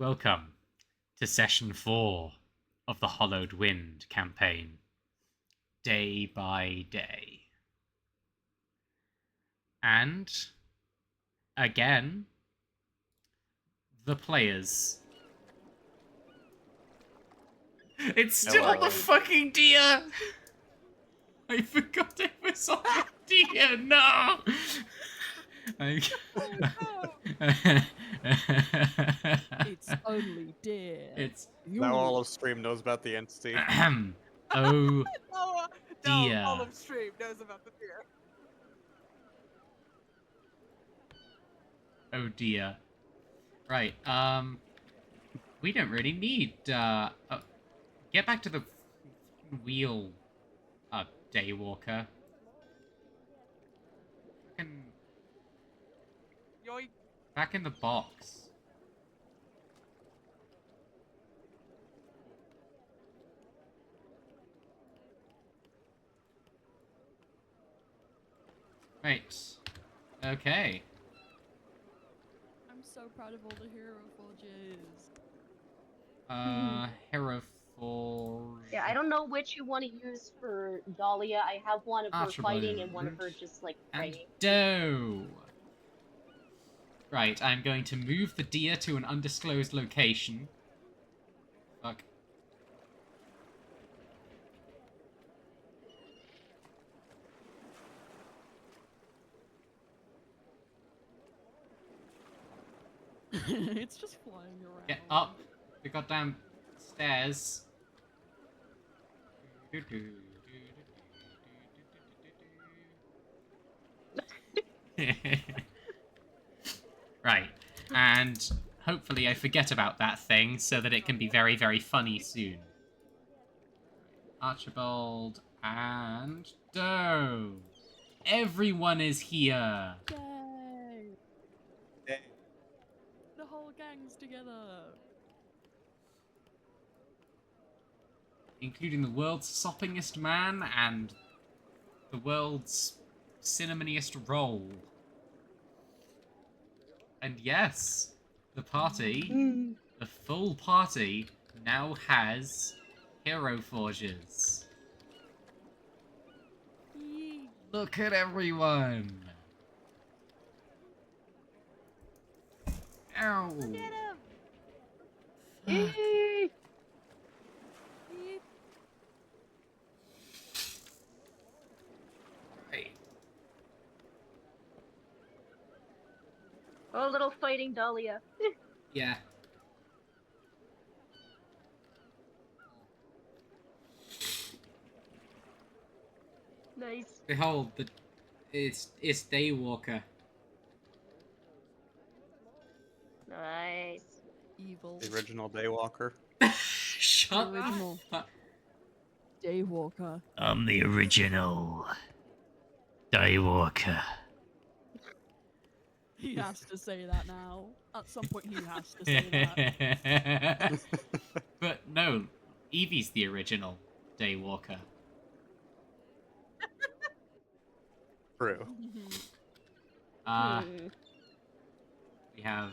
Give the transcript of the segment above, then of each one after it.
Welcome to Session 4 of the Hollowed Wind campaign, Day by Day. And, again, the players. It's still Hello. the fucking deer! I forgot it was on the deer, no! It's only deer. It's Now all of Stream knows about the entity. oh No, dear. all of Stream knows about the deer. Oh dear. Right, we don't really need, get back to the wheel, Daywalker. Fucking Yoink. back in the box. Right. Okay. I'm so proud of all the hero forges. Hero Forge. Yeah, I don't know which you want to use for Dahlia. I have one of her fighting and one of her just like And praying. dough. Right, I'm going to move the deer to an undisclosed location. Fuck. It's just flying around. Get up the goddamn stairs. Right, and hopefully I forget about that thing so that it can be very, very funny soon. Archibald and Doe. Everyone is here. Yay! Hey. The whole gang's together. Including the world's soppingest man and the world's cinnamoniest roll. And yes, the party, the full party, now has hero forges. Yee. Look at everyone! Ow! Look at him! Fuck. Yee. Right. Oh, little fighting Dahlia. Yeah. Nice. Behold, it's Daywalker. Nice. Evil. The original Daywalker. Shut The original. up. Daywalker. I'm the original Daywalker. He has to say that now. At some point, he has to say that. But no, Evie's the original Daywalker. True. We have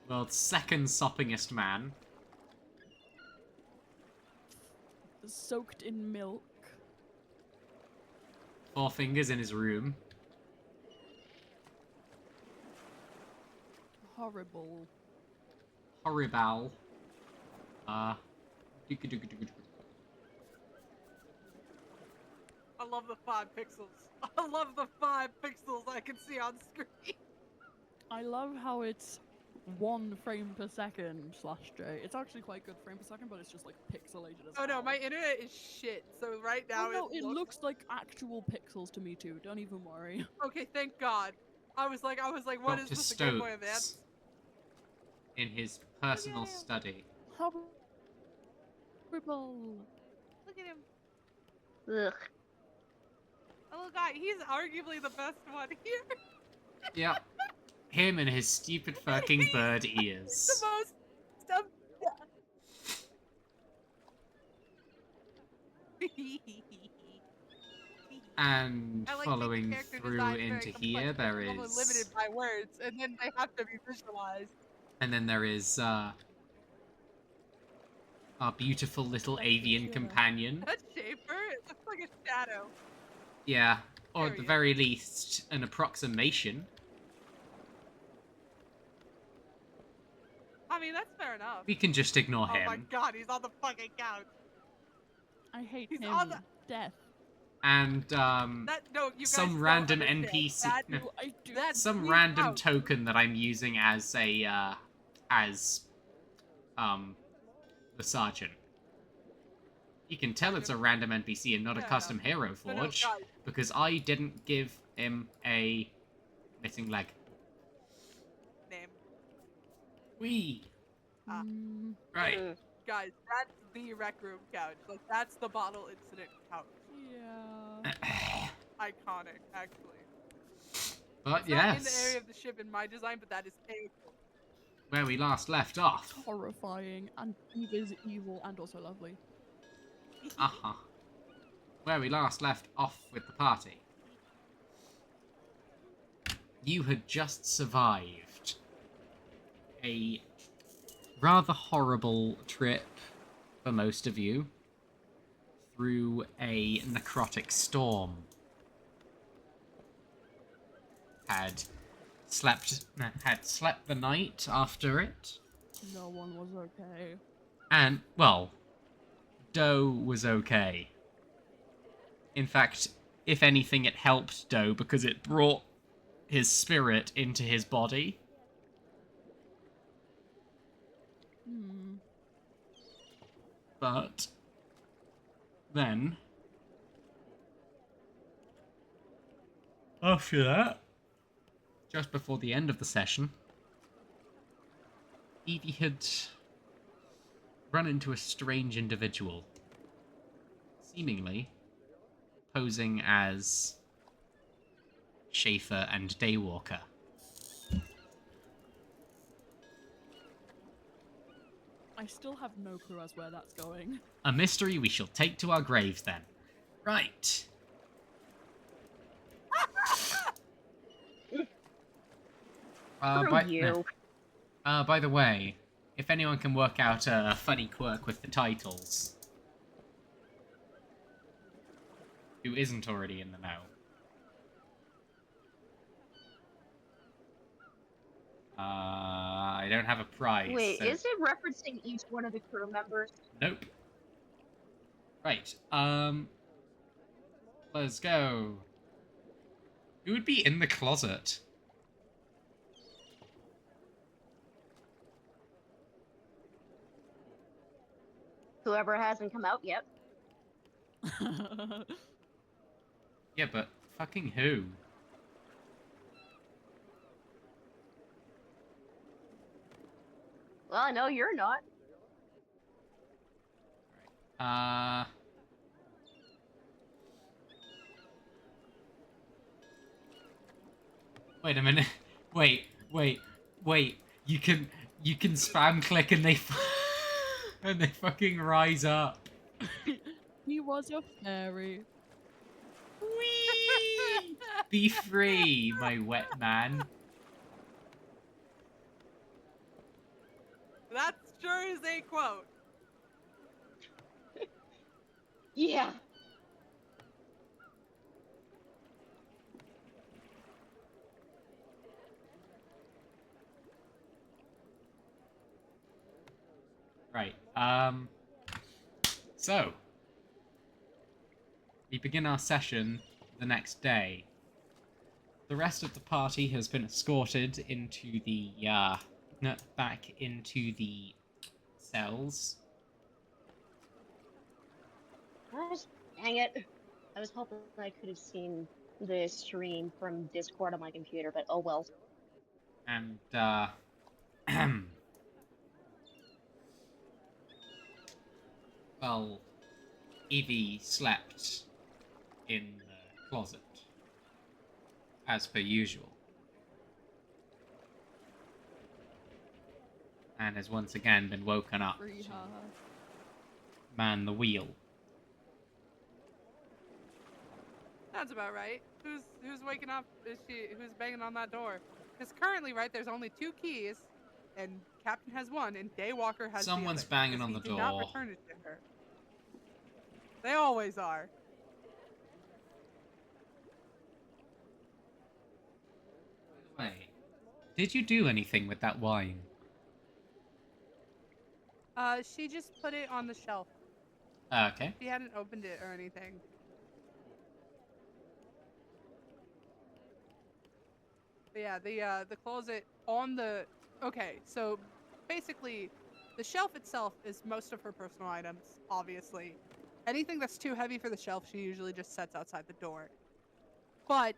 world's second soppingest man. Soaked in milk. 4 fingers in his room. Horrible. Horrible. I love the 5 pixels. I love the 5 pixels I can see on screen. I love how it's 1 frame per second /J. It's actually quite good frame per second, but it's just like pixelated as Oh no, hell. my internet is shit. So right now Oh, no, it looks like actual pixels to me too. Don't even worry. Okay, thank God. I was like, what is Dr. this? A Game Boy Stokes Advance? in his personal Look at him. study. Horrible. Look at him. Ugh. Oh, look, guy, he's arguably the best one here. Yep. Him and his stupid fucking bird ears. The most. And I like following character through design very into complex, here, but there it's only limited is by words, and then they have to be visualized. And then there is our beautiful little That's avian Shira. companion. That shaper, it looks like a shadow. Yeah, or There at the he is. very least, an approximation. I mean, that's fair enough. We can just ignore Oh him. my god, he's on the fucking couch. I hate He's him. on the- Death. And That no, you guys some don't random understand. NPC, That, no, I do. that some blue random couch. token that I'm using as a the sergeant. You can tell it's a random NPC and not a Fair custom enough. hero But no, forge guys, because I didn't give him a missing leg. name. Wee. Ah. Right. Mm. Guys, that's the rec room couch. Like, that's the bottle incident couch. Yeah. Iconic, actually. But It's not in the yes, area of the ship in my design, but that is a where we last left off. Horrifying and Eva's evil and also lovely. Uh-huh. Where we last left off with the party. You had just survived a rather horrible trip for most of you through a necrotic storm. Had slept the night after it, No one was okay. and well, Doe was okay. In fact, if anything, it helped Doe because it brought his spirit into his body. Hmm. But then, after that, just before the end of the session, Evie had run into a strange individual, seemingly posing as Schaefer and Daywalker. I still have no clue as where that's going. A mystery we shall take to our graves then. Right. Screw you. By the way, if anyone can work out a funny quirk with the titles, who isn't already in the know. I don't have a prize. Wait, so... is it referencing each one of the crew members? Nope. Right, let's go. Who would be in the closet? Whoever hasn't come out yet. Yeah, but fucking who? Well, I know you're not. Wait a minute. Wait. You can spam click and they and they fucking rise up. He was a fairy. Whee! Be free, my wet man. That sure is a quote. Yeah. Right. So we begin our session the next day. The rest of the party has been escorted into the back into the cells. Dang it. I was hoping I could have seen the stream from Discord on my computer, but oh well. And well, Evie slept in the closet, as per usual, and has once again been woken up Free to her. man the wheel. That's about right. Who's waking up? Who's banging on that door? Because currently, right, there's only 2 keys, and Captain has one, and Daywalker has Someone's the other. banging because on he the did not door. return it to her. They always are. Wait, did you do anything with that wine? She just put it on the shelf. Okay. She hadn't opened it or anything. But yeah, the closet on the okay, so basically the shelf itself is most of her personal items, obviously. Anything that's too heavy for the shelf, she usually just sets outside the door. But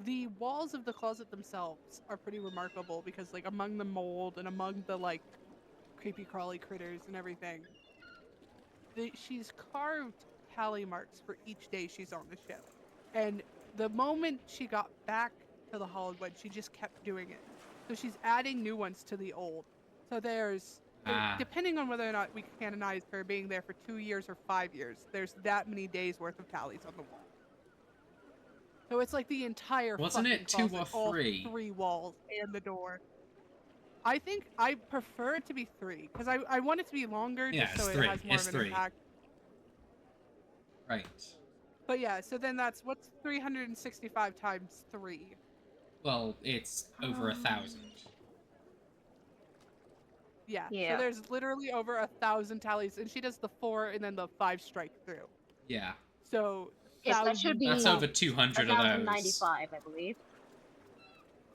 the walls of the closet themselves are pretty remarkable because like among the mold and among the like creepy crawly critters and everything, she's carved tally marks for each day she's on the ship. And the moment she got back to the Hollowed Wood, she just kept doing it. So she's adding new ones to the old. So depending on whether or not we canonize her being there for 2 years or 5 years, there's that many days worth of tallies on the wall. So it's like the entire Wasn't fucking it 2 closet, or 3? all 3 walls and the door. I think I prefer it to be 3 because I want it to be longer Yeah, just it's so 3. it has more It's of an 3. impact. Right. But yeah, so then what's 365 times 3? Well, it's over 1,000. Yeah. Yeah. So there's literally over 1,000 tallies, and she does the 4 and then the 5 strike through. Yeah. So Yes, that should be That's over 200 of those. 1,095, I believe.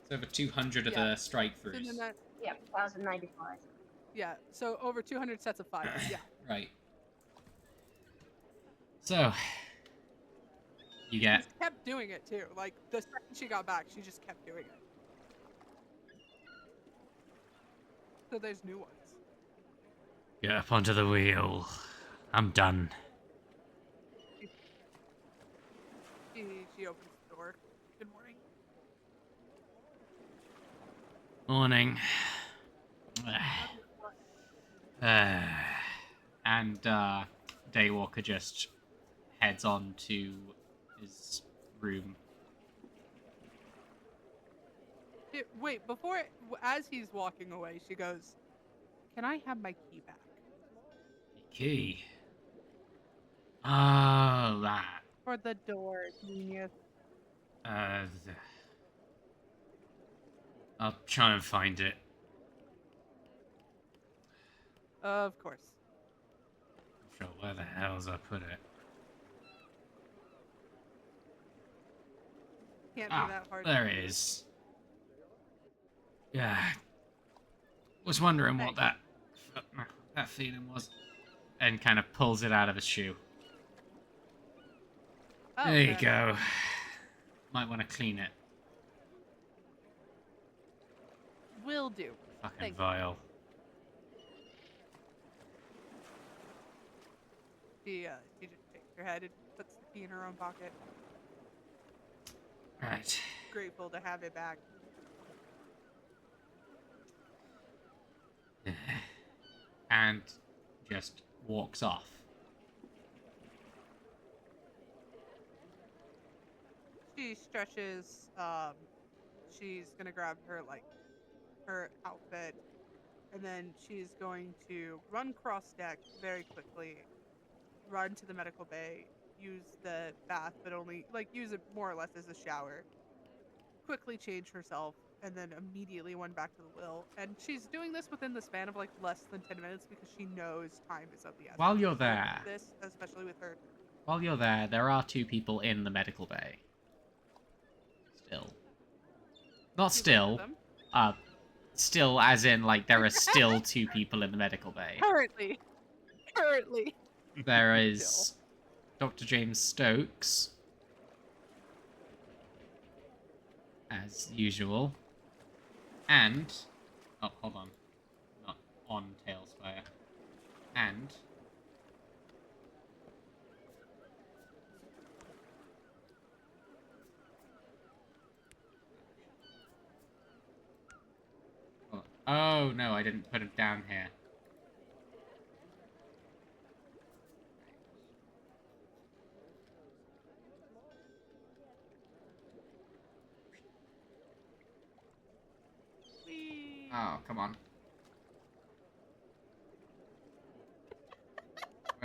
It's over 200 of Yeah. the strike So throughs. then Yeah, 1,095. yeah. So over 200 sets of 5. Yeah. Right. So, you get... She's kept doing it too. Like the second she got back, she just kept doing it. So there's new ones. Get up onto the wheel. I'm done. She opens the door. Good morning. Morning. And Daywalker just heads on to his room. Wait, as he's walking away, she goes, "Can I have my key back?" Key. Oh, that. For the door, genius. I'll try and find it. Of course. I'm sure where the hell's I put it. Can't be that hard. There it is. Yeah. Was wondering what that feeling was. And kind of pulls it out of his shoe. Oh, There you okay. go. Might want to clean it. Will do. Fucking Thank you. vile. She just shakes her head and puts the key in her own pocket. Right. Grateful to have it back. And just walks off. She stretches. She's gonna grab her her outfit, and then she's going to run cross deck very quickly, run to the medical bay, use the bath, but only use it more or less as a shower. Quickly change herself, and then immediately went back to the will. And she's doing this within the span of less than 10 minutes because she knows time is of the essence. While you're there, This, especially with her. While you're there are 2 people in the medical bay. Still. Not She's still. them. Still as in, there are still 2 people in the medical bay. Currently. There is Dr. James Stokes. As usual. And... Oh, hold on. Not on Tailspire. And... Oh, no, I didn't put him down here. Whee! Oh, come on.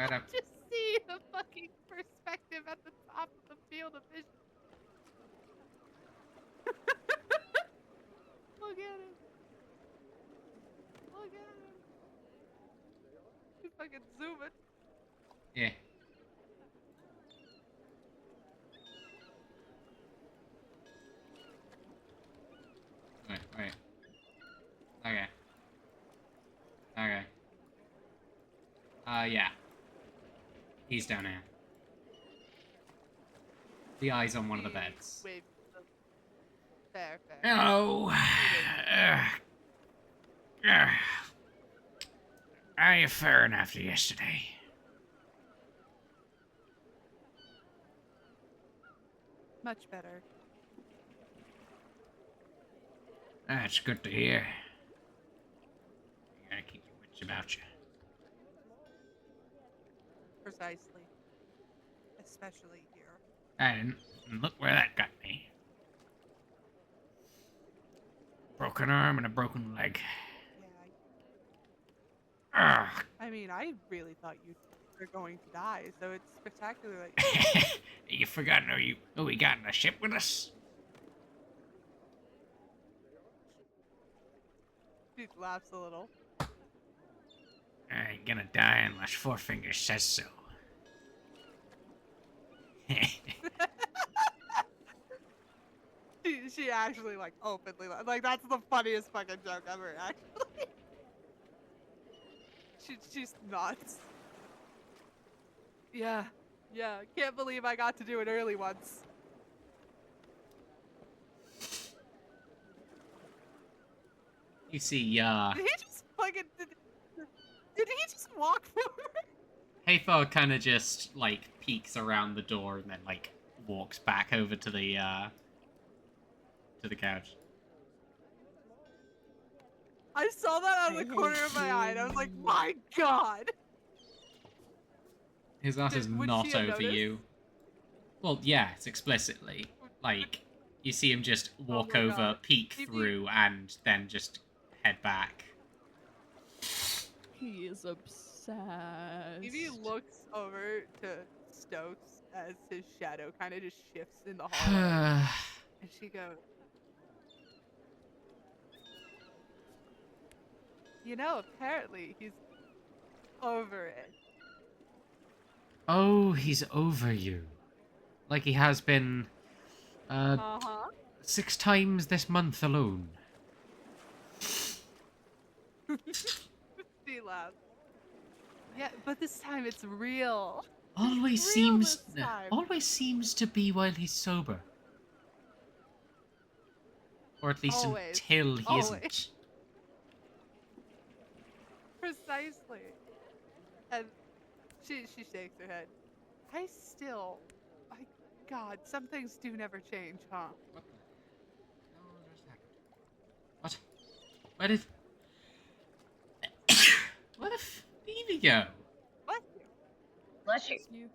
Right up. Just see the fucking perspective at the top of the field of vision. Look at him. Look at him. You fucking zoom it. Yeah. Wait. Okay. Okay. Yeah. He's down here. The eye's on one of the beds. Wave. Fair. Hello. Are you faring after yesterday? Much better. That's good to hear. You gotta keep your wits about you. Precisely. Especially here. And look where that got me. Broken arm and a broken leg. Yeah. Ugh. I mean, I really thought you were going to die, so it's spectacular that You forgotten who we got in the ship with us? she laughs a little. I ain't gonna die unless Four Fingers says so. She actually like openly like that's the funniest fucking joke ever. Actually, she's nuts. Yeah. Can't believe I got to do it early once. You see, Did he just fucking did he just walk forward? Hathor kind of just, like, peeks around the door and then, like, walks back over to the couch. I saw that out of the corner of my eye, and I was like, my god. His ass is Would not she have over you. noticed? Well, yes, explicitly. Like, you see him just walk my over, God. peek Maybe- through, and then just head back. He is obsessed. Evie looks over to Stokes as his shadow kind of just shifts in the hallway, and she goes, "You know, apparently he's over it." Oh, he's over you. Like he has been, Uh-huh. 6 times this month alone. She laughs. Yeah, but this time it's real. Always Real seems, this time. always seems to be while he's sober. Or at least Always. until he Always. isn't. Precisely. And she shakes her head. My God, some things do never change, huh? What the hell just happened? What? Where did... Where the f... did Evie go? Bless you. Bless you. You.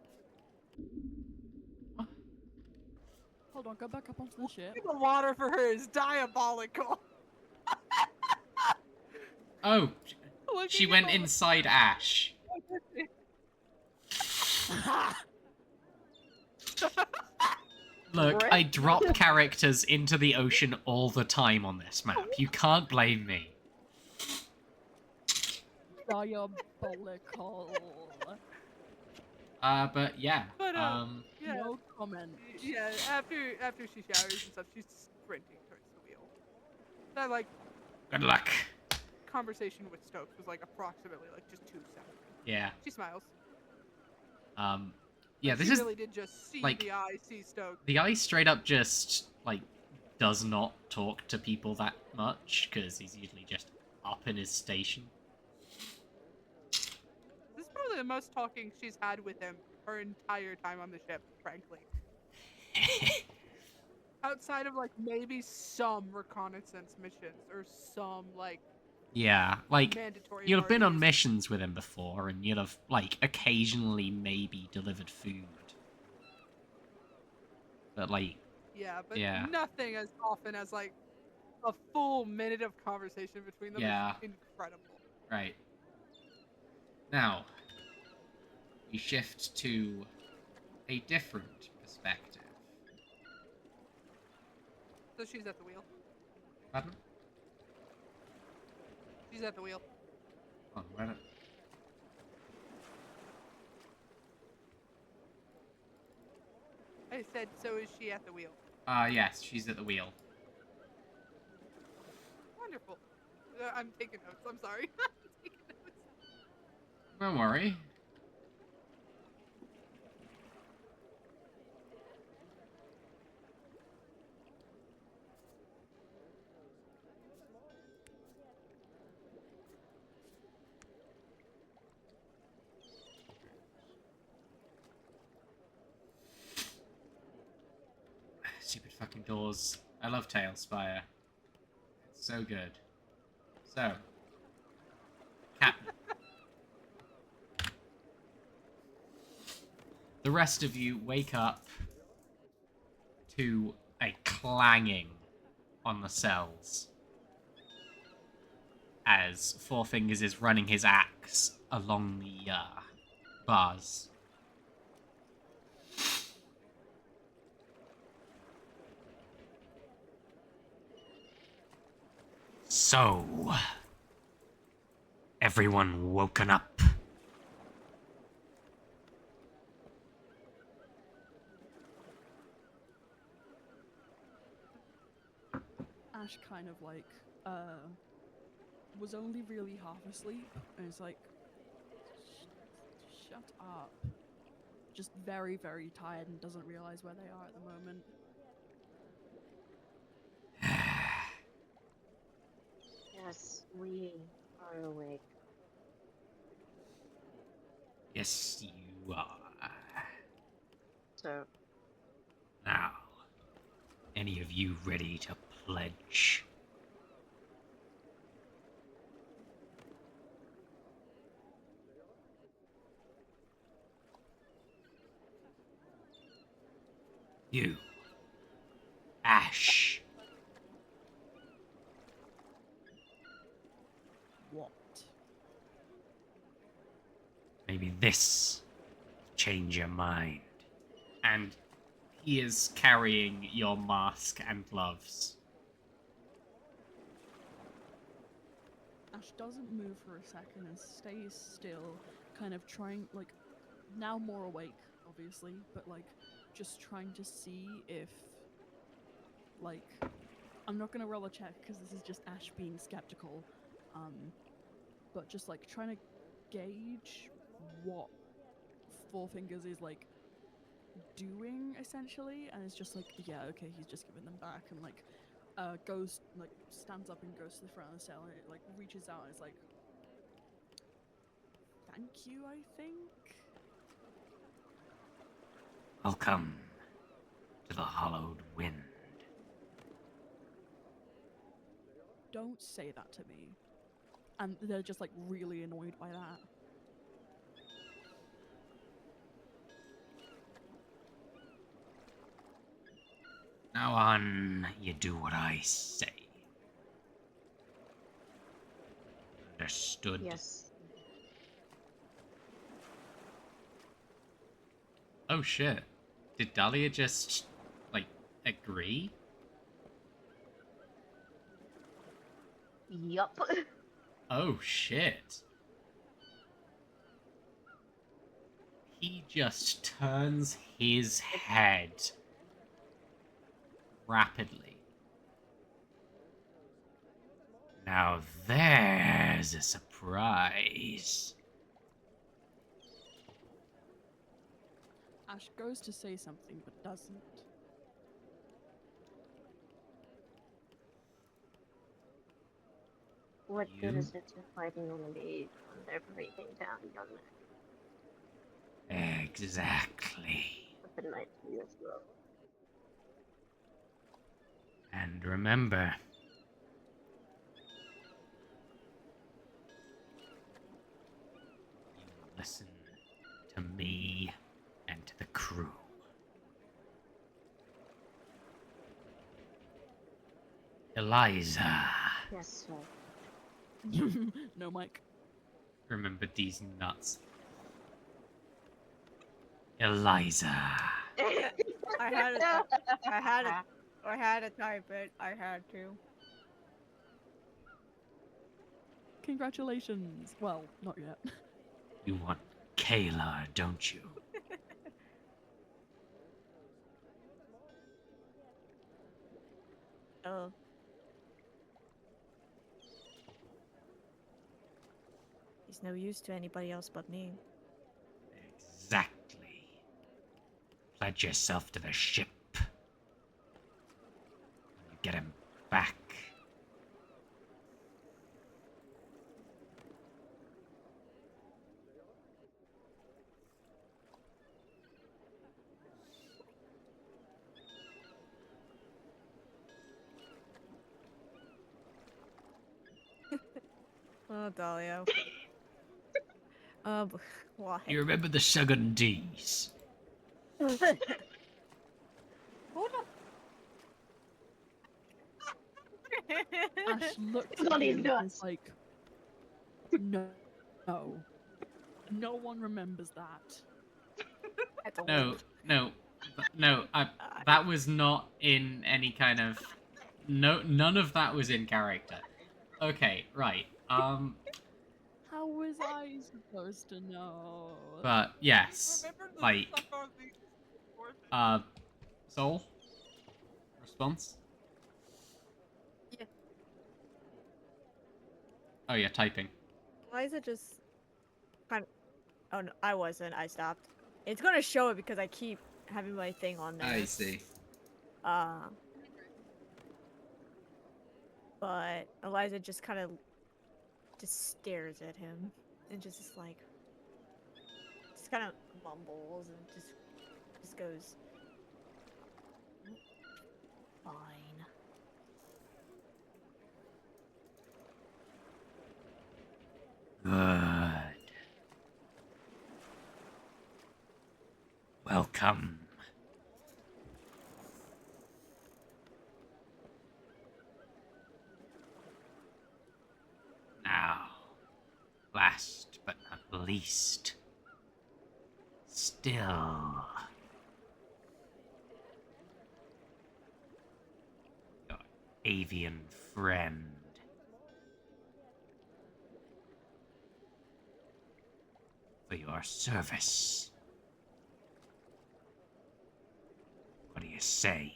What? Hold on, go back up onto the ship. The water for her is diabolical. Oh, Looking she at went all the- inside Ash. Look, I drop characters into the ocean all the time on this map. You can't blame me. Diabolical. But yeah. But, yeah. No comment. Yeah, after she showers and stuff, she's sprinting towards the wheel. That like Good luck. conversation with Stokes was like approximately like just 2 seconds. Yeah. She smiles. Yeah, Like, this she is... really did just see like- the eye, see Stokes. The eye straight up just, like, does not talk to people that much, because he's usually just up in his station. This is probably the most talking she's had with him her entire time on the ship, frankly. Outside of like maybe some reconnaissance missions or some like Yeah, like, mandatory. you'll have been on parties. missions with him before, and you'll have, like, occasionally maybe delivered food. But, like, Yeah, but yeah. nothing as often as like a full minute of conversation between them Yeah. is incredible. right. Now, we shift to a different perspective. So she's at the wheel. Pardon? She's at the wheel. Oh, where did... I said, so is she at the wheel? Yes, she's at the wheel. Wonderful. I'm taking notes. I'm sorry. I'm taking notes. Don't worry. Stupid fucking doors. I love Tailspire. It's so good. So, Captain. The rest of you wake up to a clanging on the cells as Four Fingers is running his axe along the bars. So, everyone woken up. Ash kind of like was only really half asleep and it's like shut up. Just very, very tired and doesn't realize where they are at the moment. Yes, we are awake. Yes, you are. So, Now, any of you ready to pledge? You, Ash. What? Maybe this will change your mind. And he is carrying your mask and gloves. Ash doesn't move for a second and stays still, kind of trying, like, now more awake, obviously, but, like, just trying to see if, like, I'm not gonna roll a check because this is just Ash being skeptical, but just, like, trying to gauge what Four Fingers is, like, doing, essentially, and it's just like, yeah, okay, he's just giving them back, and, like, goes, like, stands up and goes to the front of the cell, and it, like, reaches out and it's like, thank you, I think? Welcome to the Hollowed Wind. Don't say that to me. And they're just, like, really annoyed by that. Now on, you do what I say. Understood? yes. Oh shit. Did Dahlia just, like, agree? Yup. Oh shit. He just turns his head rapidly. Now there's a surprise. Ash goes to say something but doesn't. What good You? is it to fighting enemy when everything down young Exactly. with the night to you as well? And remember, you listen to me and to the crew. Eliza, Yes, sir. No, Mike. remember these nuts. Eliza. I had to. I had to type it. I had to. Congratulations. Well, not yet. You want Kayla, don't you? Oh. He's no use to anybody else but me. Exactly. Pledge yourself to the ship. When you get him back. Oh, Dalio. Why? You remember the Sagundis? Hold up. Ash looks Look at at these him and nuts. is like, no, no one remembers that. That's old. No. That was not in any kind of. No, none of that was in character. Okay, right. How was I supposed to know? But yes, Remember the like, suck on the Soul? Response? Yeah. Oh, yeah, typing. Eliza just kind of. Oh no, I wasn't. I stopped. It's gonna show it because I keep having my thing on there. see. But Eliza just kind of just stares at him and just like kind of mumbles and just goes fine. Good. Welcome. Now, last but not least, still, your avian friend. For your service. What do you say?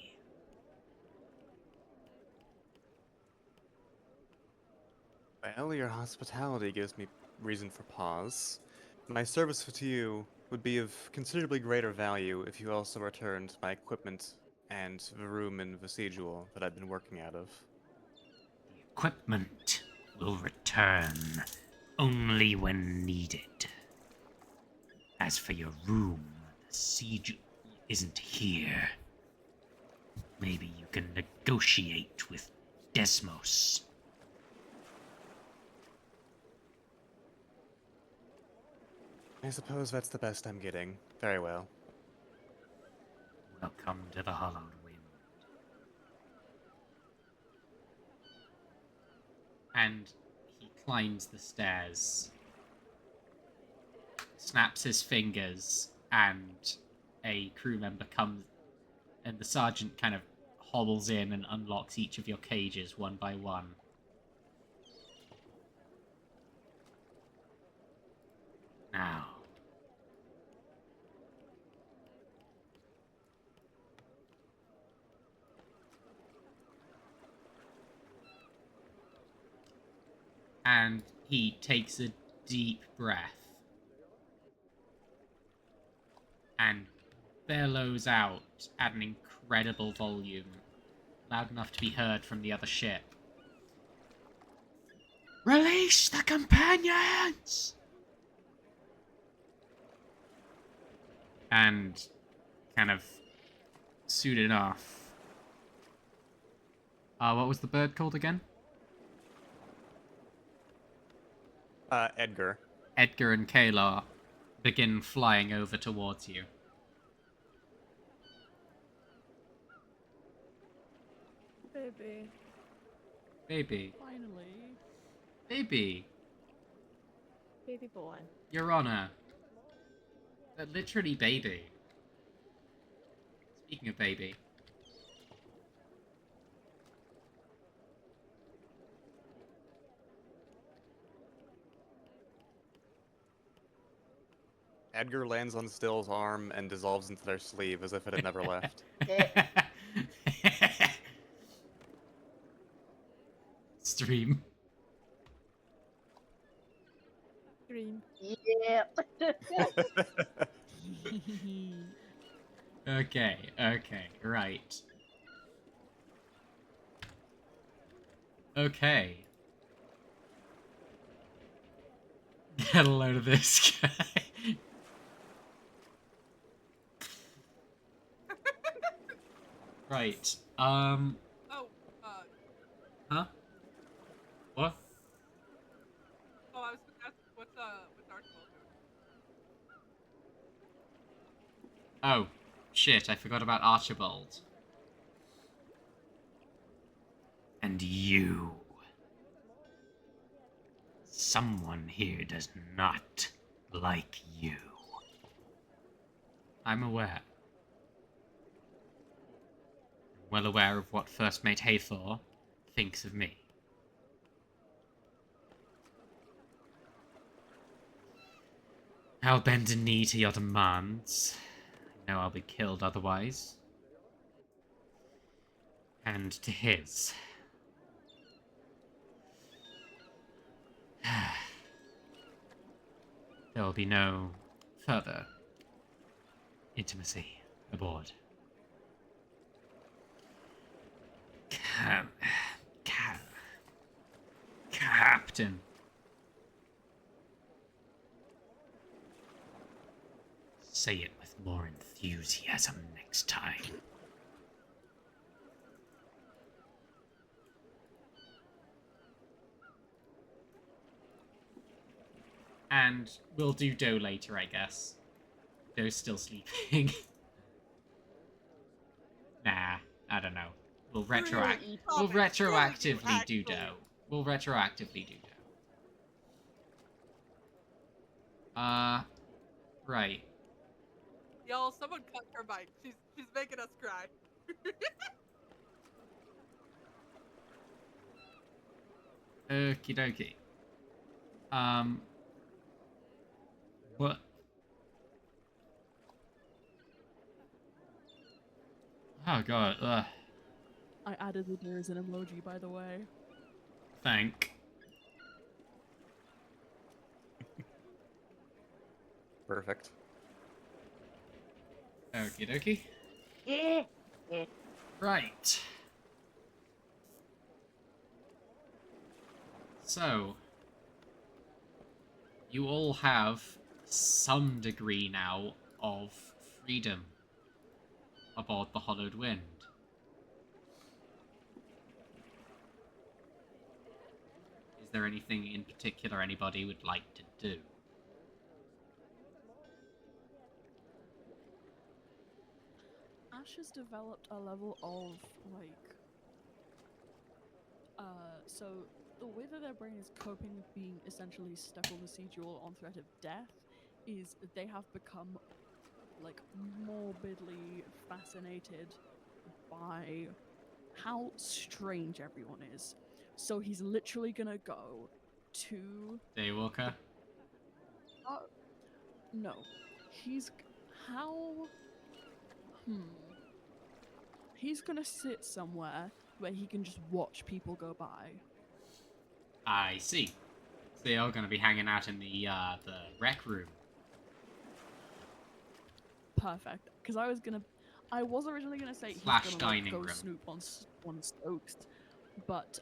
Well, your hospitality gives me reason for pause. My service to you would be of considerably greater value if you also returned my equipment and the room in Vestigial that I've been working out of. The equipment will return only when needed. As for your room, the siege isn't here. Maybe you can negotiate with Desmos. I suppose that's the best I'm getting. Very well. Welcome to the Hollowed Wind. And he climbs the stairs, snaps his fingers, and a crew member comes, and the sergeant kind of hobbles in and unlocks each of your cages one by one. Now, and he takes a deep breath and bellows out at an incredible volume, loud enough to be heard from the other ship. Release the companions! And kind of suited off. What was the bird called again? Edgar. Edgar and Kayla begin flying over towards you. Baby. Baby. Finally. Baby. Baby boy. Your Honor. Literally baby. Speaking of baby. Edgar lands on Still's arm and dissolves into their sleeve as if it had never left. Stream. Green. Yep. Okay, right. Okay. Get a load of this guy. Right. Oh, Huh? What? oh, I was gonna ask what's Archibald doing? Oh, shit, I forgot about Archibald. And you. Someone here does not like you. I'm aware. Well aware of what First Mate Hathor thinks of me. I'll bend a knee to your demands. I know I'll be killed otherwise. And to his. There will be no further intimacy aboard. Captain. Say it with more enthusiasm next time. And we'll do Doe later, I guess. Doe's still sleeping. Nah, I don't know. We'll retroactively do Doe. We'll retroactively do Doe. Right. Y'all, someone cut her mic. She's making us cry. Okie dokie. What? Oh god, I added the there as an emoji, by the way. thank. Perfect. Okie dokie. Yeah. Yeah. Right. So, you all have some degree now of freedom aboard the Hollowed Wind. Is there anything in particular anybody would like to do? Ash has developed a level of like so the way that their brain is coping with being essentially stuck on the siege or on threat of death is they have become like morbidly fascinated by how strange everyone is. So he's literally gonna go to Daywalker? no. He's how he's gonna sit somewhere where he can just watch people go by. I see. So they are going to be hanging out in the rec room. Perfect. Because I was originally gonna say he's Slash gonna like, dining go room. snoop on Stokes, but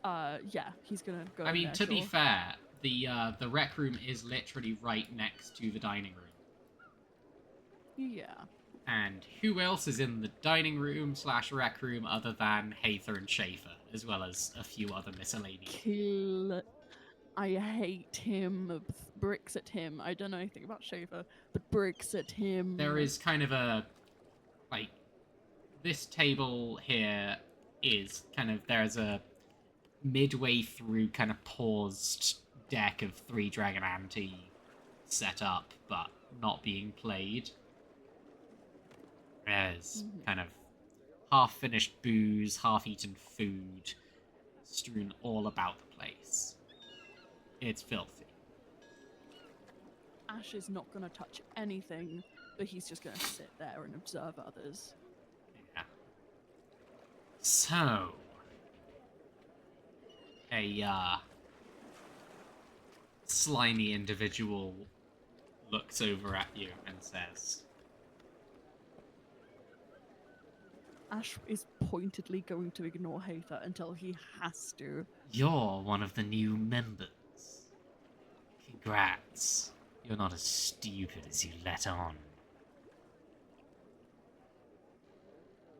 yeah, he's gonna go. I in mean, there, to be sure. fair, the rec room is literally right next to the dining room. Yeah. And who else is in the dining room slash rec room other than Hathor and Schaefer, as well as a few other miscellaneous? Kill. I hate him. Bricks at him. I don't know anything about Schaefer, but bricks at him. There is kind of a, like, this table here is kind of, there's a midway through kind of paused deck of Three Dragon Ante set up, but not being played. There's Mhm. kind of half-finished booze, half-eaten food strewn all about the place. It's filthy. Ash is not going to touch anything, but he's just going to sit there and observe others. Yeah. So, a slimy individual looks over at you and says, Ash is pointedly going to ignore Hater until he has to. "You're one of the new members. Congrats. You're not as stupid as you let on."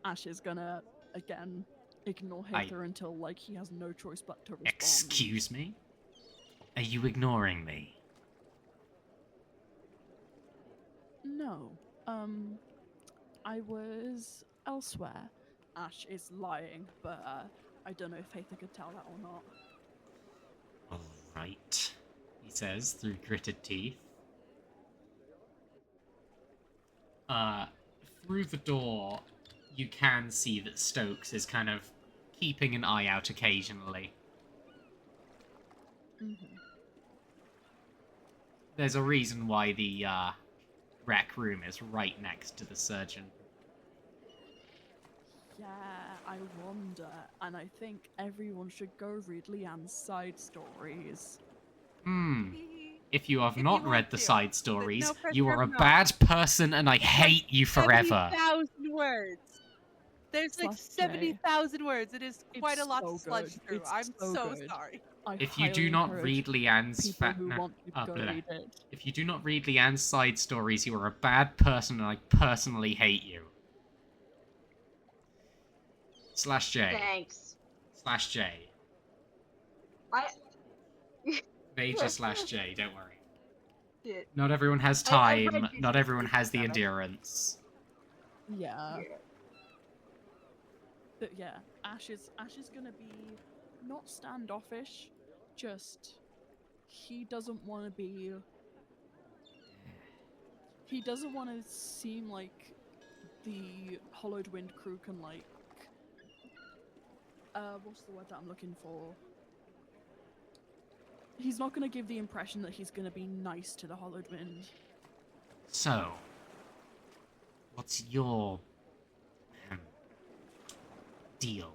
Ash is gonna, again, ignore I- Hater until, like, he has no choice but to respond. Excuse me? Are you ignoring me? No. I was elsewhere. Ash is lying, but I don't know if Hater could tell that or not. Alright, he says through gritted teeth. Through the door, you can see that Stokes is kind of keeping an eye out occasionally. Mm-hmm. There's a reason why the rec room is right next to the surgeon. Yeah, I wonder, and I think everyone should go read Leanne's side stories. If you have If you not want read the to, side but stories, no pressure you are a of not. bad person and I hate you forever. 70,000 words. There's like Slash J. 70,000 words. It is quite It's a lot so to sludge good. through. It's I'm so so good. sorry. I If you do highly not encourage read Leanne's people who want to go read it. If you do not read Leanne's side stories, you are a bad person and I personally hate you. Slash J. Thanks. Slash J. I Major slash J, don't worry. did. Not everyone has I've read time, your not everyone has the stuff. endurance. Yeah. Yeah. But yeah, Ash is gonna be not standoffish, just he doesn't want to be. He doesn't want to seem like the Hollowed Wind crew can like. What's the word that I'm looking for? He's not gonna give the impression that he's gonna be nice to the Hollowed Wind. So, what's your deal?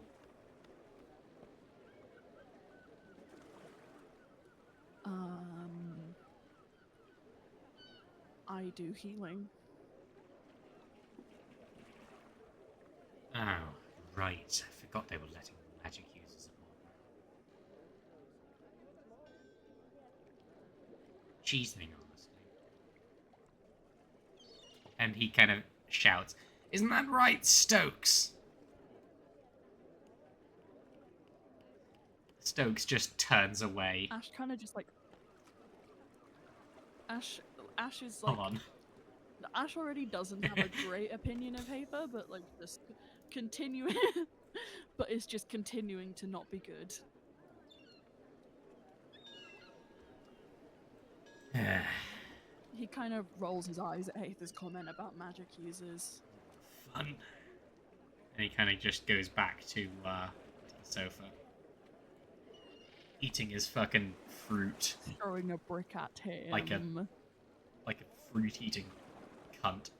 I do healing. Oh, right. I forgot they were letting magic users aboard. Cheating, honestly. And he kind of shouts, "Isn't that right, Stokes?" Stokes just turns away. Ash kind of just like. Ash is like. Hold on. Ash already doesn't have a great opinion of Hafer, but like just continuing, but it's just continuing to not be good. He kind of rolls his eyes at Hafer's comment about magic users. Fun. And he kind of just goes back to the sofa. Eating his fucking fruit. Throwing a brick at him. Like a fruit-eating cunt.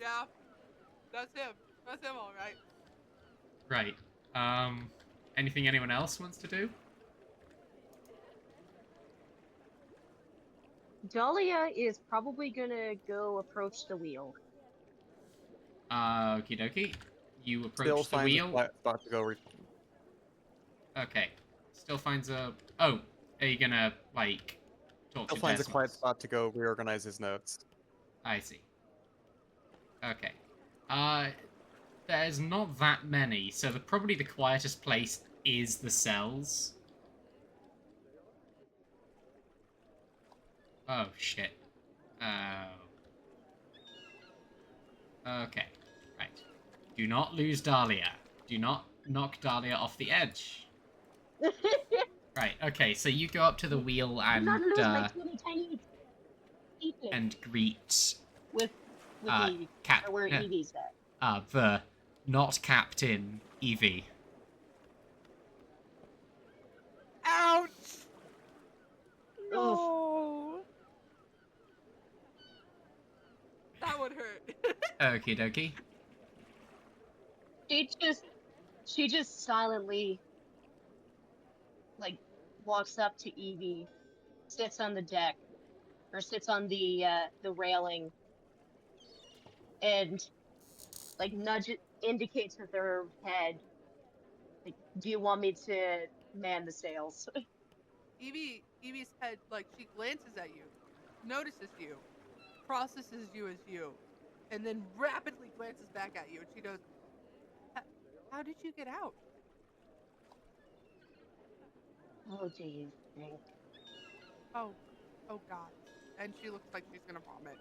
Yeah, that's him. That's him, all right. Right. Anything anyone else wants to do? Dahlia is probably gonna go approach the wheel. Okie dokie. You approach Still the finds a wheel. quiet spot to go. Okay. Still finds a. Oh, are you gonna like talk Still to finds a quiet Desmos? spot to go reorganize his notes. I see. Okay. There's not that many, so probably the quietest place is the cells. Oh shit. Okay. Right. Do not lose Dahlia. Do not knock Dahlia off the edge. Right, okay, so you go up to the wheel I'm and not losing my teeny tiny. sleeping and greet with Evie. Cap Or where Evie's at. the not Captain Evie. Ouch! Oof. No. That would hurt. Okie dokie. She just silently, like, walks up to Evie, sits on the deck, or sits on the railing, and like indicates with her head, like, do you want me to man the sails? Evie's head, like, she glances at you, notices you, processes you as you, and then rapidly glances back at you, and she goes, how did you get out? Oh, do you think? Oh God. And she looks like she's gonna vomit.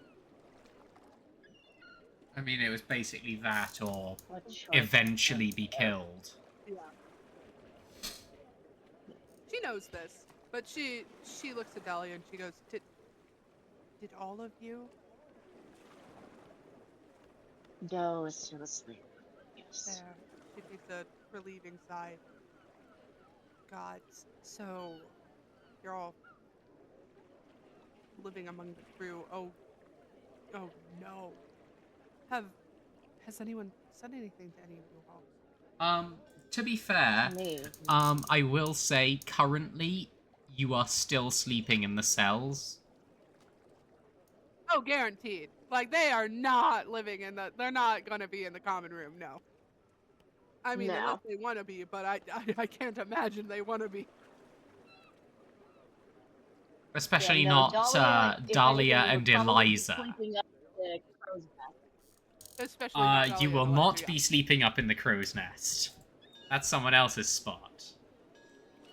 I mean, it was basically that or What choice? eventually be killed. Yeah. She knows this, but she looks at Dahlia and she goes, Did all of you? Doe is still asleep. Yes. There. She takes a relieving sigh. God, so you're all living among the crew. Oh no. Has anyone said anything to any of you all? To be fair, Me. I will say currently you are still sleeping in the cells. Oh, guaranteed. Like, they are not living in they're not gonna be in the common room, no. I mean, No. unless they want to be, but I can't imagine they want to be. Especially Yeah, no, not Dahlia and would probably be Eliza. sleeping up in the crow's nest. Especially not You Dahlia will and not Eliza, be sleeping up in the crow's nest. That's someone else's spot. yeah.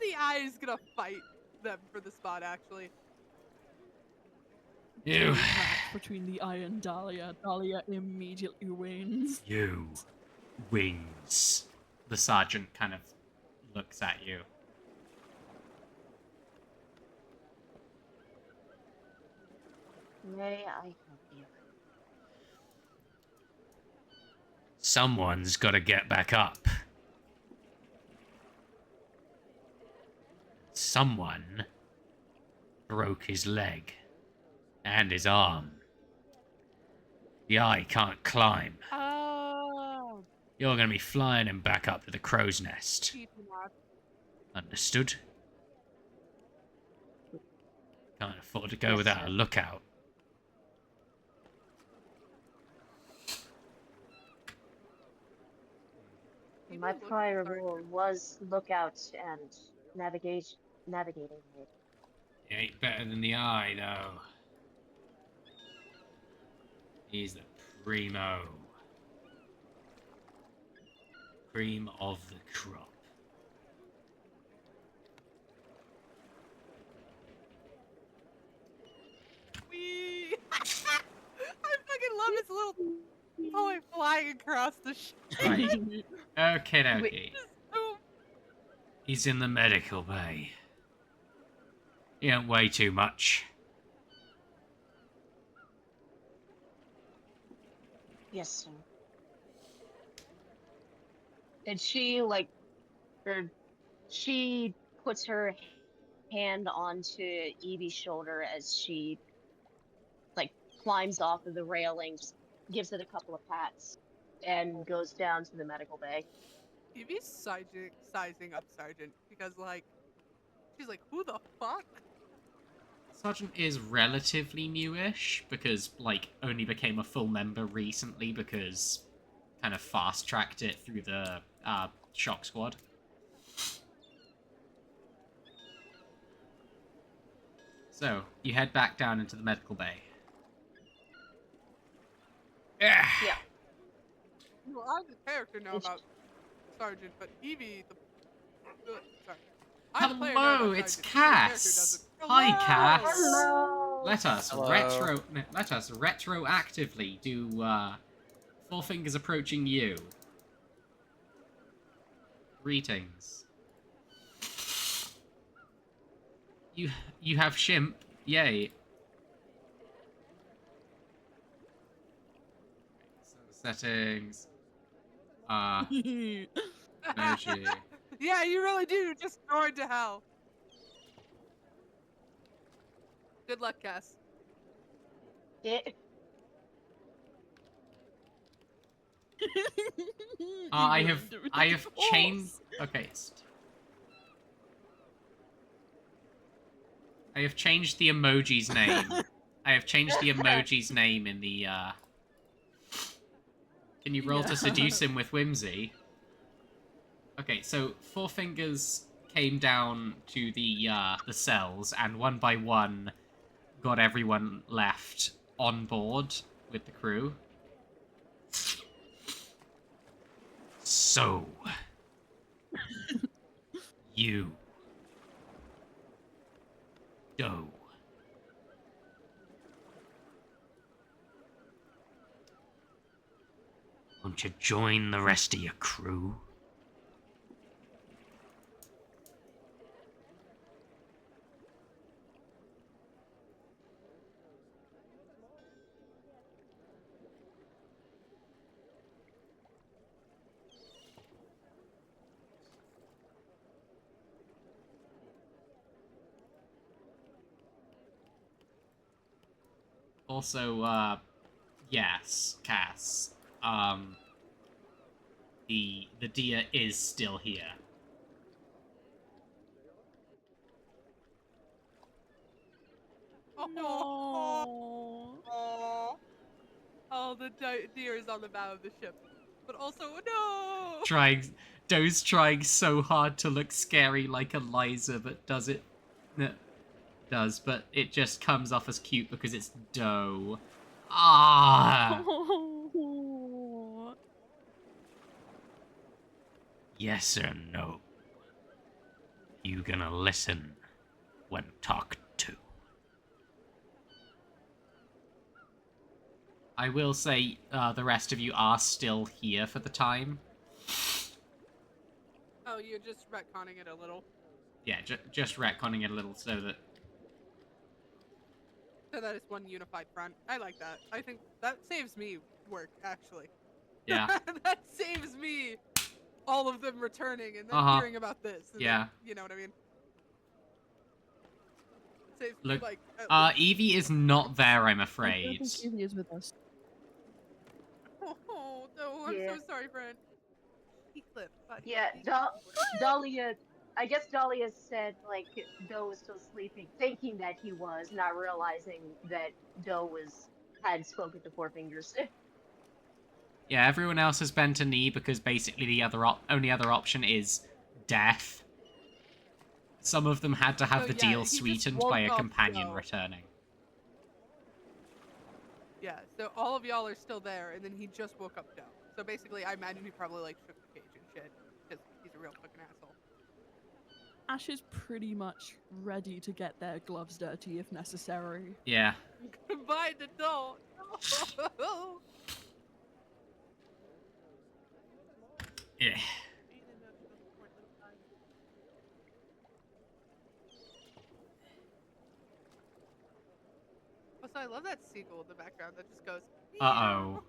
The eye is gonna fight them for the spot, actually. You. Match between the eye and Dahlia. Dahlia immediately wins. You. Wings. The sergeant kind of looks at you. May I help you? Someone's got to get back up. Someone broke his leg and his arm. The eye can't climb. Oh. You're going to be flying him back up to the crow's nest. Keep him up. Understood? Can't afford to go Yes, without sir. a lookout. My People look prior sorry. role was lookouts and navigating aid. He ain't better than the eye, though. He's the primo. Cream of the crop. Whee! I fucking love his little toy flying across the Right. Okay, dokie. Wait. Oh, He's in the medical bay. He don't weigh too much. Yes, sir. And she puts her hand onto Evie's shoulder as she climbs off of the railings, gives it a couple of pats, and goes down to the medical bay. Evie's sizing up Sergeant because, she's like, who the fuck? Sergeant is relatively newish because, only became a full member recently because kind of fast-tracked it through the shock squad. So, you head back down into the medical bay. Yeah. Well, I, the character, know about Sergeant, but Evie, sorry. I, the player, know Hello, about it's Sergeant. The character Cass. doesn't. Hi, Hello! Cass. Hello. Let us Hello. retroactively do Four Fingers approaching you. Greetings. You have Shimp Yay. So settings. Emoji. Yeah, you really do. Just throw it to hell. Good luck, Cass. It, I have changed. Okay. I have changed the emoji's name. I have changed the emoji's name in the. Can you roll to seduce him with whimsy? Okay, so Four Fingers came down to the cells, and one by one got everyone left on board with the crew. So, you, Doe, won't you join the rest of your crew? Also, yes, Cass. The deer is still here. No. Oh, the deer is on the bow of the ship. But also, no! Doe's trying so hard to look scary like Eliza, but does it? No, does, but it just comes off as cute because it's Doe. Ah! Yes or no? You gonna listen when talked to? I will say the rest of you are still here for the time. Oh, you're just retconning it a little. Yeah, just retconning it a little so that... So that it's one unified front. I like that. I think that saves me work, actually. Yeah. That saves me all of them returning and then hearing about this. And Yeah. then, you know what I mean? Saves Look, me, like... Evie is not there, I'm I afraid. don't think Evie is with us. Oh, no, I'm Yeah. so sorry, friend. Clip, buddy. yeah, Dahlia. I guess Dahlia said like Doe was still sleeping, thinking that he was, not realizing that Doe had spoken to Four Fingers. Yeah, everyone else has bent a knee because basically the only other option is death. Some of them had to have So, the yeah, deal he just sweetened woke by a up companion Doe. returning. Yeah, so all of y'all are still there, and then he just woke up Doe. So basically, I imagine he probably, like, shook the cage and shit, because he's a real fucking asshole. Ash is pretty much ready to get their gloves dirty if necessary. Yeah. Goodbye, the doll! No! Yeah. Also, I love that seagull in the background that just goes, Uh-oh.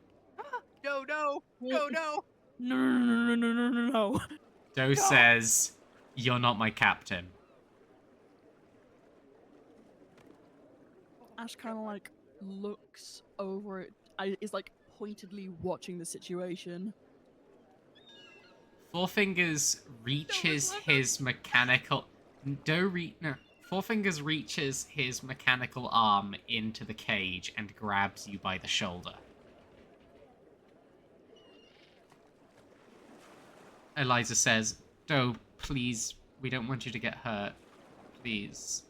No, no, no, no. No. Doe says, "You're not my captain." Ash kind of like looks over it. Is like pointedly watching the situation. Four Fingers reaches his mechanical... Four Fingers reaches his mechanical arm into the cage and grabs you by the shoulder. Eliza says, "Doe, please, we don't want you to get hurt. Please."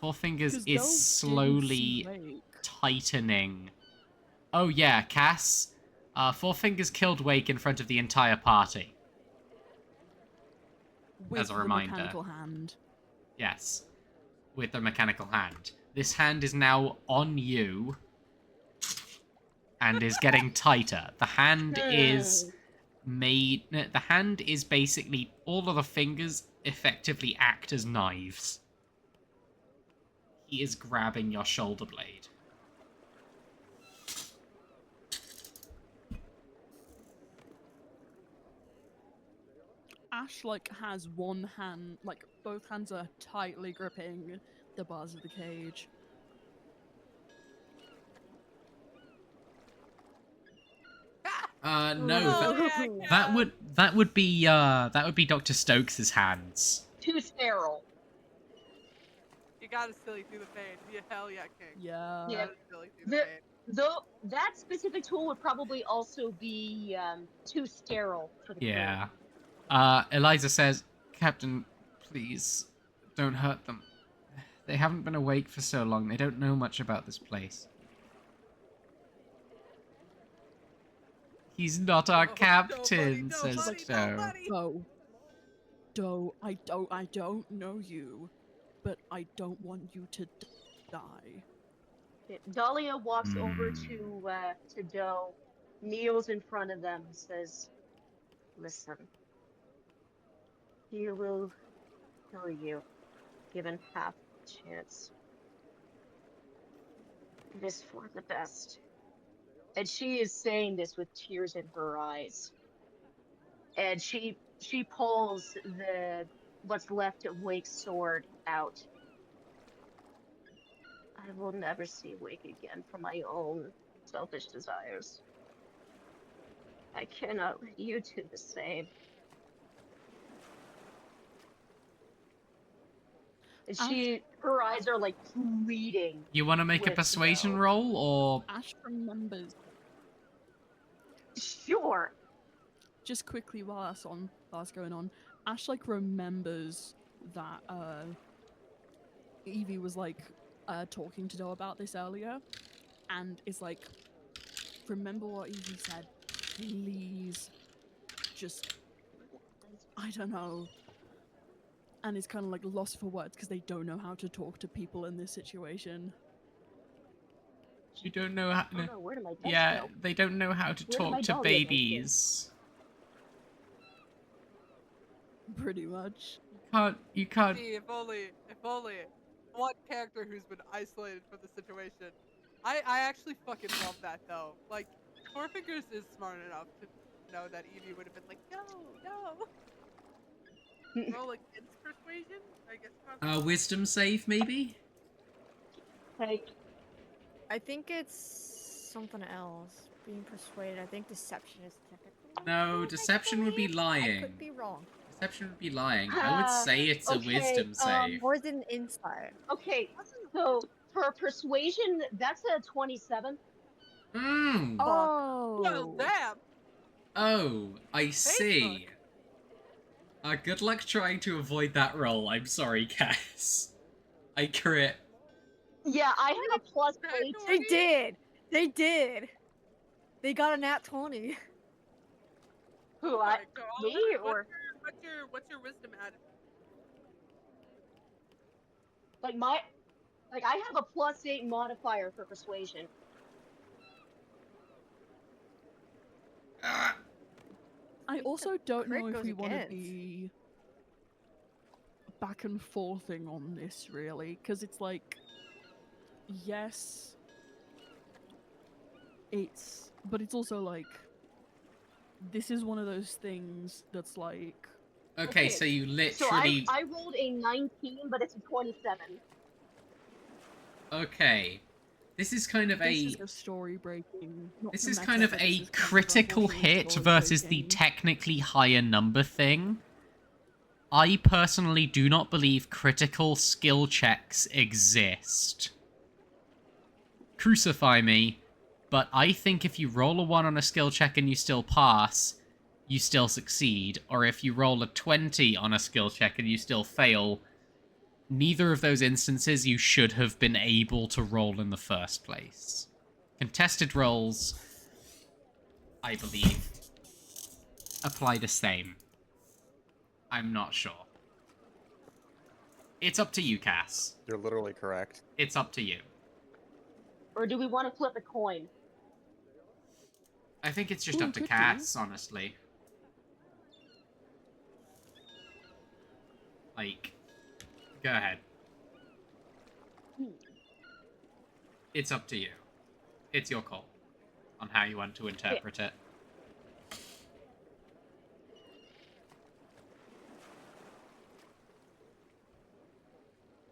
Four Fingers 'Cause Doe is didn't see slowly Wake. tightening. Oh yeah, Cass. Four Fingers killed Wake in front of the entire party. With As a the reminder. mechanical hand. Yes. With the mechanical hand. This hand is now on you. And is getting tighter. The hand is made... The hand is basically... All of the fingers effectively act as knives. He is grabbing your shoulder blade. Ash like has one hand, like both hands are tightly gripping the bars of the cage. No, Oh, that, yeah, that would be Dr. Stokes's hands. Too sterile. you gotta silly through the pain. Yeah, hell yeah, King. Yeah. Yeah. Gotta silly through the The, pain. though that specific tool would probably also be too sterile for the crew. Yeah. Eliza says, Captain, please, don't hurt them. They haven't been awake for so long. They don't know much about this place. He's not our Oh, captain, no, says buddy, Doe. buddy. Doe, I don't know you, but I don't want you to die. Dahlia walks over to Doe, kneels in front of them, and says, "Listen, he will kill you, given half a chance. It is for the best." And she is saying this with tears in her eyes. And she pulls what's left of Wake's sword out. "I will never see Wake again for my own selfish desires. I cannot let you do the same." And her eyes are like pleading. You want to make a With persuasion Doe. roll, or... Ash remembers, Sure. just quickly while that's going on, Ash like remembers that Evie was like talking to Doe about this earlier, and is like, remember what Evie said, please, just, I don't know. And is kind of like lost for words because they don't know how to talk to people in this situation. You don't know how... Oh no, where did my dice Yeah, go? they don't know how to Where did my talk to Dahlia dice go? babies. Pretty much. You can't... See, if only one character who's been isolated from the situation. I actually fucking love that though. Like, Four Fingers is smart enough to know that Evie would have been like, no. Roll against persuasion, I guess. Wisdom save, maybe? Like, I think it's something else. Being persuaded. I think deception is technically. No, it, deception would be actually. I lying. could be wrong. Deception would be lying. I would say it's a okay, wisdom save. Or is it an insight? okay, so for persuasion, that's a 27. Hmm. Oh! Well, damn. Oh, I see. Good luck trying to avoid that roll. I'm sorry, Cass. I crit. Yeah, I have a plus Okay, 8. They did. They did. They got a nat 20. Who, Alright, so me, or what's your wisdom added? like I have a plus 8 modifier for persuasion. I also don't crit know if goes we want to against. be back and forthing on this, really, because it's like, yes, but it's also like, this is one of those things that's like, Okay, Okay, so you So literally... I rolled a 19, but it's a 27. Okay. This is kind of this a... is a story breaking. This is kind of a critical hit story versus the breaking. technically higher number thing. I personally do not believe critical skill checks exist. Crucify me, but I think if you roll a 1 on a skill check and you still pass, you still succeed. Or if you roll a 20 on a skill check and you still fail, neither of those instances you should have been able to roll in the first place. Contested rolls, I believe, apply the same. I'm not sure. It's up to you, Cass. You're literally correct. It's up to you. Or do we want to flip a coin? I think it's just Ooh, up to could do. Cass, honestly. Like, go ahead. It's up to you. It's your call on how you want to interpret it.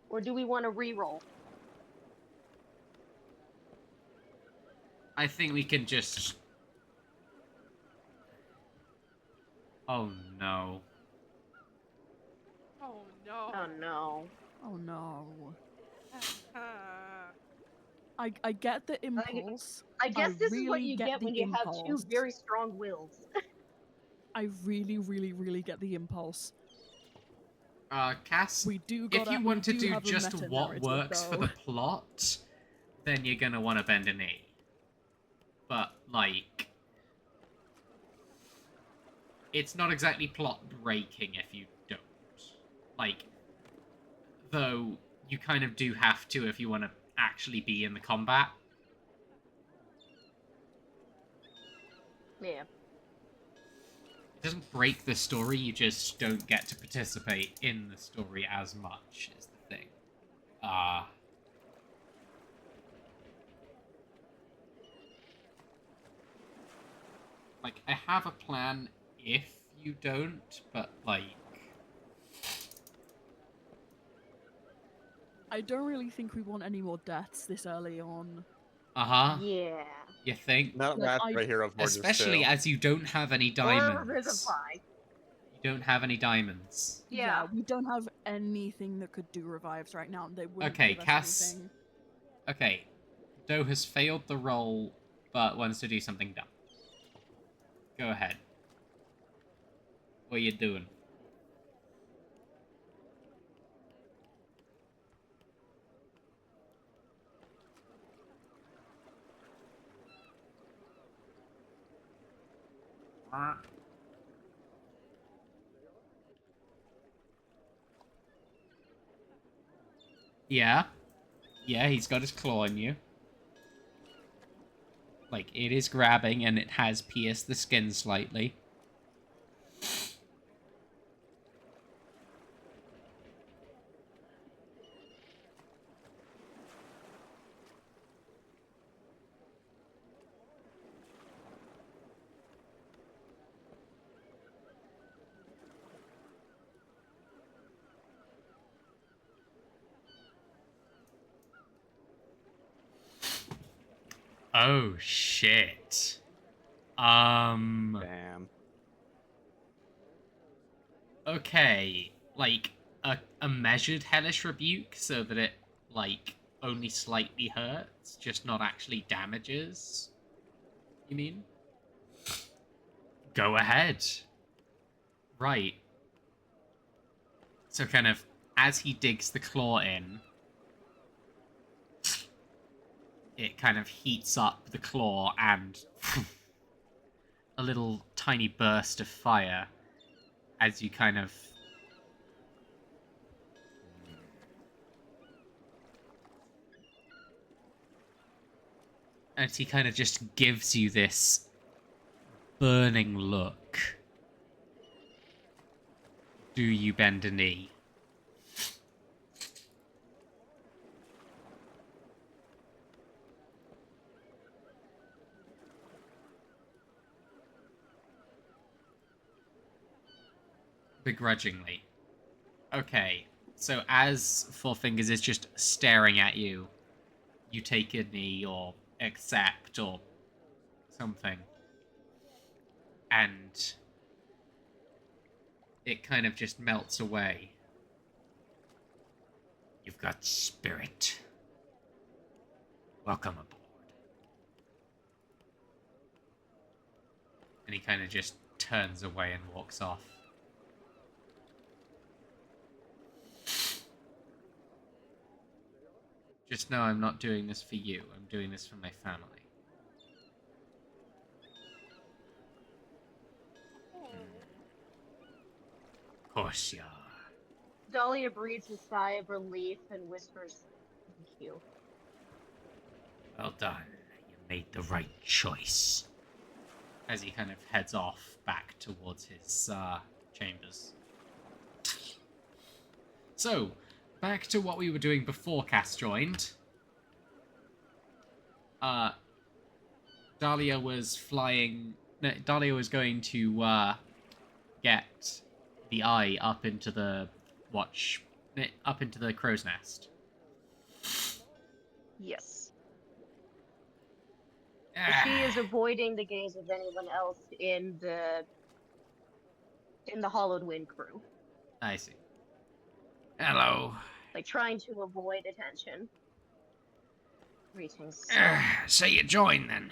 Or do we want to re-roll? I think we can just... Oh no. Oh no. Oh no. Oh no. I get the impulse. I guess this is what really you get the when you have two impulse. very strong wills. I really, really, really get the impulse. Cass, We do if you want to do have a just what meta-narrative, works for though. the plot, then you're gonna want to bend a knee. But, like... It's not exactly plot breaking if you don't. Like, though you kind of do have to if you want to actually be in the combat. Yeah. It doesn't break the story, you just don't get to participate in the story as much, is the thing. Like, I have a plan if you don't, but, like... I don't really think we want any more deaths this early on. Uh-huh. Yeah. You think? Not Like, wrath right here of Hoard Especially still. as you don't have any Or diamonds. revivify. You don't have any diamonds. Yeah. We don't have anything that could do revives right now. They wouldn't Okay, give us Cass. anything. Okay. Doe has failed the roll, but wants to do something dumb. Go ahead. What are you doing? Yeah. Yeah, he's got his claw in you. Like, it is grabbing, and it has pierced the skin slightly. Oh, shit. Damn. Okay. Like, a measured hellish rebuke so that it, like, only slightly hurts, just not actually damages? You mean? Go ahead. Right. So kind of, as he digs the claw in, it kind of heats up the claw and a little tiny burst of fire as you kind of... As he kind of just gives you this burning look. Do you bend a knee? Begrudgingly. Okay, so as Four Fingers is just staring at you, you take a knee or accept or something. And it kind of just melts away. You've got spirit. Welcome aboard. And he kind of just turns away and walks off. Just know I'm not doing this for you. I'm doing this for my family. Of course you are. Dahlia breathes a sigh of relief and whispers, "Thank you." Well done. You made the right choice. As he kind of heads off back towards his chambers. So, back to what we were doing before Cass joined. Dahlia was flying... No, Dahlia was going to, get the eye up into the... up into the crow's nest. Yes. Ah, She is avoiding the gaze of anyone else in the Hollowed Wind crew. I see. Hello. Like, trying to avoid attention. Greetings. So you join, then.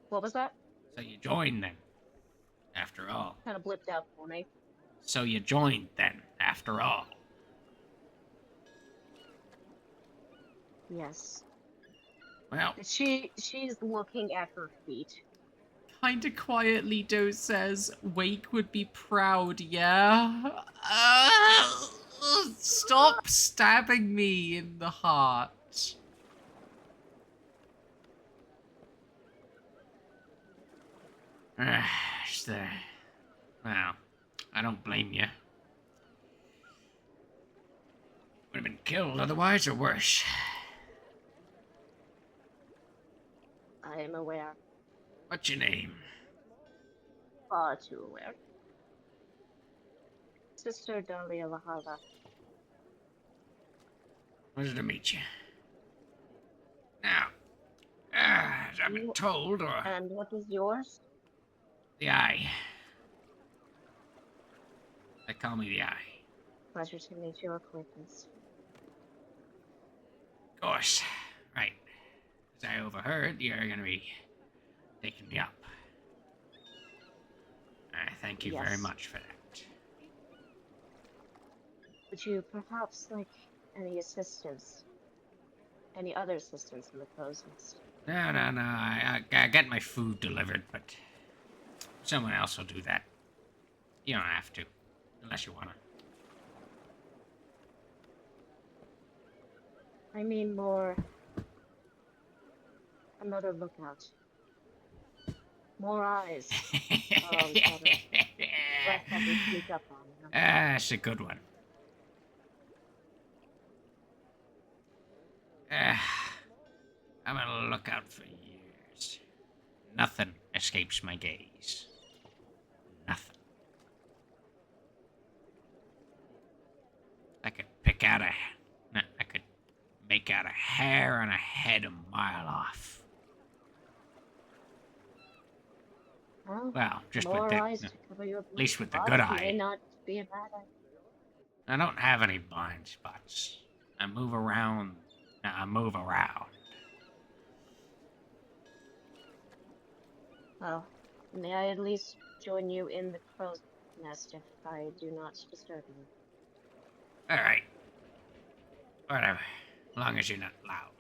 What was that? So you joined, then. After all. Kind of blipped out for me. So you joined, then. After all. Yes. Well, She's looking at her feet. kinda quietly, Doe says, Wake would be proud, yeah? Stop stabbing me in the heart. Well, I don't blame you. Would have been killed otherwise, or worse. I am aware. What's your name? Far too aware. Sister Dahlia Lahala. Pleasure to meet you. Now, as I've been told, or And what is yours? the Eye. They call me the Eye. Pleasure to meet your acquaintance. Of course. Right. As I overheard, you're gonna be taking me up. I thank you very Yes. much for that. Would you perhaps like any assistance? Any other assistance in the crow's nest? No. I get my food delivered, but someone else will do that. You don't have to, unless you wanna. I mean more another lookout. More eyes. Less that we sneak up on them. That's a good one. I'm on a lookout for years. Nothing escapes my gaze. Nothing. I could pick out I could make out a hair on a head a mile off. Well, just more with the, eyes to cover your at least with the blind good spots may eye. not be a bad idea. I don't have any blind spots. I move around. Well, may I at least join you in the crow's nest if I do not disturb you? Alright. Whatever. As long as you're not loud.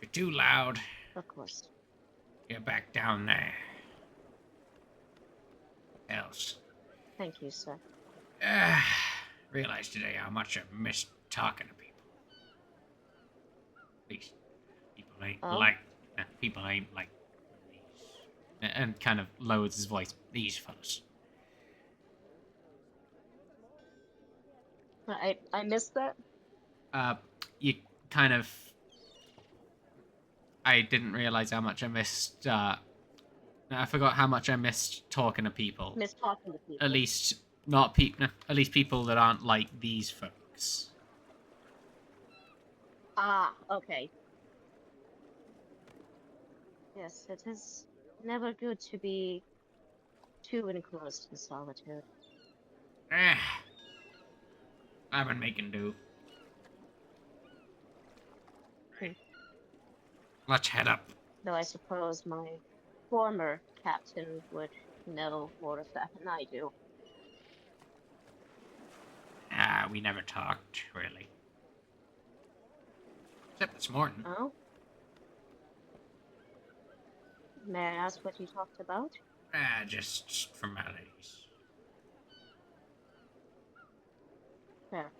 If you're too loud, Of course. get back down there. Else. Thank you, sir. Realized today how much I missed talking to people. At least people ain't Oh? people ain't like these. And kind of lowers his voice. These fellas. I missed that? You kind of... I didn't realize how much I missed, I forgot how much I missed talking to people. Missed talking to people. At least not people. At least people that aren't like these folks. Ah, okay. Yes, it is never good to be too enclosed in solitude. I've been making do. Hmm. Let's head up. Though I suppose my former captain would know more of that than I do. We never talked, really. Except this morning. Oh? May I ask what you talked about? Just formalities. Fair.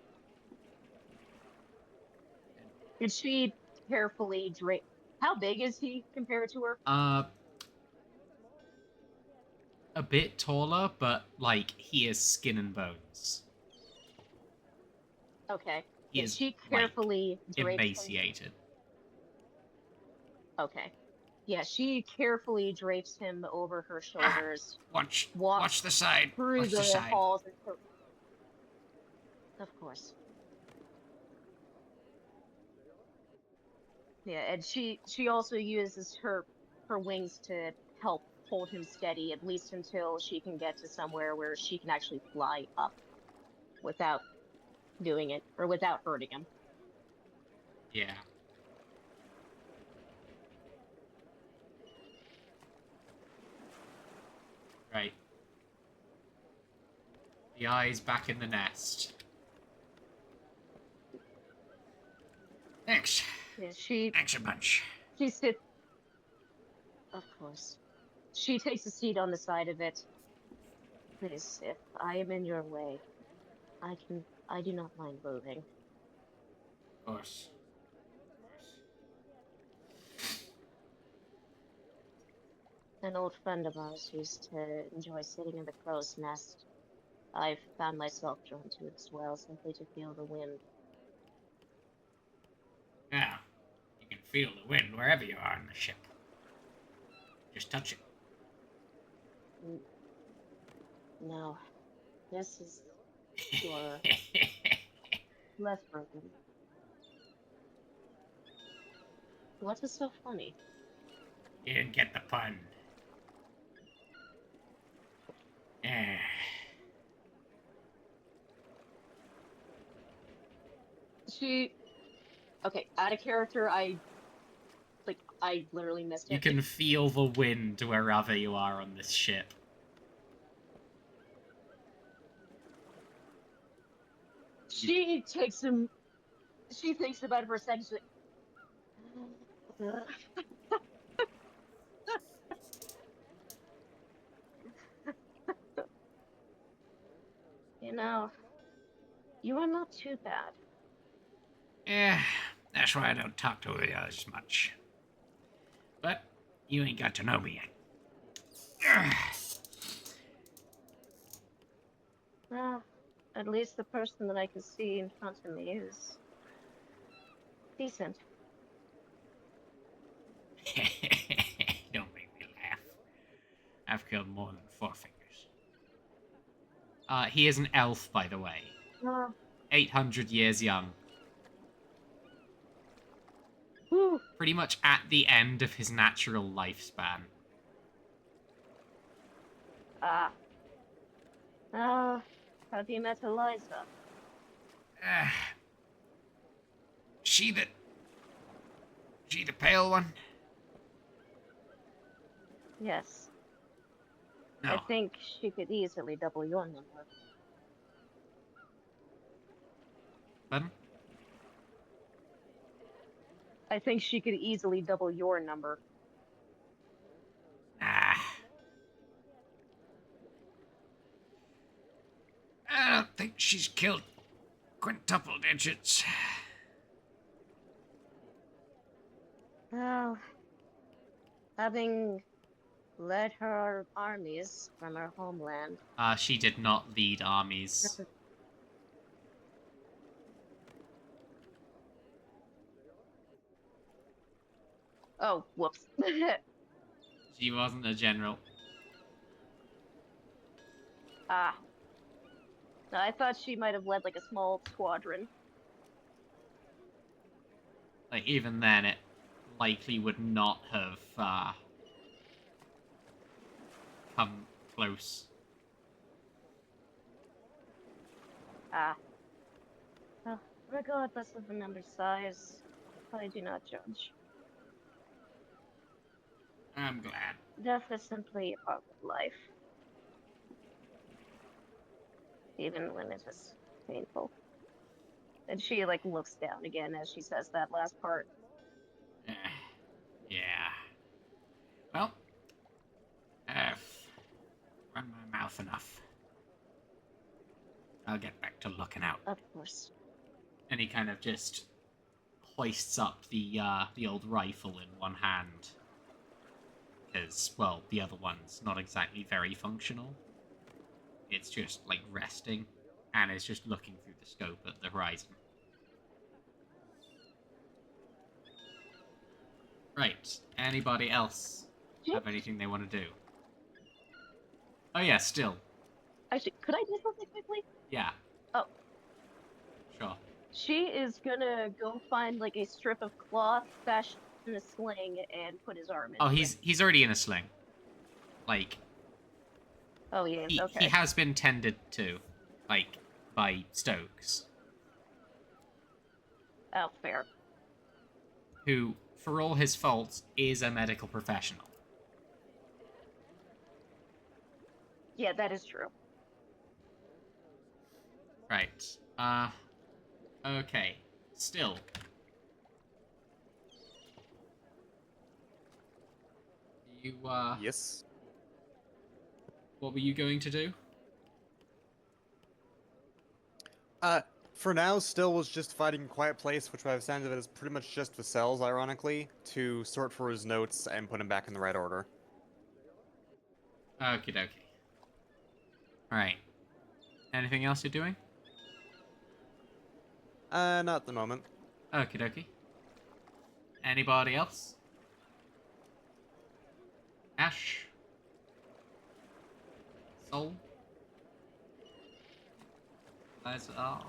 Did she carefully drape? How big is he compared to her? a bit taller, but, like, he is skin and bones. Okay. He Yeah, is, she like, carefully drapes him. emaciated. Okay. Yeah, she carefully drapes him over her shoulders, Watch walks the side. through Watch the the side. halls and of course. Yeah, and she also uses her wings to help hold him steady, at least until she can get to somewhere where she can actually fly up without doing it or without hurting him. Yeah. Right. The eye's back in the nest. Thanks. Yeah, Thanks a bunch. she sits. Of course, she takes a seat on the side of it. Please, if I am in your way, I do not mind moving. Of course. An old friend of ours used to enjoy sitting in the crow's nest. I've found myself drawn to it as well, simply to feel the wind. Now, you can feel the wind wherever you are on the ship. Just touch it. No, this is your less broken. What is so funny? You didn't get the pun. Eh. Okay, out of character, I literally missed You it. can feel the wind wherever you are on this ship. She takes him. She thinks about it for a second. She's like, you know, you are not too bad. Yeah, that's why I don't talk to the others much. But you ain't got to know me yet. Well, at least the person that I can see in front of me is decent. Don't make me laugh. I've killed more than 4 fingers. He is an elf, by the way. 800 years young. Whew. Pretty much at the end of his natural lifespan. Have you met Eliza? She the pale one? Yes. No. I think she could easily double your number. Pardon? I think she could easily double your number. I don't think she's killed quintuple digits. Well, having led her armies from her homeland. She did not lead armies. Oh, whoops. She wasn't a general. No, I thought she might have led like a small squadron. Like, even then, it likely would not have come close. Well, regardless of the number size, I do not judge. I'm glad. Death is simply a part of life. Even when it is painful. And she, like, looks down again as she says that last part. Yeah. Well, I've run my mouth enough. I'll get back to looking out. Of course. And he kind of just hoists up the old rifle in one hand. Because, well, the other one's not exactly very functional. It's just, like, resting, and it's just looking through the scope at the horizon. Right. Anybody else have anything they want to do? Oh yeah, still. Actually, could I do something quickly? Yeah. Oh. Sure. She is gonna go find like a strip of cloth, fashion a sling, and put his arm Oh, into it. he's already in a sling. Like, Oh, he is. he Okay. has been tended to, like, by Stokes, Oh, fair. who, for all his faults, is a medical professional. Yeah, that is true. Right. Okay. Still. You, Yes. what were you going to do? For now, Still was just fighting Quiet Place, which I've sounded of it as pretty much just the cells, ironically, to sort for his notes and put him back in the right order. Okie dokie. Alright. Anything else you're doing? Not at the moment. Okie dokie. Anybody else? Ash? Soul? Liza? Oh.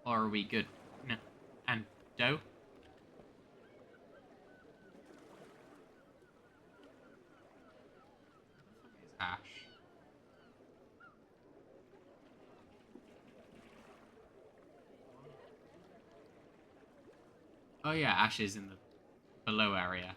Or are we good? No. And Doe? Ash. Oh yeah, Ash is in the below area.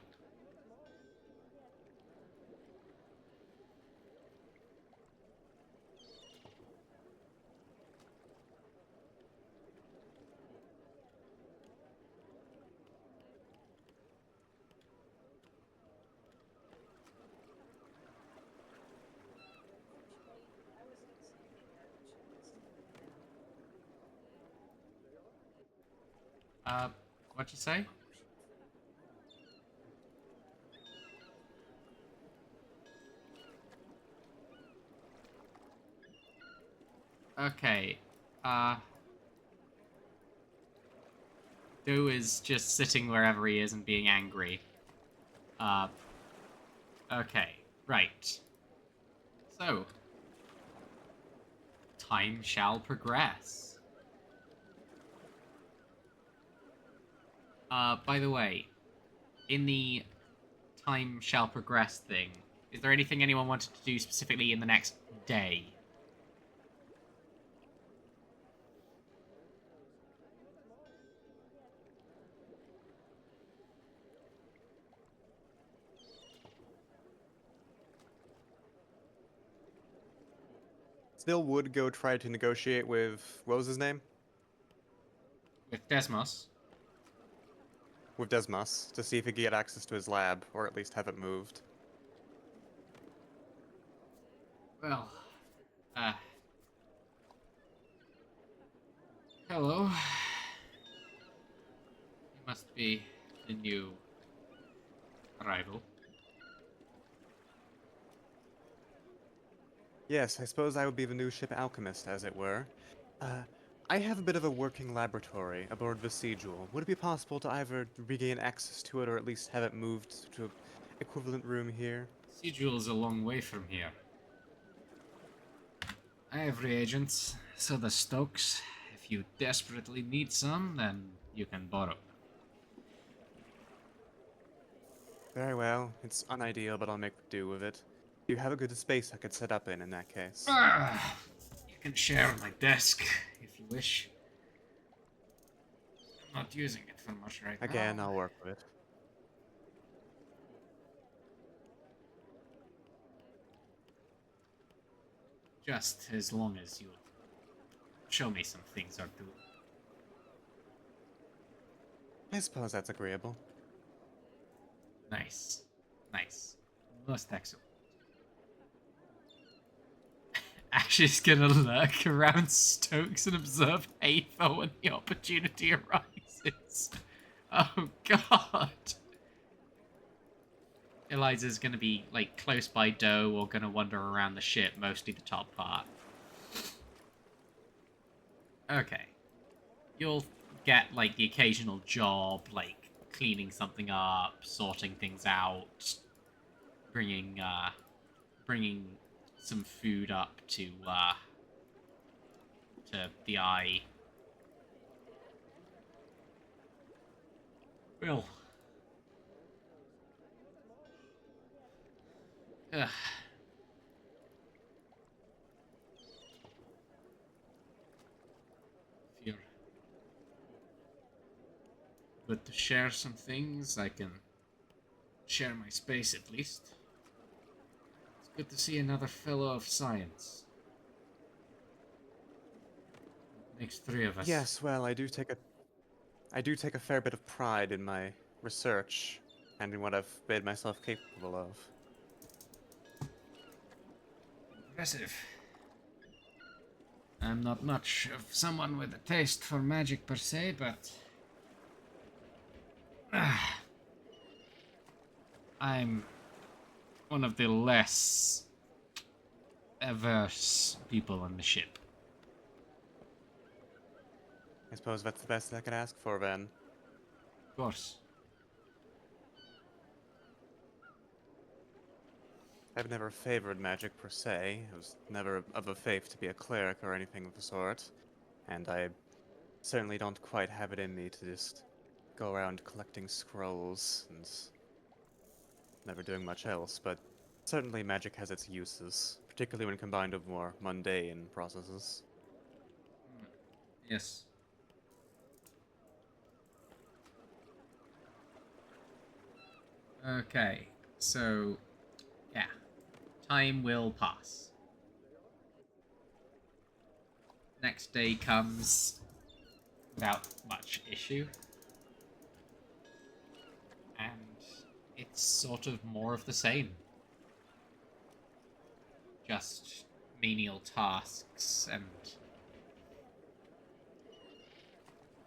What'd you say? Okay, Doe is just sitting wherever he is and being angry. Okay, right. So, time shall progress. By the way, in the time shall progress thing, is there anything anyone wanted to do specifically in the next day? Still would go try to negotiate with, what was his name? With Desmos? With Desmos, to see if he could get access to his lab, or at least have it moved. Well, hello. You must be the new arrival. Yes, I suppose I would be the new ship alchemist, as it were. I have a bit of a working laboratory aboard the Vestigial. Would it be possible to either regain access to it or at least have it moved to an equivalent room here? Sigil is a long way from here. I have reagents, so the Stokes. If you desperately need some, then you can borrow. Very well. It's unideal, but I'll make do with it. You have a good space I could set up in that case. You can share my desk if you wish. I'm not using it for much right Again, now. I'll work with it. Just as long as you show me some things or two. I suppose that's agreeable. Nice. Nice. Most excellent. Ash is gonna lurk around Stokes and observe Hathor when the opportunity arises. Oh god. Eliza's going to be, like, close by Doe or going to wander around the ship, mostly the top part. Okay. You'll get, like, the occasional job, like, cleaning something up, sorting things out, bringing some food up to the eye. Well. Ugh. If you're good to share some things, I can share my space at least. It's good to see another fellow of science. Makes three of us. Yes, well, I do take a fair bit of pride in my research and in what I've made myself capable of. Impressive. I'm not much of someone with a taste for magic per se, but I'm one of the less averse people on the ship. I suppose that's the best I could ask for, then. Of course. I've never favored magic per se. I was never of a faith to be a cleric or anything of the sort. And I certainly don't quite have it in me to just go around collecting scrolls and never doing much else, but certainly magic has its uses, particularly when combined with more mundane processes. Yes. Okay, so yeah, time will pass. Next day comes without much issue, and it's sort of more of the same. Just menial tasks and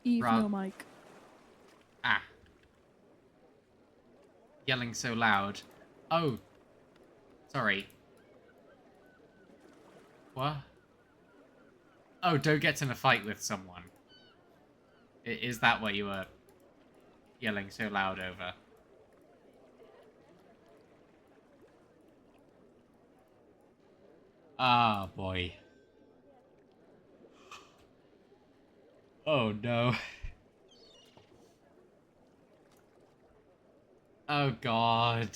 Eve, Ra- no mic. yelling so loud. Oh, sorry. What? Oh, Doe gets in a fight with someone. Is that what you were yelling so loud over? Ah, boy. Oh, no. Oh, God.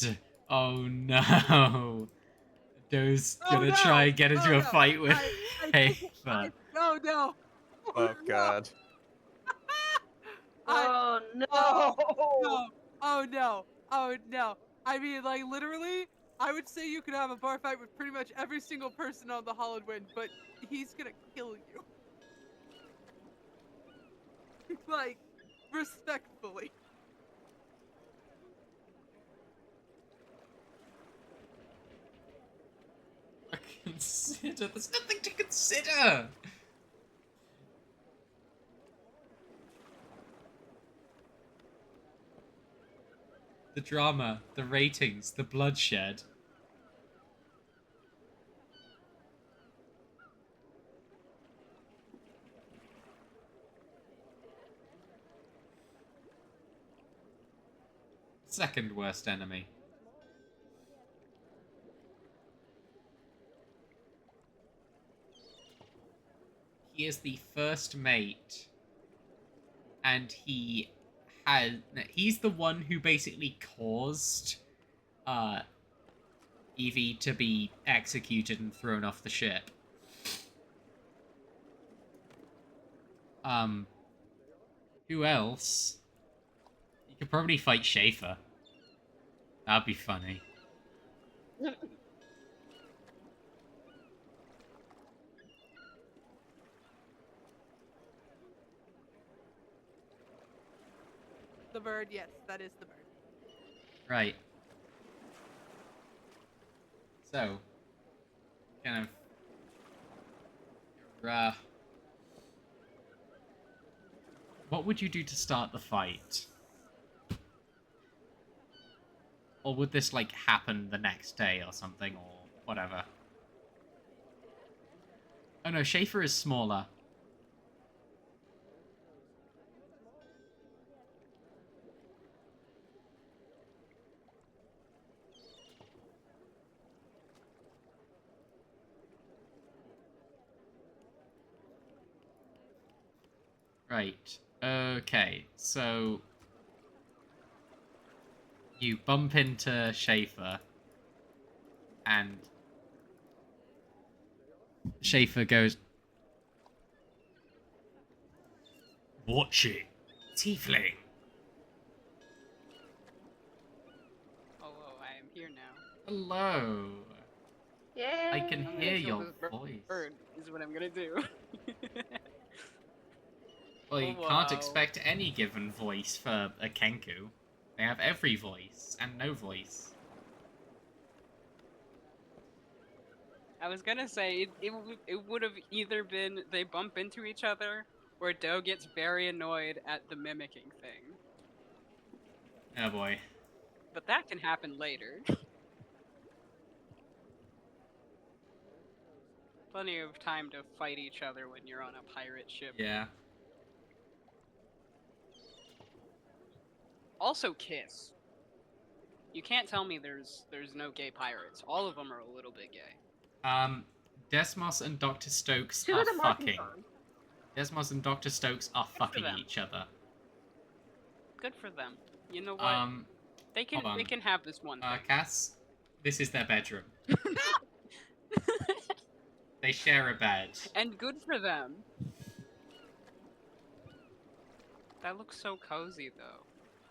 Oh, no. Doe's gonna try and get into a fight with Ava. Oh no! Oh god. Oh no! No! Oh no! Oh no! I mean, like literally, I would say you could have a bar fight with pretty much every single person on the Hollowed Wind, but he's gonna kill you. Like, respectfully. Consider. There's nothing to consider. The drama, the ratings, the bloodshed. Second worst enemy. He is the first mate, and he's the one who basically caused Evie to be executed and thrown off the ship. Who else? You could probably fight Schaefer. That'd be funny. The bird, yes, that is the bird. Right. So, kind of, what would you do to start the fight? Or would this, like, happen the next day or something, or whatever? Oh no, Schaefer is smaller. Right. Okay, so you bump into Schaefer, and Schaefer goes, "Watch it, tiefling." Hello, I am here now. Hello. Yay! I can I'm gonna hear kill your this voice. bird, is what I'm gonna do. Well, you Oh, can't wow. expect any given voice for a Kenku. They have every voice and no voice. I was gonna say, it would have either been they bump into each other, or Doe gets very annoyed at the mimicking thing. Oh boy. But that can happen later. Plenty of time to fight each other when you're on a pirate ship. Yeah. Also kiss. You can't tell me there's no gay pirates. All of them are a little bit gay. Desmos and Dr. Stokes Two are of them are fucking. confirmed. Desmos and Dr. Stokes are for fucking them. each other. Good for them. You know what? They hold on. can have this one thing. Cass, this is their bedroom. They share a bed. And good for them. That looks so cozy though.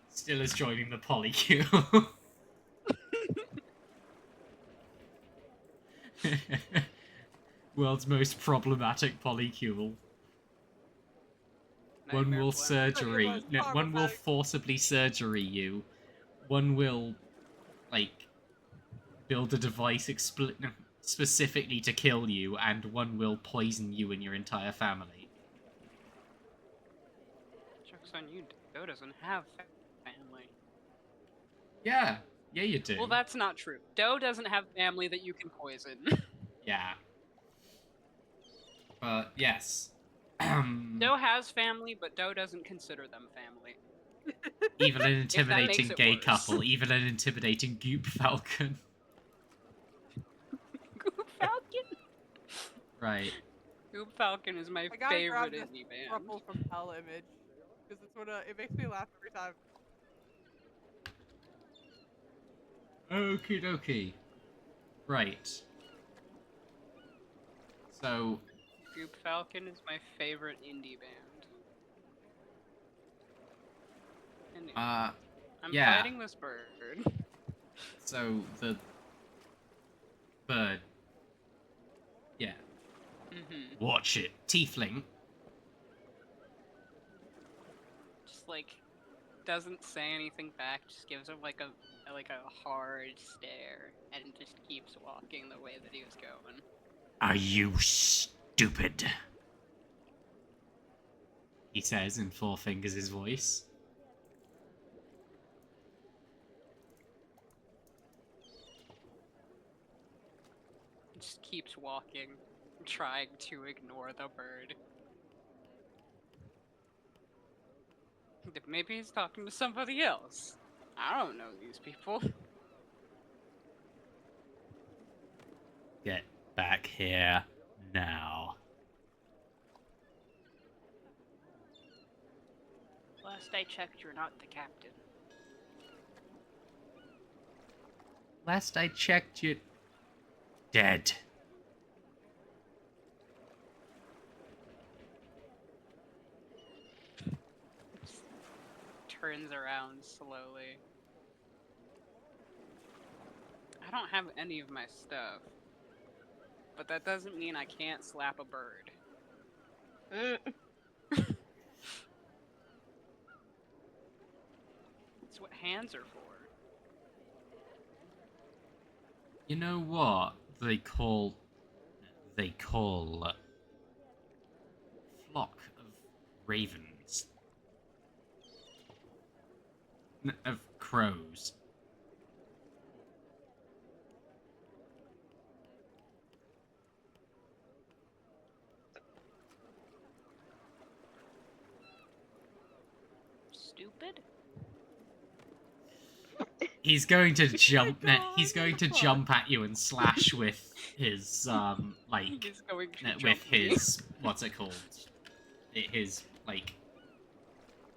Still is joining the polycule. World's most problematic polycule. One Nightmare will Plan. surgery. most No, one will problematic. forcibly surgery you. One will, like, build a device specifically to kill you, and one will poison you and your entire family. Joke's on you. Doe doesn't have family. Yeah, you do. Well, that's not true. Doe doesn't have family that you can poison. Yeah. But yes. Doe has family, but Doe doesn't consider them family. Evil and makes intimidating it gay worse. couple. Evil and intimidating goop falcon. Goop Falcon? Right. Goop Falcon is my I gotta grab favorite this indie band. Ruffle from Hell image because it's what it makes me laugh every time. Okie dokie. Right. So, Goop Falcon is my favorite indie band. And I'm yeah. fighting this bird. So the bird. Yeah. Mm-hmm. Watch it, tiefling. Just like doesn't say anything back, just gives him like a hard stare and just keeps walking the way that he was going. Are you stupid? He says in Four Fingers' his voice. Just keeps walking, trying to ignore the bird. Maybe he's talking to somebody else. I don't know these people. Get back here now. Last I checked, you're not the captain. Last I checked, you dead. Turns around slowly. I don't have any of my stuff. But that doesn't mean I can't slap a bird. That's what hands are for. You know what they call flock of ravens, of crows. spotted? He's going to jump. God. He's going to jump at you and slash with his like He's going to with jump me. his what's it called? His like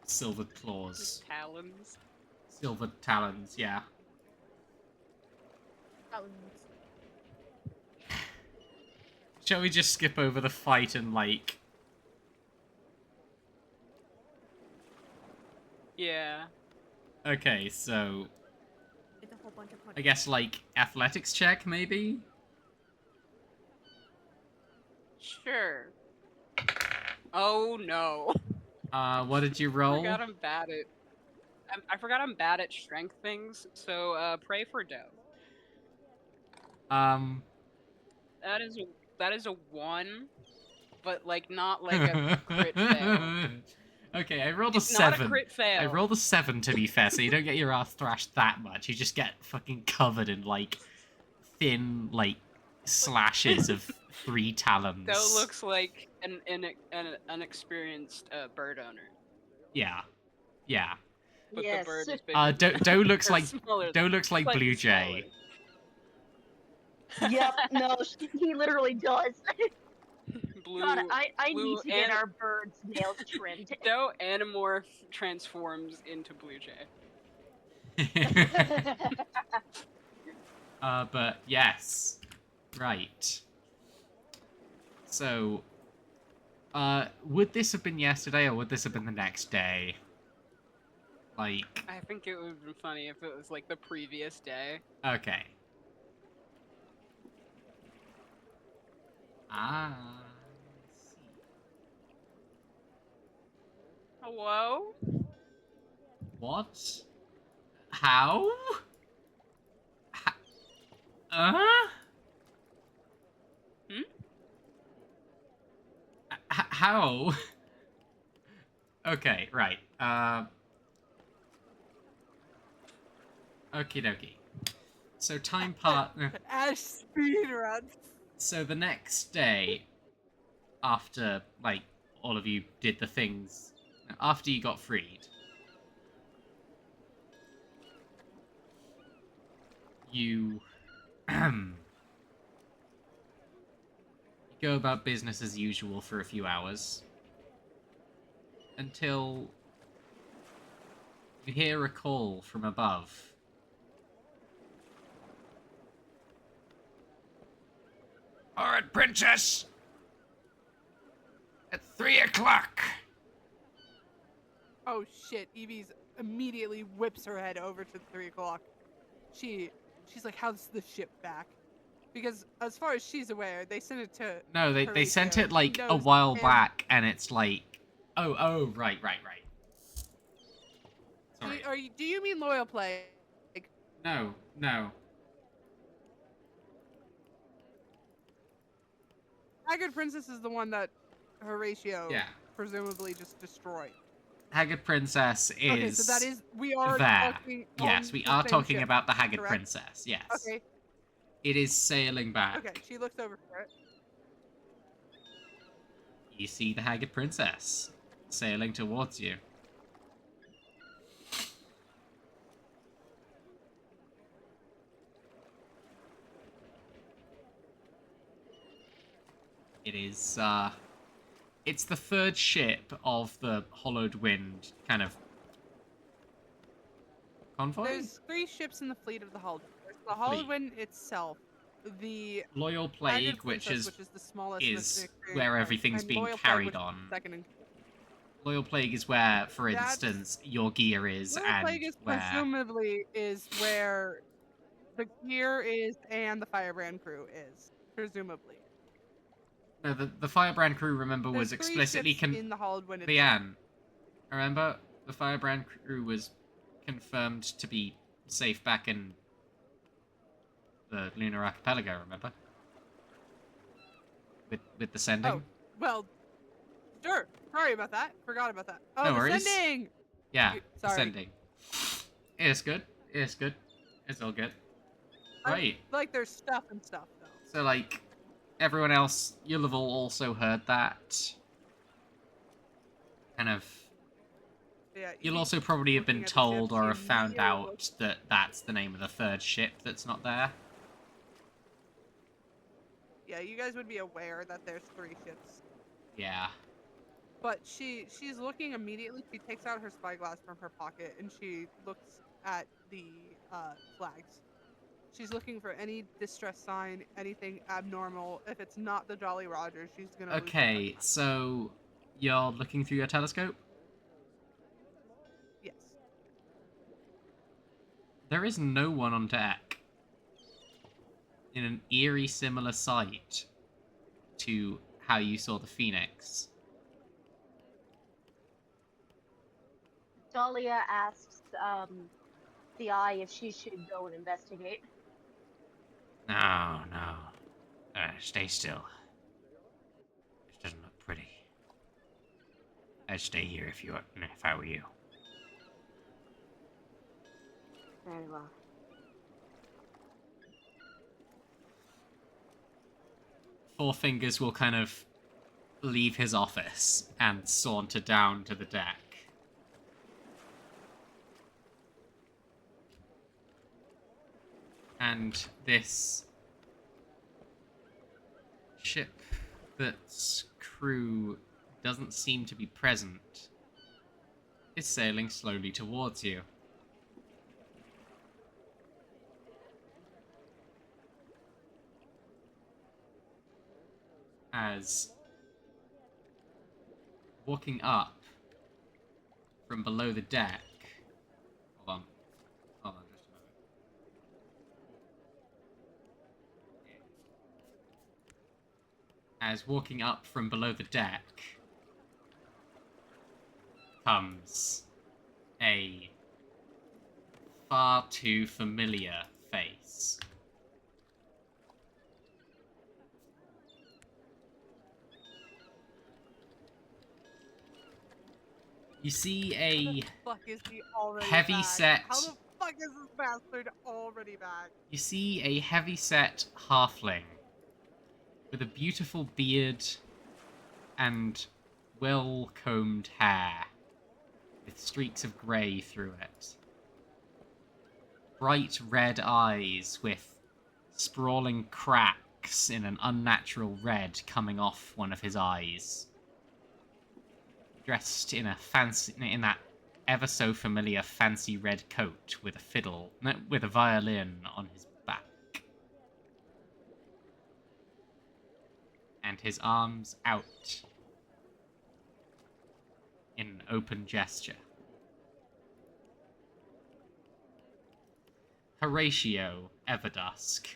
silver His claws, talons. silver talons. Yeah. Shall we just skip over the fight and like? Yeah. Okay, so It's a whole bunch of I guess like athletics check maybe. Sure. Oh no. What did you I roll? forgot I'm bad at. I forgot I'm bad at strength things. So pray for dough. Um. That is a 1, but like not like a crit fail. Okay, I rolled a It's not 7. a crit fail. I rolled a 7 to be fair, so you don't get your ass thrashed that much. You just get fucking covered in like thin like slashes of 3 talons. Doe looks like an unexperienced bird owner. Yeah, yeah. But Yes. the bird is bigger. Doe looks or like smaller Doe looks like slightly Blue Jay. Yep. No, he literally does. Blue, God, I blue need to get our bird's nails trimmed. Doe Animorph transforms into Blue Jay. But yes, right. So, would this have been yesterday or would this have been the next day? Like, I think it would have been funny if it was like the previous day. okay. Ah. I see. Hello? What? How? Hmm? How? Okay, right. Okie dokie. So time part. Ash speedruns. So the next day, after like all of you did the things, after you got freed, you go about business as usual for a few hours until you hear a call from above. Alright, princess! At 3 o'clock! Oh shit! Evie's immediately whips her head over to 3 o'clock. She's like, "How's the ship back?" Because as far as she's aware, they sent it to. No, they sent Horatio. it like He a knows while him. back, and it's like, oh, right. Sorry. Do you mean Loyal Plague? No. Haggard Princess is the one that Horatio Yeah. presumably just destroyed. Haggard Princess is Okay, so that is we are there. talking. Yes, on we the are same talking ship, about the Haggard correct? Princess, yes. Okay. It is sailing back. Okay, she looks over for it. You see the Haggard Princess sailing towards you. It is, it's the third ship of the Hollowed Wind kind of convoy? There's 3 ships in the fleet of the Hull. There's the Hollowed Wind itself, the Loyal Haggard Plague, Princess, which is the smallest and is inexperienced where one, everything's and being Loyal Plague, carried which is on. second in. Loyal Plague is where, for That's- instance, your gear is, Loyal and Plague is where... presumably is where the gear is and the Firebrand crew is, presumably. No, the Firebrand crew, remember, was There's 3 explicitly ships in the Hollowed Wind. Leanne, remember? The Firebrand crew was confirmed to be safe back in the Lunar Archipelago, remember? With the sending? Oh, well, sure. Sorry about that. Forgot about that. Oh, No the worries. sending! Yeah, the Sorry. sending. It's good. It's good. It's all good. Right. Like, there's stuff and stuff, though. So, like, everyone else, you'll have all also heard that. Kind of... Yeah. You'll Evie also probably have been looking at the ship, told or she have found immediately out looks- that that's the name of the third ship that's not there. Yeah, you guys would be aware that there's 3 ships. Yeah. But she's looking immediately. She takes out her spyglass from her pocket and she looks at the flags. She's looking for any distress sign, anything abnormal. If it's not the Jolly Roger, she's gonna lose her Okay, touch. so you're looking through your telescope? Yes. There is no one on deck. In an eerie similar sight to how you saw the Phoenix. Dahlia asks the eye if she should go and investigate. No, no. Stay still. This doesn't look pretty. I'd stay here if I were you. Very well. Four Fingers will kind of leave his office and saunter down to the deck. And this ship that's crew doesn't seem to be present is sailing slowly towards you. As walking up from below the deck. Hold on just a moment. As walking up from below the deck comes a far too familiar face. You see How a the fuck is he already heavy back? set. How the fuck is this bastard already back? You see a heavy set halfling with a beautiful beard and well-combed hair with streaks of grey through it. Bright red eyes with sprawling cracks in an unnatural red coming off one of his eyes. Dressed in that ever so familiar fancy red coat with with a violin on his back. And his arms out in an open gesture. Horatio Everdusk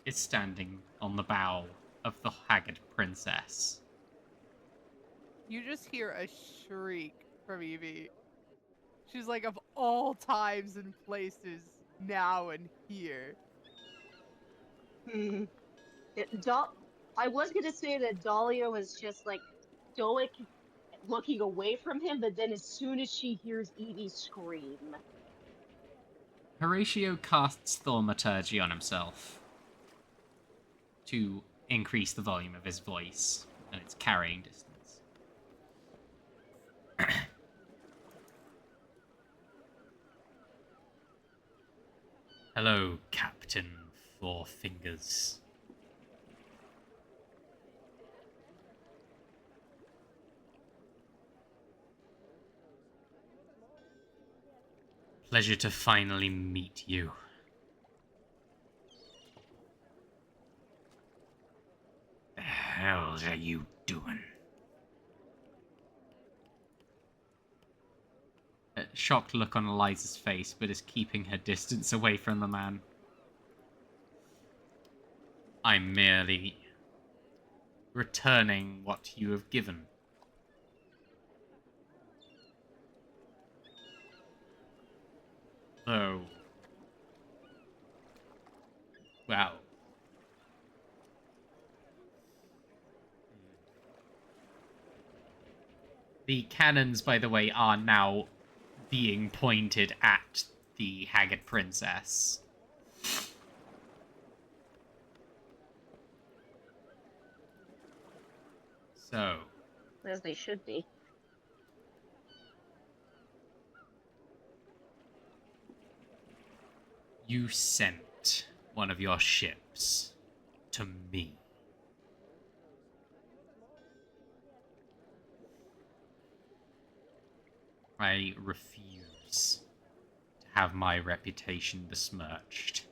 is standing on the bow of the Haggard Princess. You just hear a shriek from Evie. She's like, of all times and places, now and here. I was gonna say that Dahlia was just like stoic, looking away from him, but then as soon as she hears Evie scream, Horatio casts Thaumaturgy on himself to increase the volume of his voice and its carrying distance. Hello, Captain Four Fingers. Pleasure to finally meet you. The hell are you doing? A shocked look on Eliza's face, but is keeping her distance away from the man. I'm merely returning what you have given. Though, well, the cannons, by the way, are now being pointed at the Haggard Princess. So, as they should be. You sent one of your ships to me. I refuse to have my reputation besmirched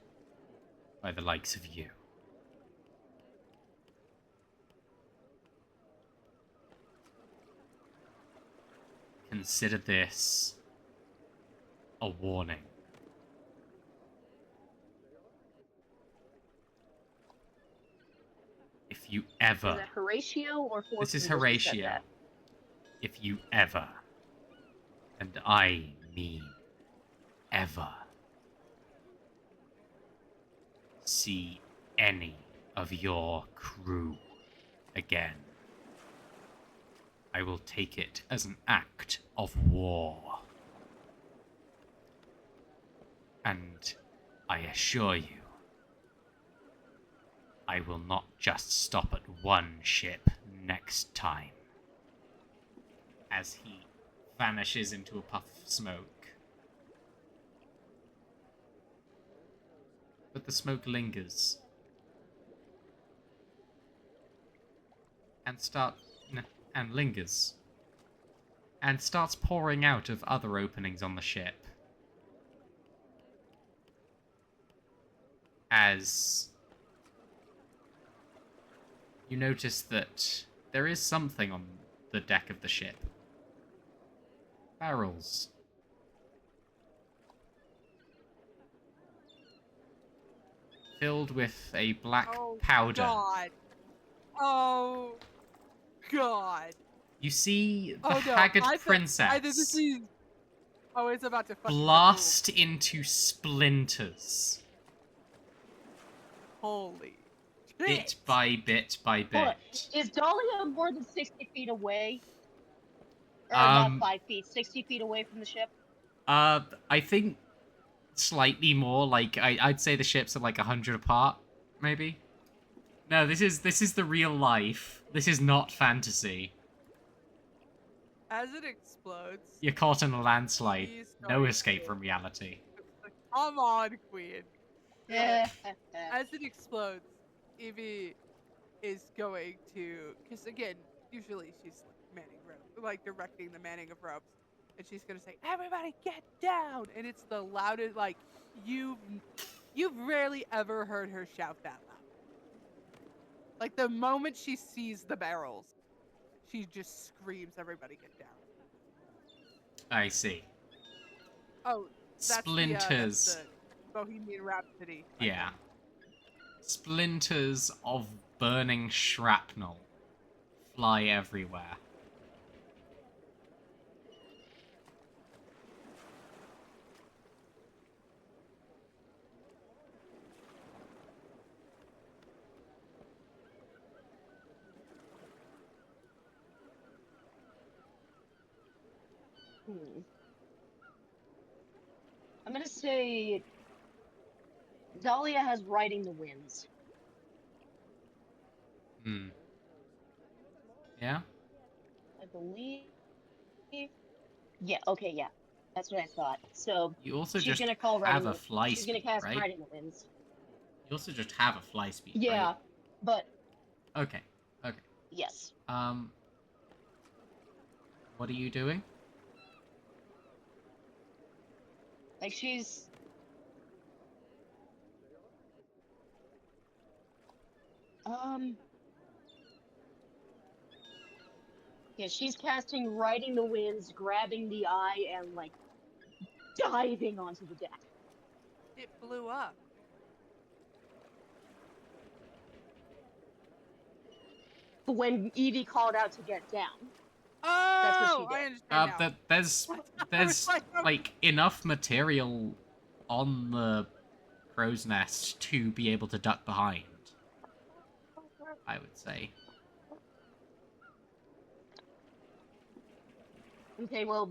by the likes of you. Consider this a warning. If you Is ever... that Horatio or Four This is Fingers who said Horatio. that? If you ever, and I mean ever, see any of your crew again, I will take it as an act of war. And I assure you, I will not just stop at one ship next time. As he vanishes into a puff of smoke. But the smoke lingers. And lingers. And starts pouring out of other openings on the ship. As you notice that there is something on the deck of the ship. Barrels. Filled with a black powder. God. Oh, God. You see the Oh, no. haggard This princess is... Oh, it's about to fucking blast into splinters. Holy Bit shit. by bit by Hold on. bit. Is Dahlia more than 60 feet away? Or not 5 feet, 60 feet away from the ship? I think slightly more. Like I'd say the ships are like 100 apart, maybe. No, this is the real life. This is not fantasy. As it explodes, You're caught in a landslide. he No starts escape to- from reality. Come on, Queen. Yeah. As it explodes, Evie is going to, because again, usually she's manning rope, like directing the manning of ropes, and she's gonna say, "Everybody, get down!" And it's the loudest. Like you've rarely ever heard her shout that loud. Like the moment she sees the barrels, she just screams, "Everybody, get down!" I see. Oh, that's Splinters. The Bohemian Rhapsody. Yeah. Splinters of burning shrapnel fly everywhere. I'm gonna say Dahlia has riding the winds. Hmm. Yeah? I believe. Yeah, okay, yeah. That's what I thought. So You also she's just gonna call have riding a fly She's gonna speed, cast right? riding the winds. You also just have a fly speed, Yeah, right? but Okay. yes. What are you doing? Like she's yeah, she's casting riding the winds, grabbing the eye, and like diving onto the deck. It blew up. When Evie called out to get down. Oh, That's what she did. I understand now. There's like enough material on the crow's nest to be able to duck behind, I would say. Okay, well.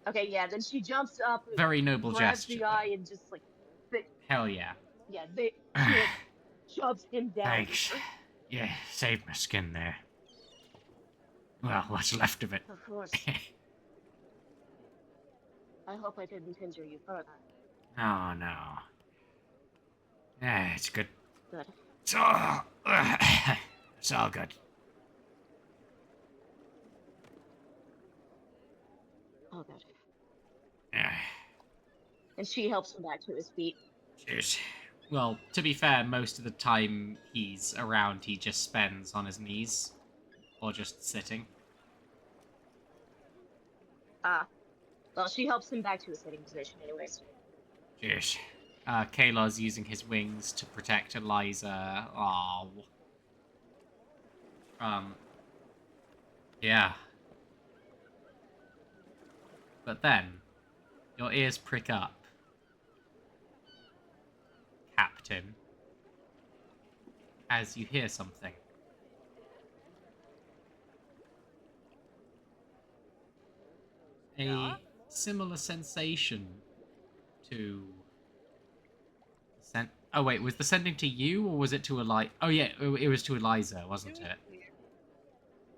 Okay, yeah. Then she jumps up, Very noble grabs gesture. the eye, and just like, Hell yeah. yeah, she like, shoves him down. Thanks. Yeah, saved my skin there. Well, what's left of it. Of course. I hope I didn't injure you further. Oh, no. Yeah, it's good. Good. It's all, it's all good. Oh, good. Yeah. And she helps him back to his feet. Cheers. Well, to be fair, most of the time he's around, he just spends on his knees. Or just sitting. Ah. Well, she helps him back to his sitting position, anyways. Cheers. Kalar's using his wings to protect Eliza. Oh. Yeah. But then, your ears prick up. Captain. As you hear something. A Yeah? similar sensation to... Oh wait, was the sending to you, or was it to Eliza? Oh yeah, it was to Eliza, wasn't it?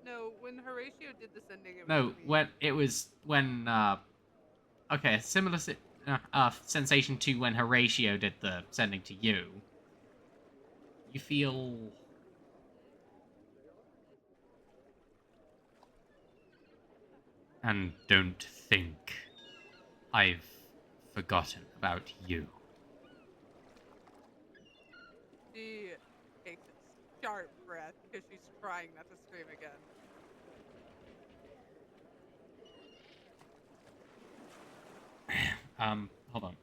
No, when Horatio did the sending, it was No, to me. when it was when okay, similar sensation to when Horatio did the sending to you. You feel and don't think I've forgotten about you. She takes a sharp breath because she's trying not to scream again. Hold on.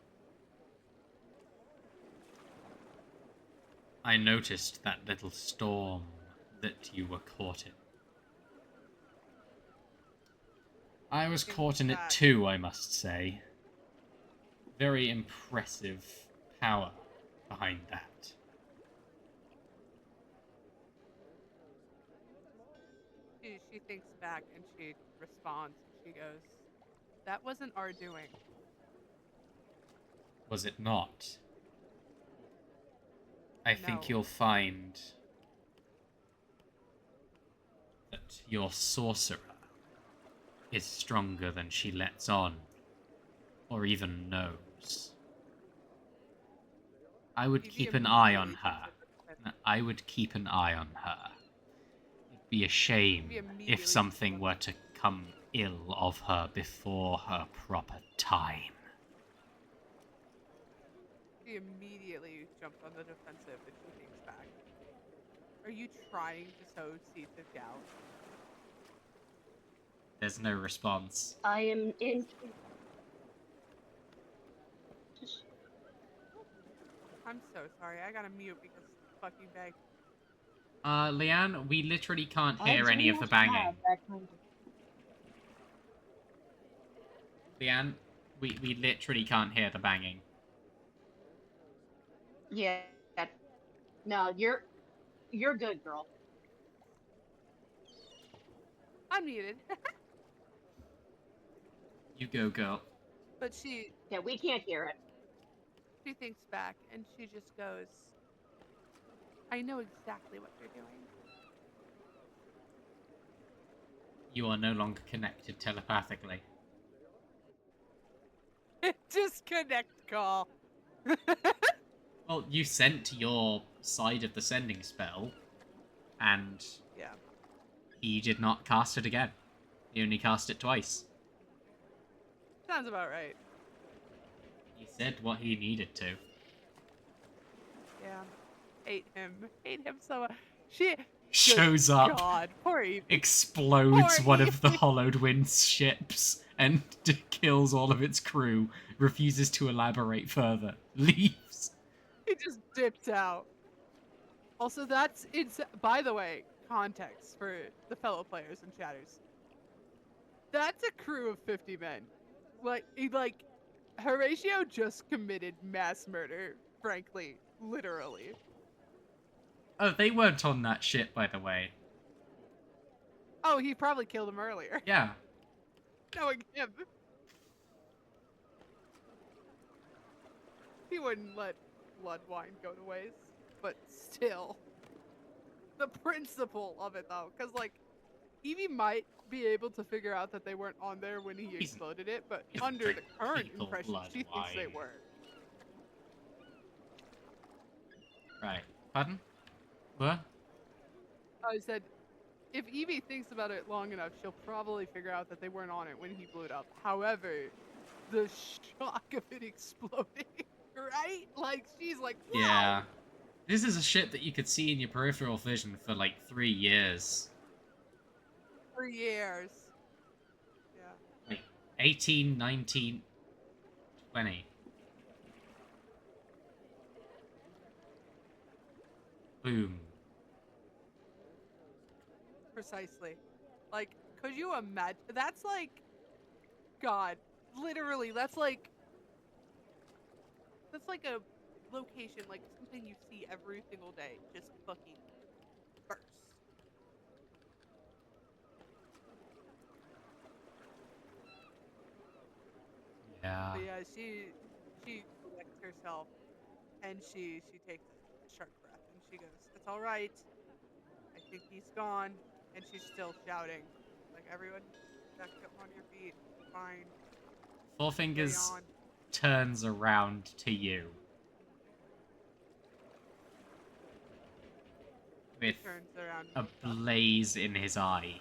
I noticed that little storm that you were caught in. I was caught in it too, I must say. Very impressive power behind that. She thinks back and she responds. She goes, "That wasn't our doing." Was it not? I think No. you'll find that your sorcerer is stronger than she lets on, or even knows. I would Evie keep an eye on immediately her. jumps at the defense. I would keep an eye on her. It'd be a shame Evie if immediately something jumps were to come ill of her before her proper time. She immediately jumps on the defensive and she thinks back. Are you trying to sow seeds of doubt? There's no response. I am in. I'm so sorry. I gotta mute because fucking bag. Leanne, we literally can't I hear do any of the not banging. have that kind of. Leanne, we literally can't hear the banging. Yeah. No, you're good, girl. I'm muted. You go, girl. But she Yeah, we can't hear it. thinks back and she just goes, I know exactly what you're doing. You are no longer connected telepathically. Disconnect call. Well, you sent your side of the sending spell, and Yeah. he did not cast it again. He only cast it twice. Sounds about right. He said what he needed to. Yeah. Hate him. Hate him so much. She Shows up, God, poor Evie. explodes Poor one of the Evie. Hollowed Winds ships, and kills all of its crew, refuses to elaborate further, leaves. He just dipped out. Also, by the way, context for the fellow players and chatters. That's a crew of 50 men. Like Horatio just committed mass murder, frankly, literally. Oh, they weren't on that ship, by the way. Oh, he probably killed him earlier. Yeah. Knowing him. He wouldn't let blood wine go to waste. But still. The principle of it, though. Because, like, Evie might be able to figure out that they weren't on there when he exploded it, but he's under the current lethal impression, blood she thinks they wine. were. Right. Pardon? What? I said, if Evie thinks about it long enough, she'll probably figure out that they weren't on it when he blew it up. However, the shock of it exploding, right? Like, she's like, wow! Yeah. This is a ship that you could see in your peripheral vision for like 3 years. For years. Yeah. Like 18, 19, 20. Boom. Precisely. Like, could you imagine? That's like, God, literally, that's like a location, like something you see every single day, just fucking burst. Yeah. But yeah, she collects herself, and she takes a sharp breath, and she goes, "It's all right. I think he's gone." And she's still shouting, like, "Everyone, back up on your feet. Fine. Four Stay Fingers on." turns around to you. With Turns around. a blaze in his eye.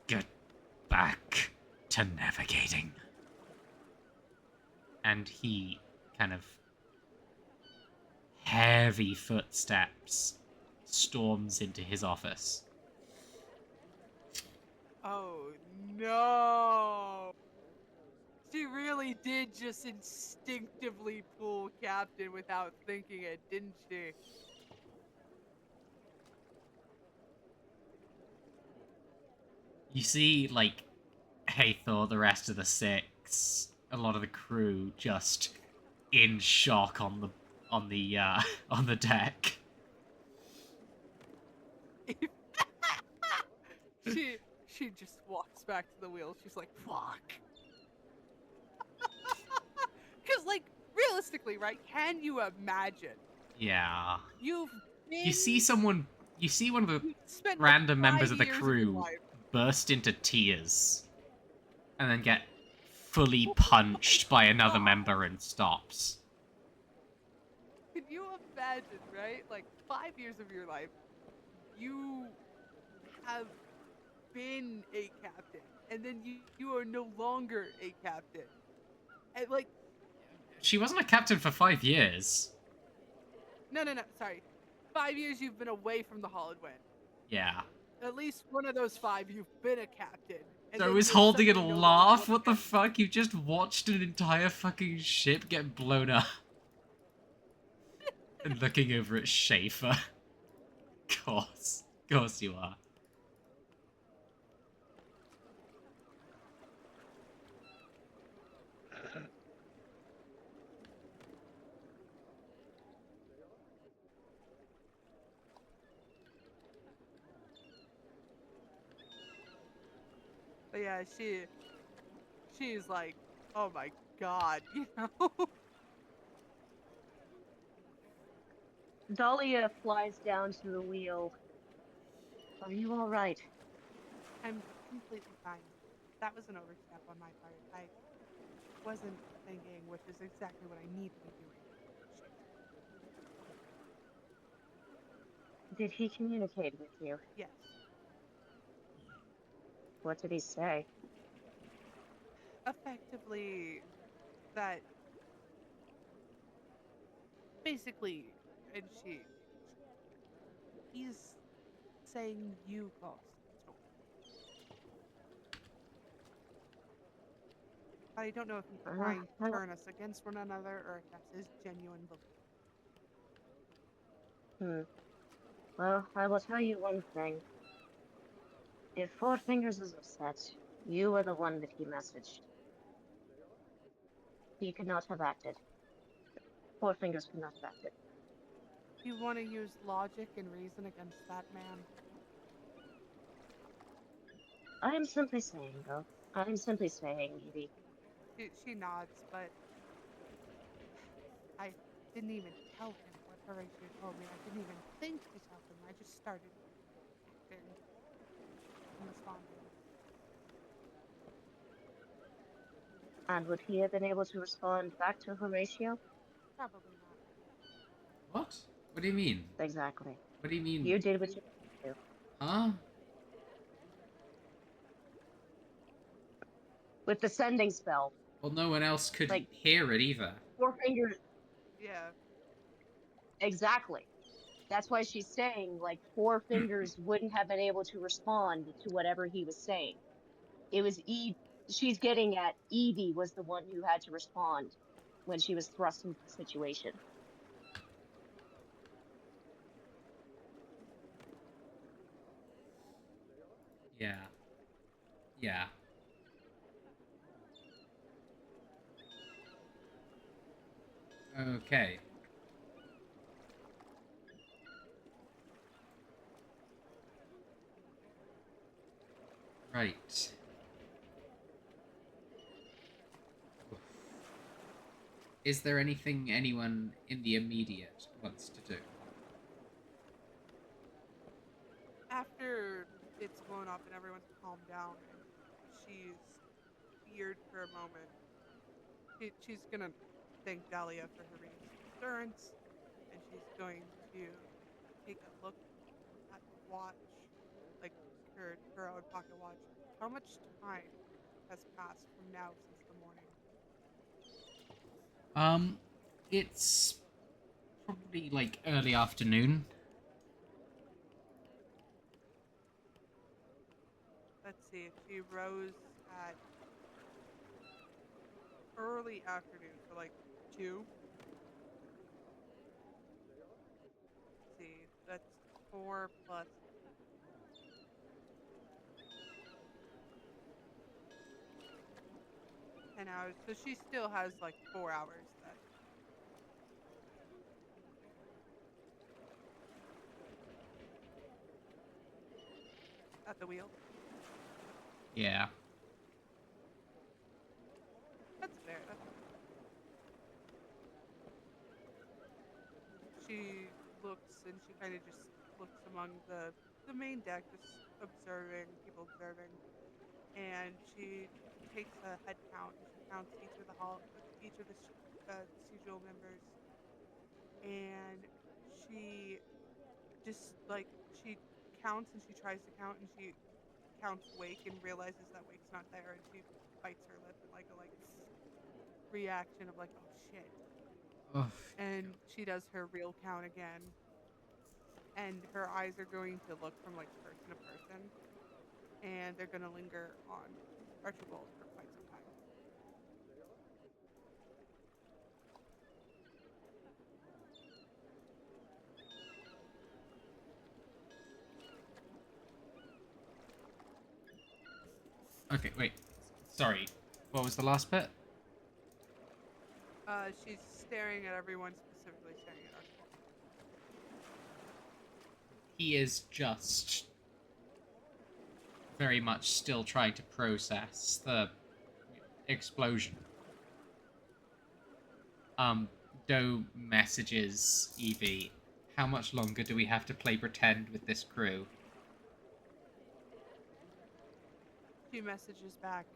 Get back to navigating. And he kind of heavy footsteps storms into his office. Oh no! She really did just instinctively pull Captain without thinking it, didn't she? You see, like, Hathor, the rest of the six, a lot of the crew just in shock on the on the deck. She just walks back to the wheel. She's like, fuck. Because, like, realistically, right? Can you imagine? Yeah. You've been, You see one of the you've spent like, random members 5 of the years your crew life. burst into tears and then get fully punched by another God. member and stops. Can you imagine, right? Like 5 years of your life, you have been a captain, and then you are no longer a captain. And like, She wasn't a captain for 5 years. no, sorry. 5 years you've been away from the Hollowed Wind. Yeah. At least one of those 5 you've been a captain. And So then is you're holding it a suddenly no laugh? longer What the one fuck? You just watched an entire fucking ship get blown up. And looking over at Schaefer. Course you are. But yeah, she's like, oh my god, you know? Dahlia flies down to the wheel. Are you all right? I'm completely fine. That was an overstep on my part. I wasn't thinking, which is exactly what I need to be doing. Did he communicate with you? Yes. What did he say? Effectively, that basically, and he's saying you caused the storm. But I don't know if he's trying to turn us against one another or if that's his genuine belief. Well, I will tell you one thing. If Four Fingers is upset, you are the one that he messaged. He could not have acted. Four Fingers could not have acted. You want to use logic and reason against that man? I am simply saying, though. I am simply saying, Evie. She nods, but I didn't even tell him what Horatio told me. I didn't even think to tell him. I just started acting and responding. And would he have been able to respond back to Horatio? Probably not. What? What do you mean? Exactly. What do you mean? You did what you had to do. Huh? With the sending spell. Well, no one else could Like- hear it either. 4 fingers. Yeah. Exactly. That's why she's saying, like, 4 fingers wouldn't have been able to respond to whatever he was saying. It was she's getting at Evie was the one who had to respond when she was thrust into the situation. Yeah. Yeah. Okay. Right. Is there anything anyone in the immediate wants to do? After it's blown up and everyone's calmed down and she's feared for a moment, she's gonna thank Dahlia for her reassurance, and she's going to take a look at the watch, like her own pocket watch. How much time has passed from now since the morning? It's probably like early afternoon. Let's see, if she rose at early afternoon, so like 2. Let's see, that's 4 plus 10 hours. So she still has like 4 hours then. At the wheel. Yeah. That's fair. She looks and she kind of just looks among the main deck, just observing, people observing, and she takes a head count and she counts each of the procedural members, and she just like she counts and she tries to count and she counts Wake and realizes that Wake's not there and she bites her lip in like a reaction of like, oh shit. Oh, And she does her real count again, and her eyes are going to look from like person to person, and they're going to linger on Archibald for quite some time. okay, wait. Sorry. What was the last bit? She's staring at everyone, specifically staring at Archibald. He is just very much still trying to process the explosion. Doe messages Evie, how much longer do we have to play pretend with this crew? She messages back,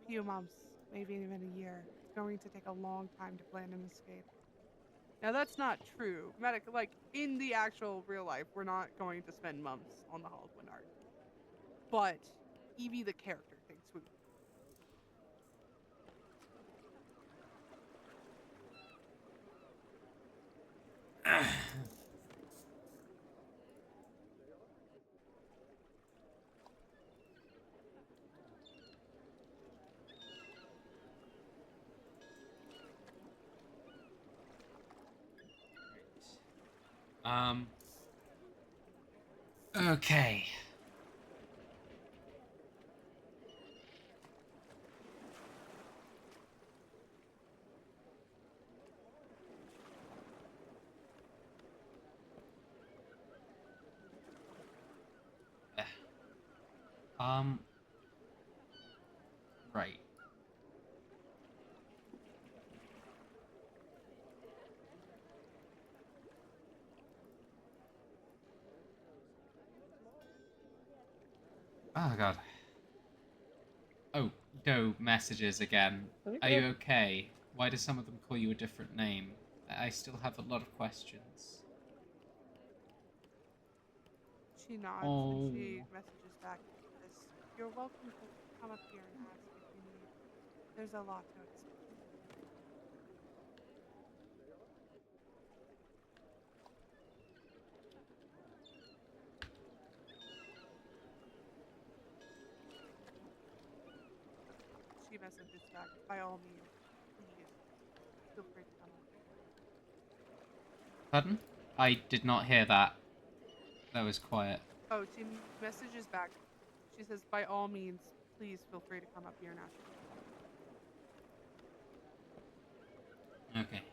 few months, maybe even a year. It's going to take a long time to plan an escape. Now that's not true. In the actual real life, we're not going to spend months on the Hall of Winard. But Evie the character thinks we will. Okay. Right. Oh god. Oh, Doe messages again. Are you okay? Why do some of them call you a different name? I still have a lot of questions. She nods Oh. and she messages back and says, "You're welcome to come up here and ask if you need. There's a lot to explain." She messages back, "By all means, please feel free to come up here." Pardon? I did not hear that. That was quiet. Oh, she messages back. She says, "By all means, please feel free to come up here and ask." Okay.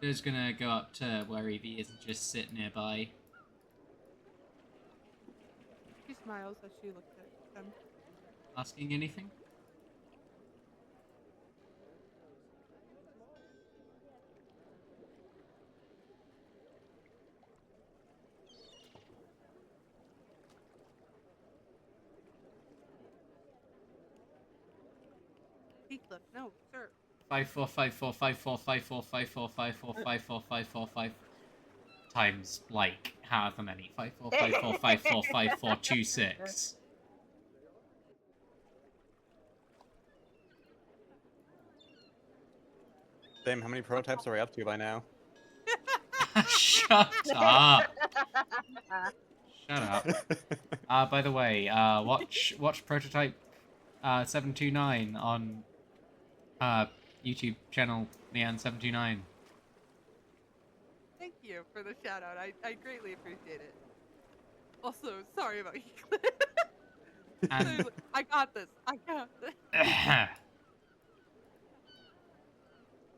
Doe's gonna go up to where Evie is and just sit nearby. She smiles as she looks at them. Asking anything? Heathcliff, no, sir. 5 4 5 4 5 4 5 4 5 4 5 4 5 4 5 times like however many 5 4 5 4 5 4 5 4 2 6. Damn, how many prototypes are we up to by now? Shut up! Shut up. By the way, watch prototype 729 on YouTube channel Leanne729. Thank you for the shout out. I greatly appreciate it. Also, sorry about Heathcliff. And Seriously, I got this. I got this.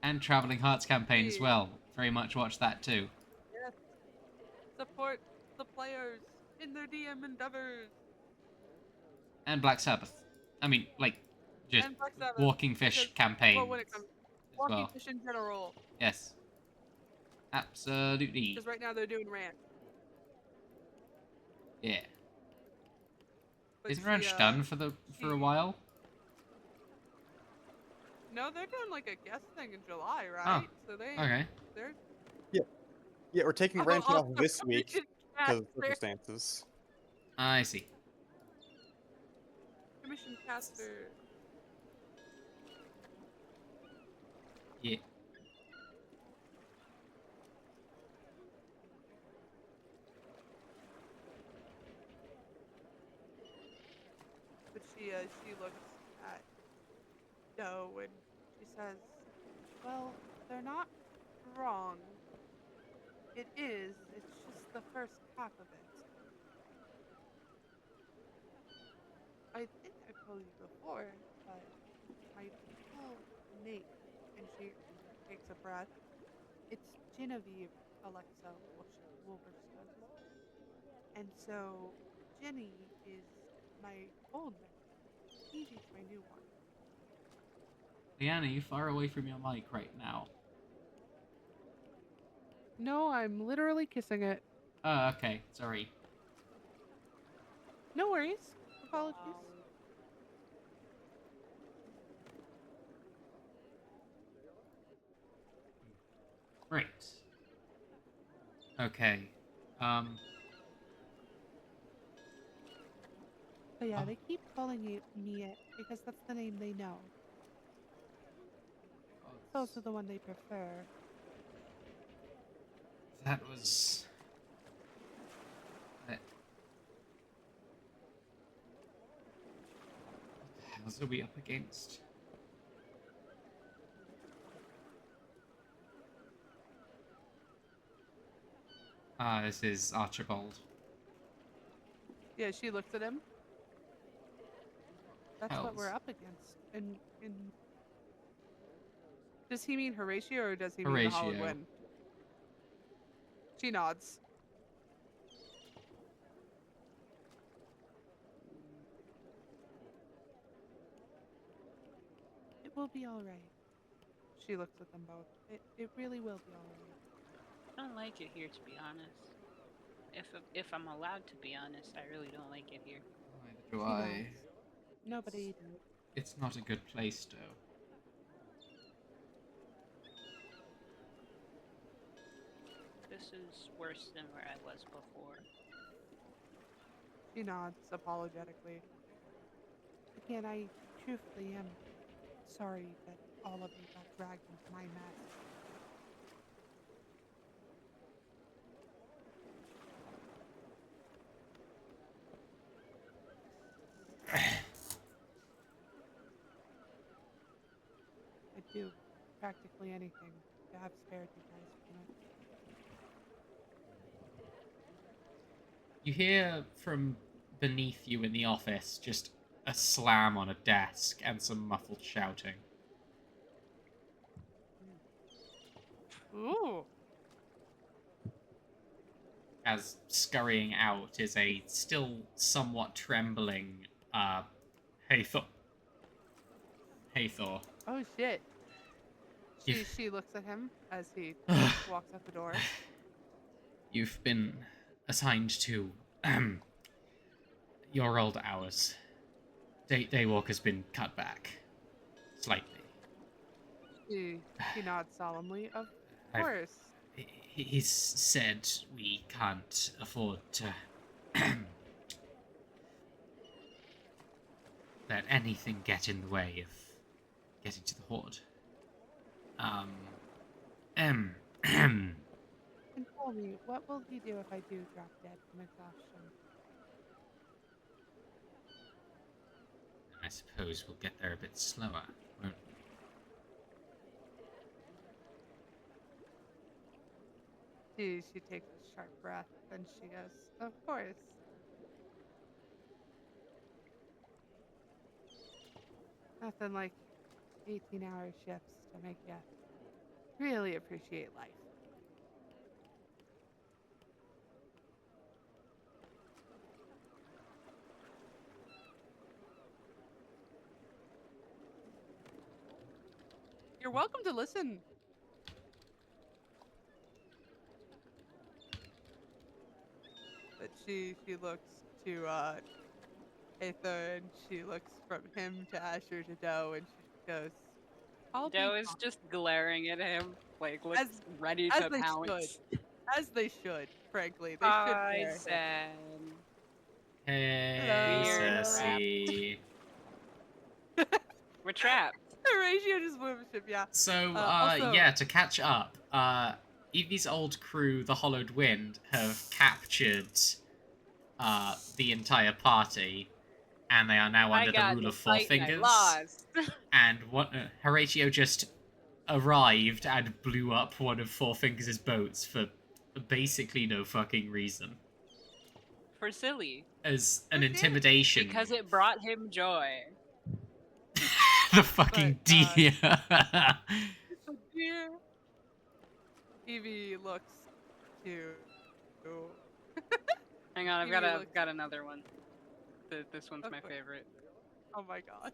and Traveling Hearts campaign as Hey. well. Very much watch that too. Yes. Support the players in their DM endeavors. And Black Sabbath. I mean, like, just And Black Sabbath, Walking Fish because- campaign Well, when it comes as walking well. fish in general, Yes. Absolutely. because right now they're doing ranch. Yeah. But Isn't she, Ranch done for a she- while? No, they're doing like a guest thing in July, right? So they Okay. they're Yeah, we're taking Oh, Ranch off also, this week Commission because of Caster. circumstances. I see. Commission Caster. Yeah. But she looks at Doe and she says, "Well, they're not wrong. It is. It's just the first half of it. I think I told you before, but my full name," and she takes a breath. "It's Genevieve Alexa Wolverstone. And so Jenny is my old name. Evie's my new one." Leanne, are you far away from your mic right now? No, I'm literally kissing it. Oh, okay. Sorry. No worries. Apologies. Right. Okay. But yeah, Oh. they keep calling me it because that's the name they know. It's also the one they prefer. That was... What the hell are we up against? This is Archibald. Yeah, she looks at him. That's what we're Hells. up against. And does he mean Horatio or does he mean the Hollow Horatio. Wind? She nods. "It will be all right." She looks at them both. It really will be all right. I don't like it here, to be honest. If I'm allowed to be honest, I really don't like it here. Neither Do She I? nods. Nobody. It's not a good place, though. This is worse than where I was before. She nods apologetically. Again, I truthfully am sorry that all of you got dragged into my mess. I'd do practically anything to have spared you guys from it. You hear from beneath you in the office just a slam on a desk and some muffled shouting. Ooh. As scurrying out is a still somewhat trembling Hathor. Hathor. Oh shit. You've- She looks at him as he walks out the door. You've been assigned to your old hours. Daywalk has been cut back slightly. She nods solemnly. Of I've- course. He's said we can't afford to let anything get in the way of getting to the Hoard. And tell me, what will he do if I do drop dead from exhaustion? I suppose we'll get there a bit slower, won't we? She takes a sharp breath and she goes, of course. Nothing like 18-hour shifts to make you really appreciate life. You're welcome to listen. But she looks to Aether and she looks from him to Asher to Doe and she goes, I'll be Joe is fine." just glaring at him, like looks As- ready as to they pounce. As they should, frankly. They should Hi, care. Sam. Hey, Weird. Cersei. We're trapped. Horatio just moved him, yeah. So, also- yeah, to catch up, Evie's old crew, the Hollowed Wind, have captured the entire party, and they are now I under the got rule in of the Four fight and I Fingers. lost. And Horatio just arrived and blew up one of Four Fingers' boats for basically no fucking reason. For silly. As an Okay. intimidation. Because it brought him joy. The fucking But, deer. Oh dear. Evie looks to. Hang on, Evie I've looks- got another one. This one's my Okay. favorite. Oh my god.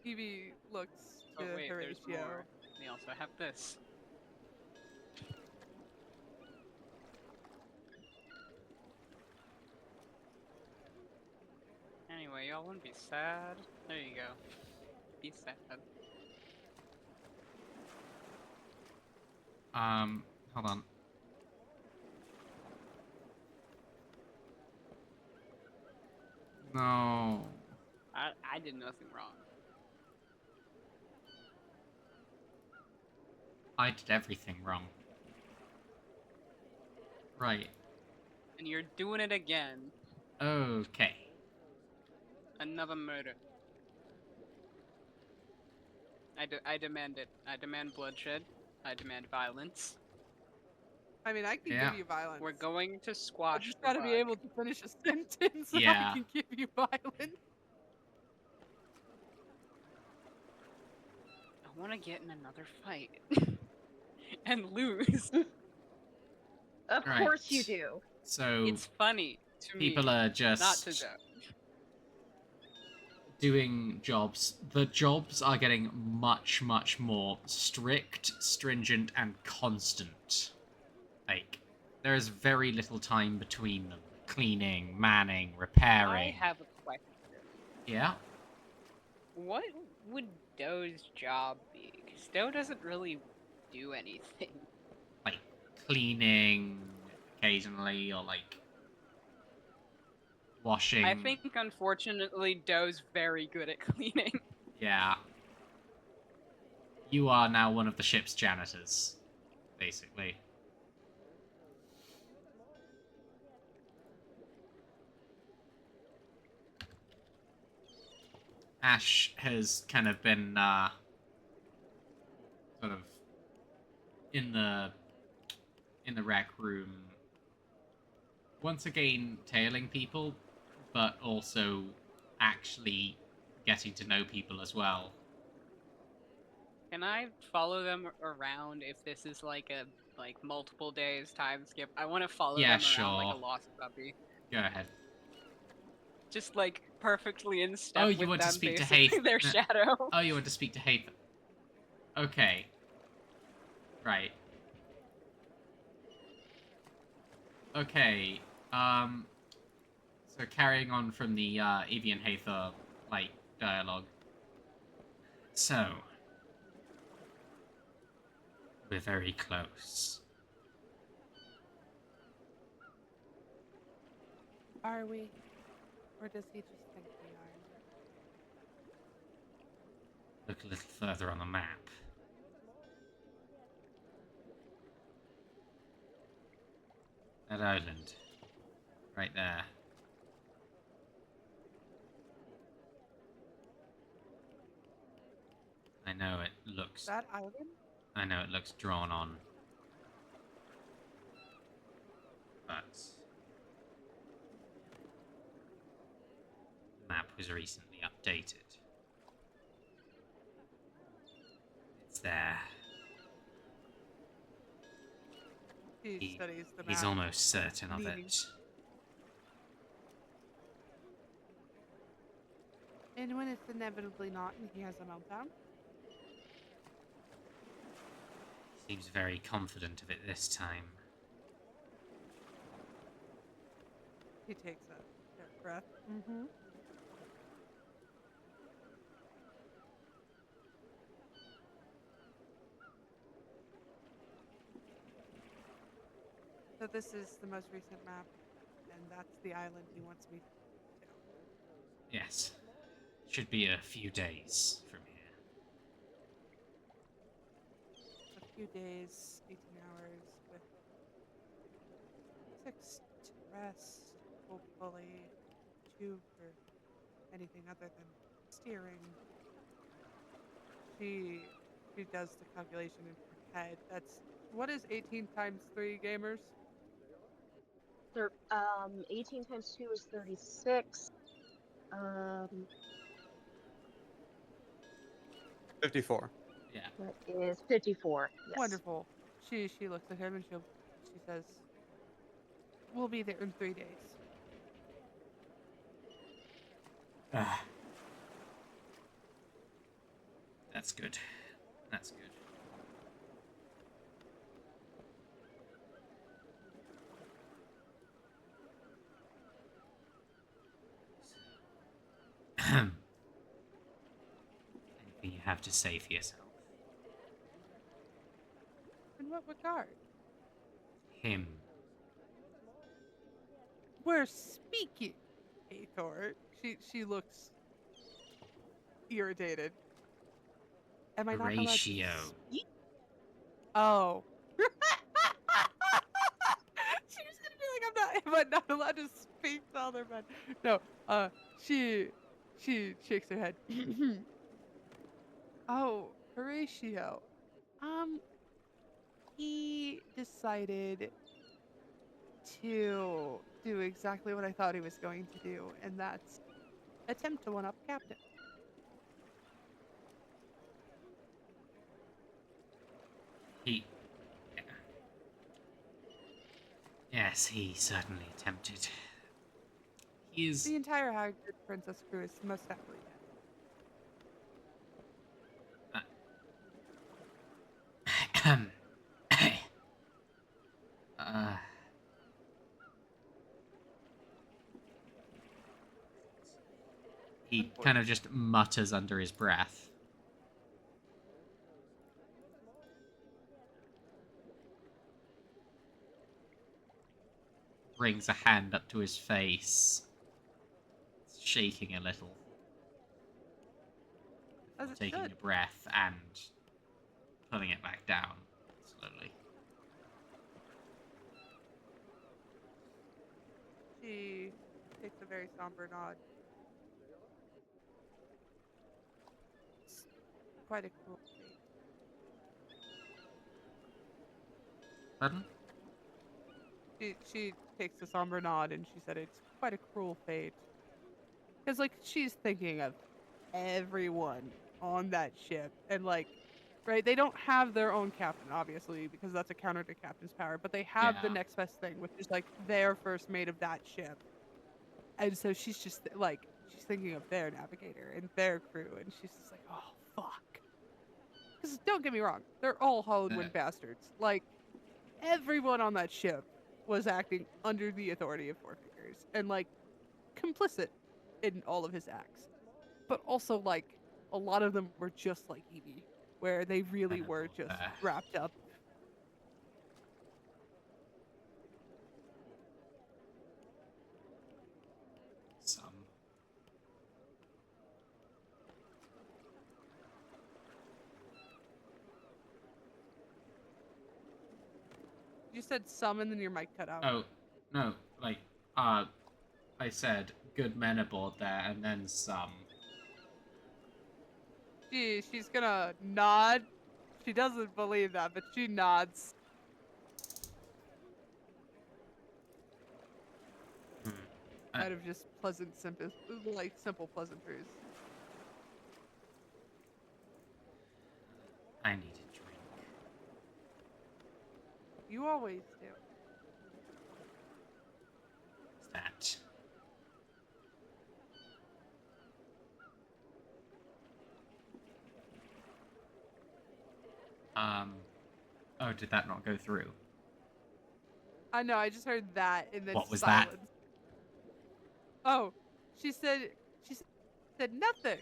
Evie looks Oh to wait, there's Horatio. more. We also have this. Anyway, y'all wanna be sad? There you go. Be sad. Hold on. No. I did nothing wrong. I did everything wrong. Right. And you're doing it again. Okay. Another murder. I demand it. I demand bloodshed. I demand violence. I mean, I can Yeah. give you violence. We're going to I squash just the gotta be bug. able to finish a sentence so Yeah. I can give you violence. I want to get in another fight. And lose. Of Right. course you do. So It's funny to people me. are just Not to Joe. doing jobs. The jobs are getting much, much more strict, stringent, and constant. Like, there is very little time between them cleaning, manning, I repairing. have a question. Yeah. What would Doe's job be? Because Doe doesn't really do anything. Like cleaning occasionally, or like washing. I think, unfortunately, Doe's very good at cleaning. Yeah. You are now one of the ship's janitors, basically. Ash has kind of been sort of in the rec room, once again tailing people, but also actually getting to know people as well. Can I follow them around if this is like a multiple days time skip? I want to follow Yeah, them around like a sure. lost puppy. Go ahead. Just like perfectly in step Oh, you with want to them, speak to basically Hath? their shadow. Oh, you want to speak to Hath? Okay. Right. Okay. So carrying on from the Evie and Hathor like dialogue. So we're very close. Are we? Or does he just think we are? Look a little further on the map. That island. Right there. I know it looks... That island? I know it looks drawn on. But... the map was recently updated. It's there. He studies the map. He's almost certain of Meaning. it. And when it's inevitably not and he has a meltdown? Seems very confident of it this time. He takes a deep breath. Mm-hmm. So this is the most recent map, and that's the island he wants me to. Yes. Should be a few days from here. A few days, 18 hours, with 6 to rest, hopefully 2 for anything other than steering. She does the calculation in her head. That's, what is 18 times 3, gamers? 18 times 2 is 36. 54. Yeah. That is 54. Yes. Wonderful. She looks at him and she says, "We'll be there in 3 days." That's good. That's good. Anything you have to say for yourself? In what regard? Him. We're speaking, Hathor. She looks irritated. Am I not allowed to Horatio. speak? Oh. She was gonna be like, am I not allowed to speak to other men? No. She shakes her head. Oh, Horatio. He decided to do exactly what I thought he was going to do, and that's attempt to one-up Captain. He... Yes, he certainly attempted. He is... The entire Hagrid Princess crew is most happily dead. He kind of just mutters under his breath. Brings a hand up to his face, shaking a little, As it taking should. a breath and putting it back down slowly. She takes a very somber nod. It's quite a cruel fate. Pardon? She takes a somber nod and she said it's quite a cruel fate. Because, like, she's thinking of everyone on that ship. And, like, right, they don't have their own captain, obviously, because that's a counter to captain's power. But they have the Yeah. next best thing, which is, like, their first mate of that ship. And so she's just, like, she's thinking of their navigator and their crew. And she's just like, oh, fuck. Because, don't get me wrong, they're all Hollywood bastards. Like, everyone on that ship was acting under the authority of Four Fingers and, like, complicit in all of his acts. But also, like, a lot of them were just like Evie, where they really were just wrapped up. Some. You said some and then your mic cut out. Oh, no, like, I said good men aboard there, and then some. She's gonna nod. She doesn't believe that, but she nods. Out of just simple pleasantries. I need a drink. You always do. What's that? Oh, did that not go through? I know, I just heard that and then What was that? silence. Oh, she said nothing.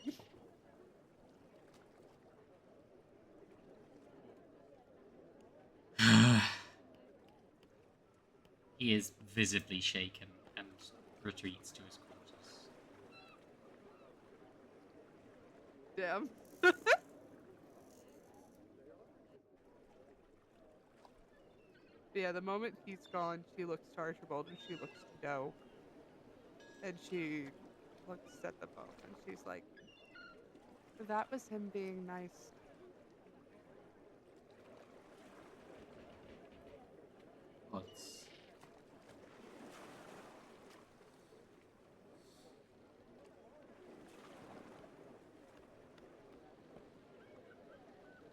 He is visibly shaken and retreats to his quarters. Damn. Yeah, the moment he's gone, she looks to Archibald and she looks to Doe. And she looks at them both and she's like, that was him being nice. What's...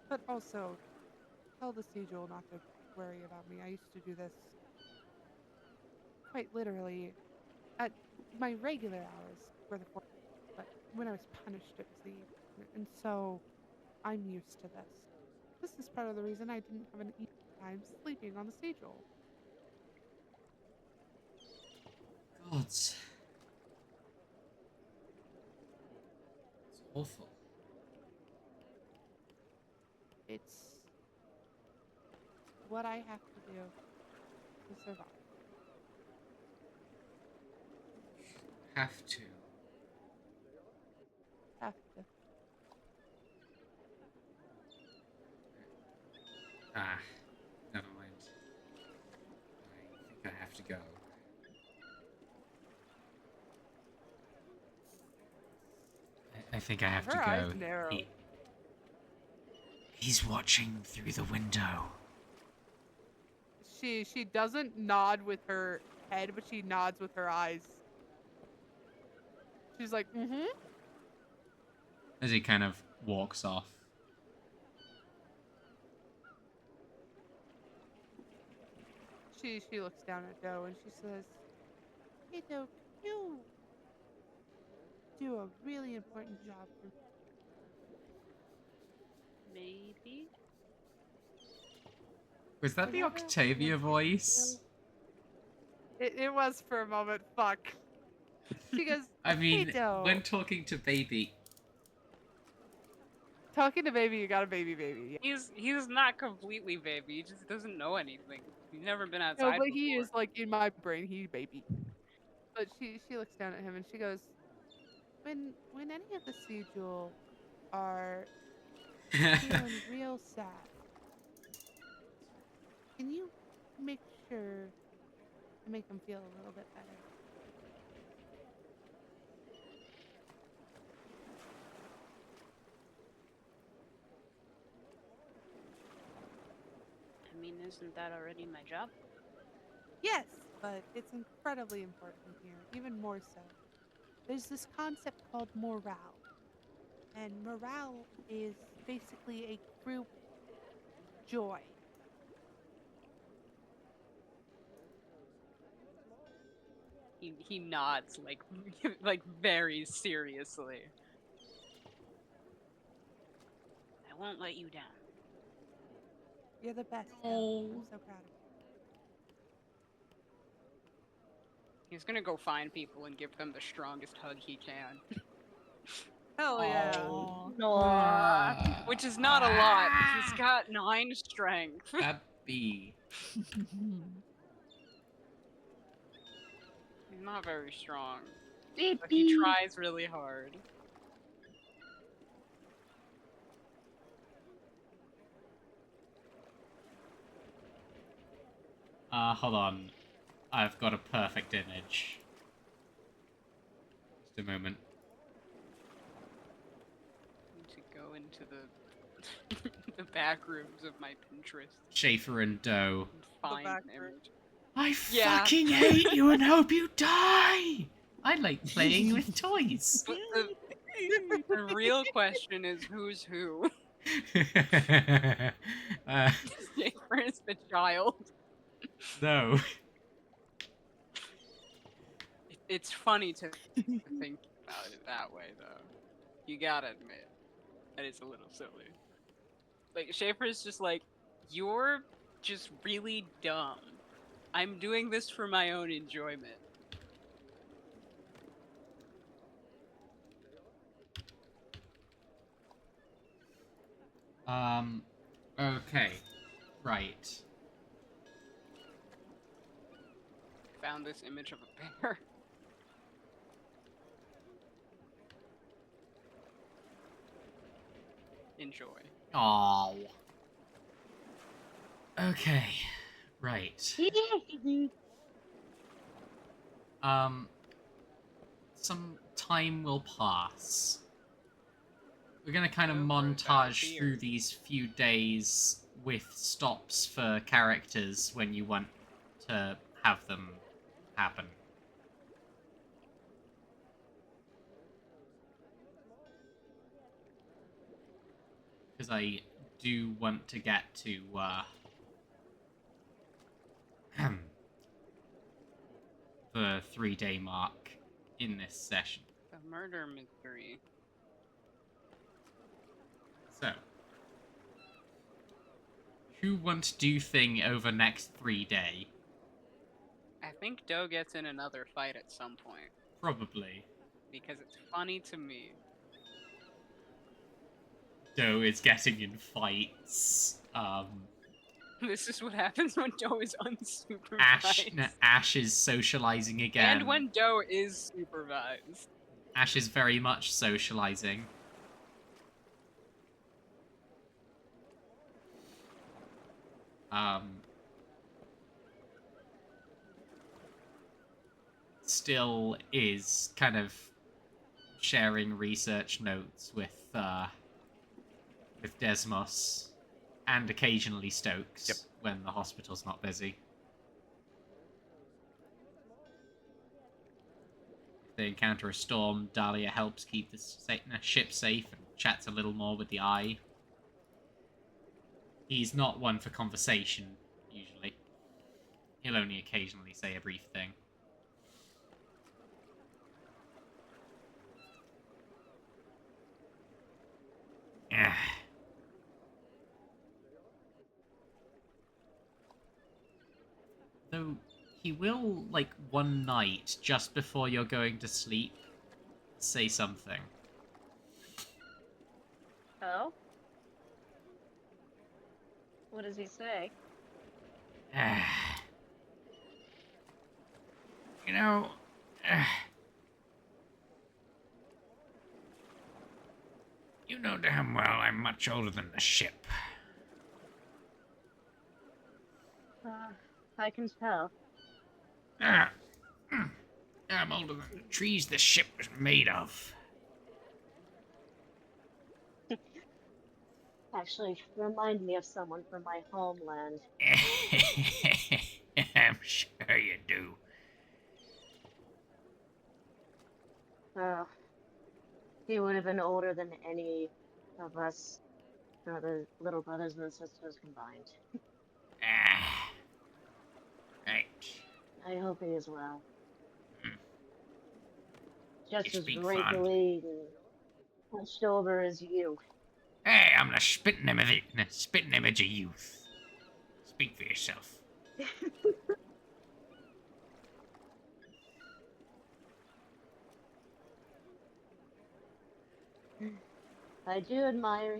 But also, tell the Sigil not to worry about me. I used to do this quite literally at my regular hours for the force, but when I was punished, it was the evening. And so I'm used to this. This is part of the reason I didn't have an easy time sleeping on the Sigil. Gods. It's awful. It's what I have to do to survive. Have to. Have to. Ah, never mind. I think I have to go. I think I have to Her eyes go. narrow. He's watching through the window. She doesn't nod with her head, but she nods with her eyes. She's like, mm-hmm. As he kind of walks off. She looks down at Doe and she says, hey Doe, you do a really important job for me. Maybe. Was that the Whatever Octavia voice? It was for a moment. Fuck. She goes, I "Hey, mean, Doe." when talking to baby, Talking to baby, you got a baby, baby. Yeah. He's not completely baby. He just doesn't know anything. He's never been No, outside but before. he is like in my brain, he baby. But she looks down at him and she goes, when any of the Sea Jewel are feeling real sad, can you make sure to make them feel a little bit better? I mean, isn't that already my job? Yes, but it's incredibly important here, even more so. There's this concept called morale, and morale is basically a group joy. He nods like like very seriously. I won't let you down. You're the best. Doe. Oh. I'm so proud of you. He's gonna go find people and give them the strongest hug he can. Hell yeah. Oh. No. Which is not a lot. He's got 9 strength. Baby. He's not very strong. But Baby. he tries really hard. Hold on. I've got a perfect image. Just a moment. Need to go into the the back rooms of my Pinterest Schaefer and Doe. and find back an room. image. I Yeah. fucking hate you and hope you die! I like playing with toys. But the real question is who's who? Schaefer is the child. No. It's funny to think about it that way, though. You gotta admit that it's a little silly. Like, Schaefer's just like, you're just really dumb. I'm doing this for my own enjoyment. Okay. Right. Found this image of a bear. Enjoy. Oh. Okay. Right. Some time will pass. We're gonna kind of Over montage that through beard. these few days with stops for characters when you want to have them happen. Because I do want to get to, the 3-day mark in this session. The murder mystery. So, who want to do thing over next 3-day? I think Doe gets in another fight at some point. Probably. Because it's funny to me. Doe is getting in fights. This is what happens when Doe is unsupervised. Ash is socializing again. And when Doe is supervised. Ash is very much socializing. Still is kind of sharing research notes with Desmos and occasionally Stokes Yep. when the hospital's not busy. If they encounter a storm, Dahlia helps keep the ship safe and chats a little more with the Eye. He's not one for conversation, usually. He'll only occasionally say a brief thing. Though he will, like, one night just before you're going to sleep, say something. Oh? What does he say? You know, you know damn well I'm much older than the ship. I can tell. I'm older than the trees the ship was made of. Actually, remind me of someone from my homeland. I'm sure you do. He would have been older than any of us, the little brothers and sisters combined. Right. I hope he is well. Hmm. Just You as speak wrinkly and hunched over as you. Hey, I'm the spitting image of youth. Speak for yourself. I do admire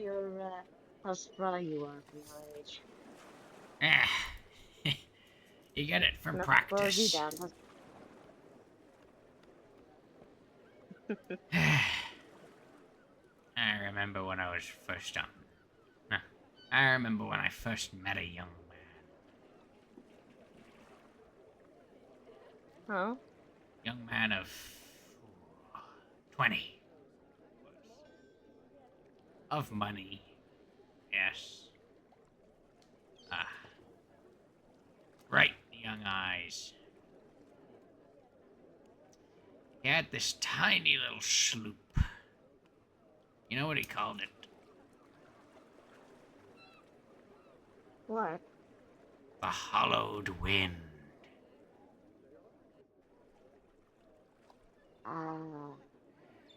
how spry you are for your age. You get it from Enough slows you practice. down. I remember when I was first on. I remember when I first met a young man. Huh? Young man of 20. Of money. Yes. Bright young eyes. He had this tiny little sloop. You know what he called it? What? The Hollowed Wind.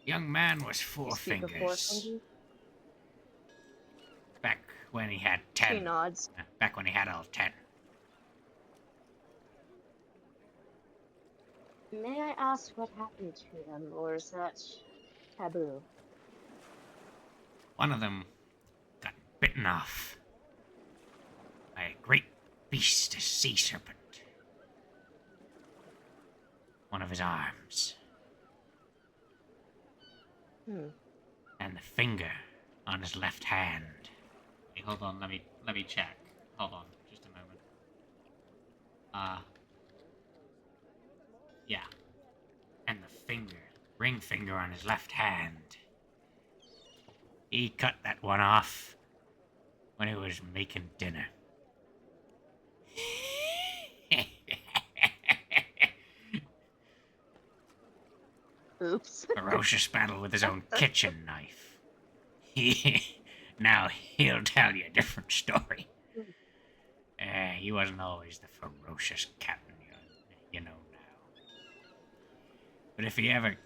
Young man was You four speak of four fingers. fingers? Back when he had She 10. nods. Back when he had all 10. May I ask what happened to them, or is that taboo? One of them got bitten off by a great beast, a sea serpent. One of his arms. And the finger on his left hand. Hey, hold on, let me check. Hold on, just a moment. Yeah. And the finger, ring finger on his left hand. He cut that one off when he was making dinner. Oops. Ferocious battle with his own kitchen knife. Now he'll tell you a different story. He wasn't always the ferocious captain, you know now. But if he ever...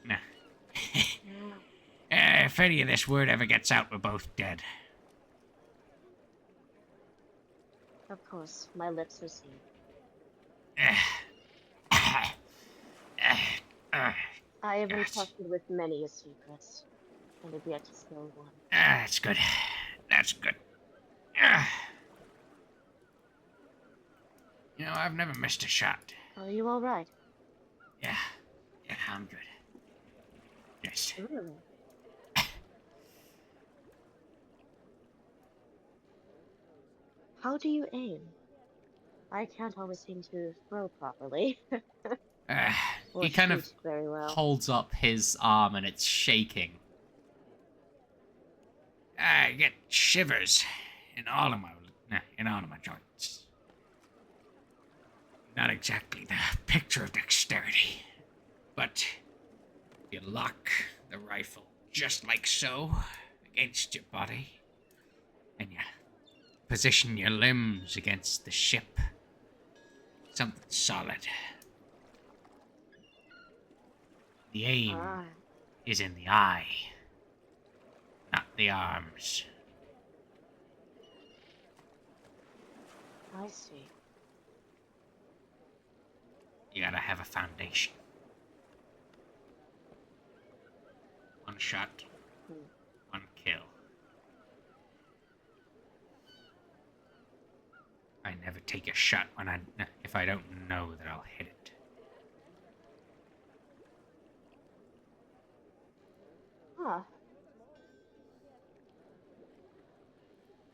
if any of this word ever gets out, we're both dead. Of course, my lips are sealed. I have entrusted with many a secret, and have yet to spill one. That's good. That's good. You know, I've never missed a shot. Are you all right? Yeah, I'm good. Yes. Really? How do you aim? I can't always seem to throw properly. Or He kind of shoot very well. holds up his arm and it's shaking. I get shivers in all of my joints. Not exactly the picture of dexterity, but you lock the rifle just like so against your body, and you position your limbs against the ship. Something solid. The aim is in the eye, not the arms. I see. You gotta have a foundation. One shot, one kill. I never take a shot if I don't know that I'll hit it. Huh.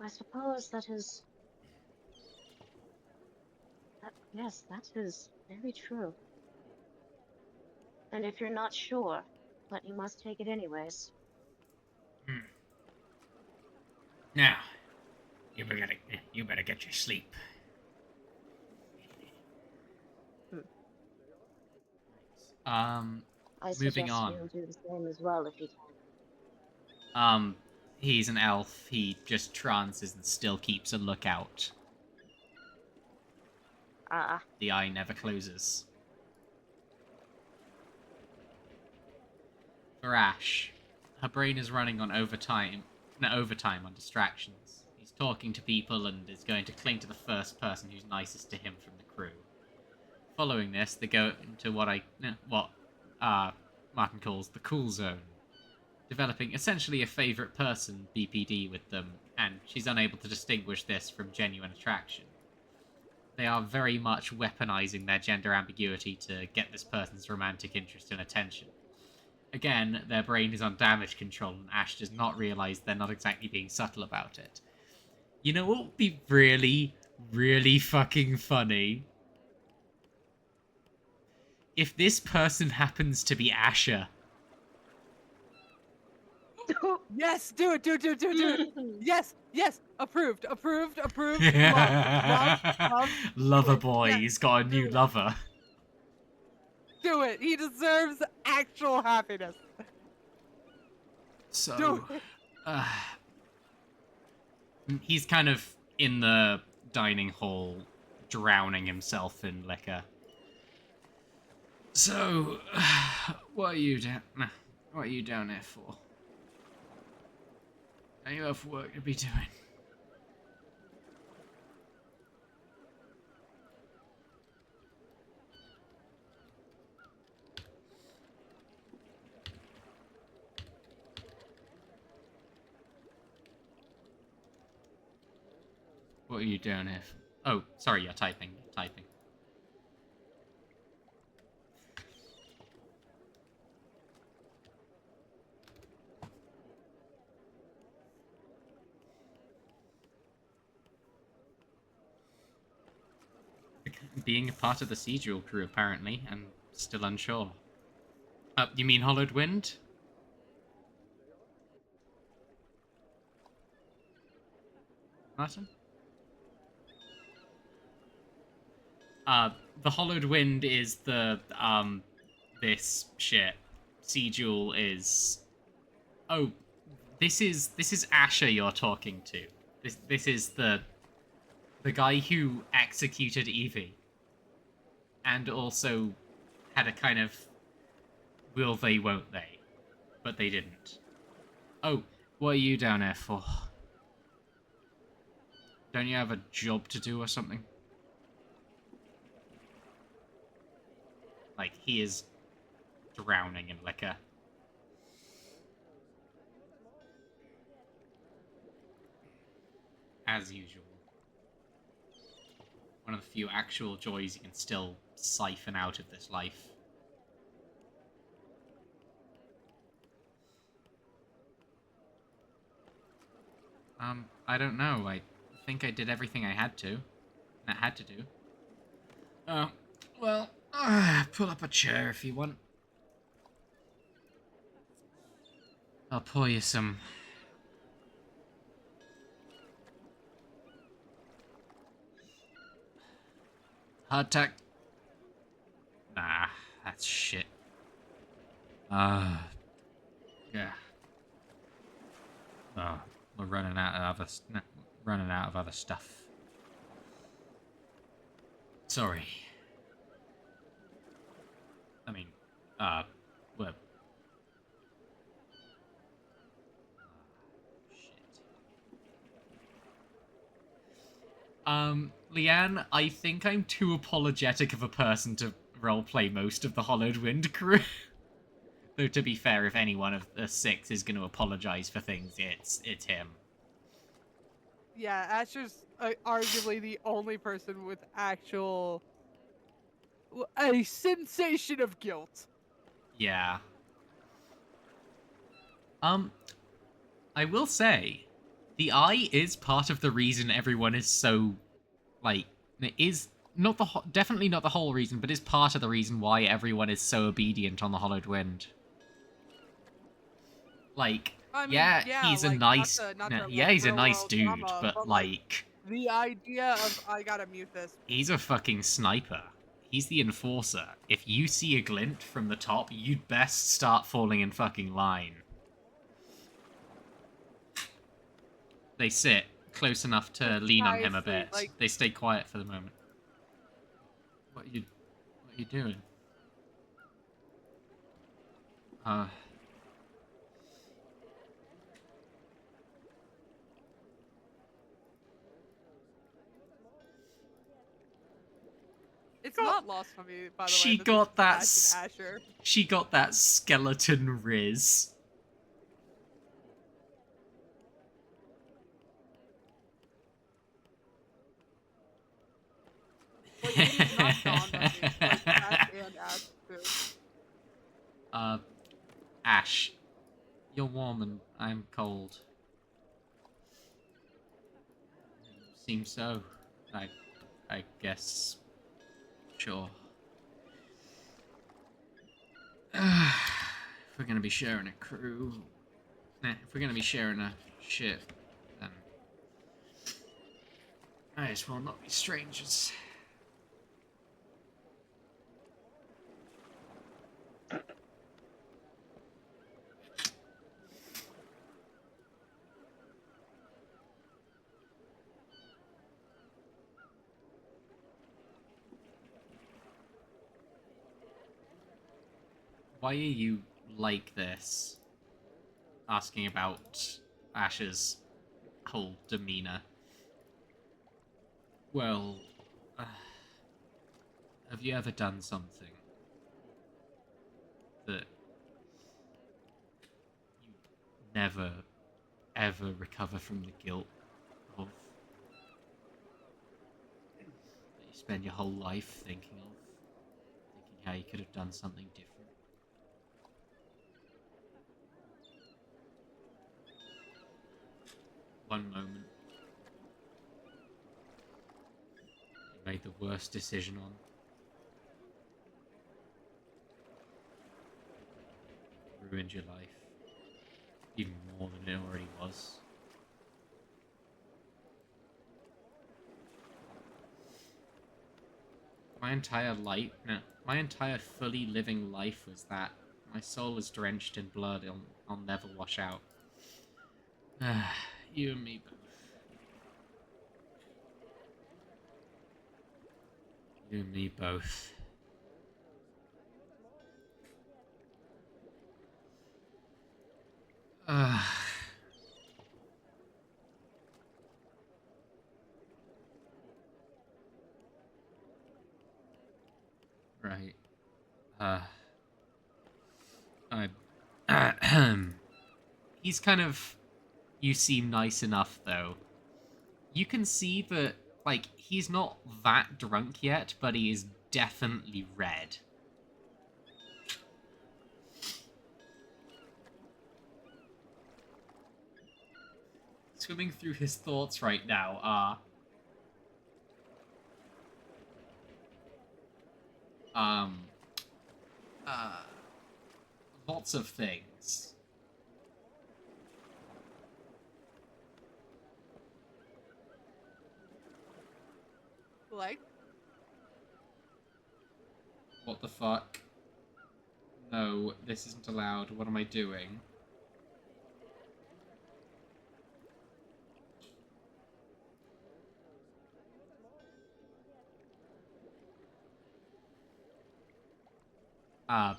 I suppose that is... yes, that is very true. And if you're not sure, but you must take it anyways. Now, you better get your sleep. I Moving suggest on. you do the same as well if you can. He's an elf. He just trances and still keeps a lookout. The eye never closes. For Ash, her brain is running on overtime on distractions. He's talking to people and is going to cling to the first person who's nicest to him from the crew. Following this, they go into what Martin calls the cool zone, developing essentially a favourite person BPD with them, and she's unable to distinguish this from genuine attraction. They are very much weaponizing their gender ambiguity to get this person's romantic interest and attention. Again, their brain is on damage control, and Ash does not realise they're not exactly being subtle about it. You know what would be really, really fucking funny? If this person happens to be Asher. Yes, do it. Yes, approved. Love. Lover boy, Yeah, he's got a new lover. Do it. He deserves actual happiness. So, Do it. He's kind of in the dining hall, drowning himself in liquor. So, what are you down there for? Don't you have work to be doing? What are you doing here for? Oh, sorry, you're typing. Being a part of the Siegel crew, apparently, and still unsure. You mean Hollowed Wind? Martin? The Hollowed Wind is the, this shit. Siegel is... Oh, this is Asher you're talking to. This is the guy who executed Evie. And also had a kind of will they, won't they? But they didn't. Oh, what are you down there for? Don't you have a job to do or something? Like, he is drowning in liquor. As usual. One of the few actual joys you can still siphon out of this life. I don't know. I think I did everything I had to. Oh, well, pull up a chair if you want. I'll pour you some... hardtack. Nah, that's shit. Yeah. Oh, we're running out of other stuff. Sorry. I mean, well. Shit. Leanne, I think I'm too apologetic of a person to roleplay most of the Hollowed Wind crew. Though to be fair, if any one of the 6 is going to apologize for things, it's him. Yeah, Asher's arguably the only person with actual a sensation of guilt. Yeah. I will say, the eye is part of the reason everyone is so, like, it is not the definitely not the whole reason, but is part of the reason why everyone is so obedient on the Hollowed Wind. Like, I mean, yeah, yeah, he's a like, nice, not to, yeah, like, he's a real nice world dude, drama, but like like, the idea of I gotta mute this. he's a fucking sniper. He's the enforcer. If you see a glint from the top, you'd best start falling in fucking line. They sit close enough to lean on him a Precisely, bit. like- They stay quiet for the moment. What are you doing? It's not lost on me, by the way. She that got that this is Ash and Asher. She got that skeleton riz. Like, it is not dawned on me. Like, Ash and Ash too. Ash, you're warm and I'm cold. Seems so. I guess. Sure. If we're gonna be sharing a crew, if we're gonna be sharing a ship, then might as well not be strangers. Why are you like this? Asking about Ash's whole demeanor. Well, have you ever done something that you never, ever recover from the guilt of? That you spend your whole life thinking of? Thinking how you could have done something different? One moment you made the worst decision on. Ruined your life. Even more than it already was. My entire fully living life was that. My soul was drenched in blood I'll never wash out. You and me both. You and me both. Right. He's kind of... You seem nice enough, though. You can see that, like, he's not that drunk yet, but he is definitely red. Swimming through his thoughts right now are... lots of things. Like? What the fuck? No, this isn't allowed. What am I doing?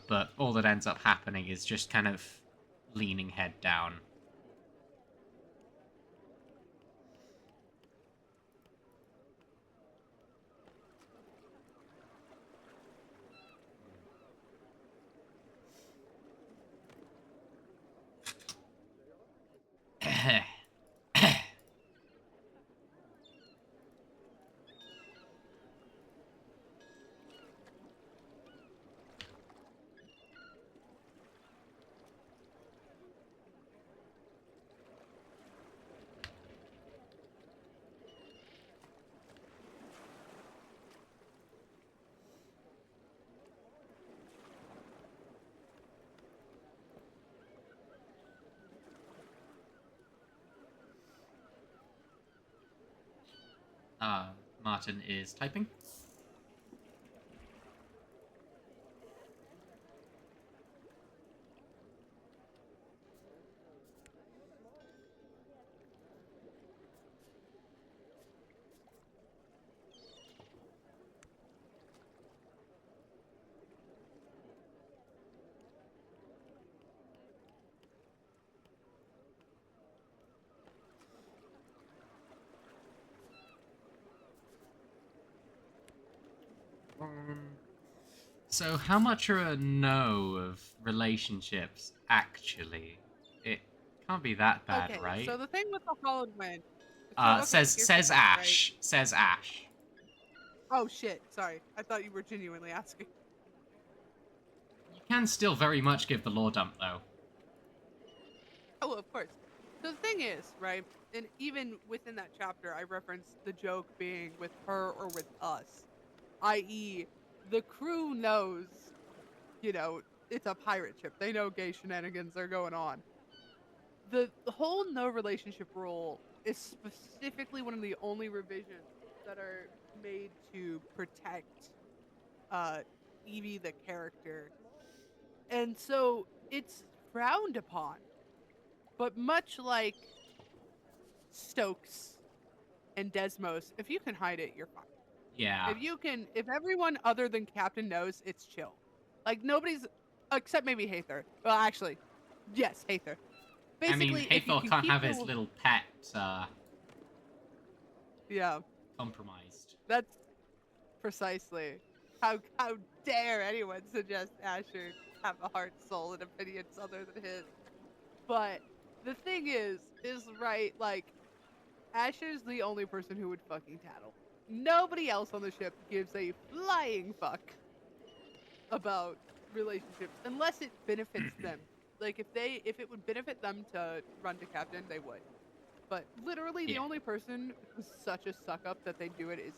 But all that ends up happening is just kind of leaning head down. Martin is typing. So, how much are a no of relationships, actually? It can't be that bad, Okay, right? so the thing with the Hollowed Wind. So, okay, Says here's says the thing, right? Ash. Says Ash. Oh shit! Sorry, I thought you were genuinely asking. You can still very much give the law dump, though. Oh, of course. So the thing is, right, and even within that chapter, I referenced the joke being with her or with us, i.e., the crew knows, you know, it's a pirate ship. They know gay shenanigans are going on. The whole no relationship rule is specifically one of the only revisions that are made to protect uh Evie the character. And so it's frowned upon. But much like Stokes and Desmos, if you can hide it, you're fine. Yeah. If everyone other than Captain knows, it's chill. Like nobody's, except maybe Hather. Well, actually, yes, Hather. I mean, Basically, if you Hathor can can't keep have the, his little pet yeah, compromised. that's precisely. How dare anyone suggest Asher have a heart, soul, and opinions other than his? But the thing is right, like Asher's the only person who would fucking tattle. Nobody else on the ship gives a flying fuck about relationships unless it benefits them. Like if it would benefit them to run to captain, they would. But literally the Yeah. only person who's such a suck up that they do it is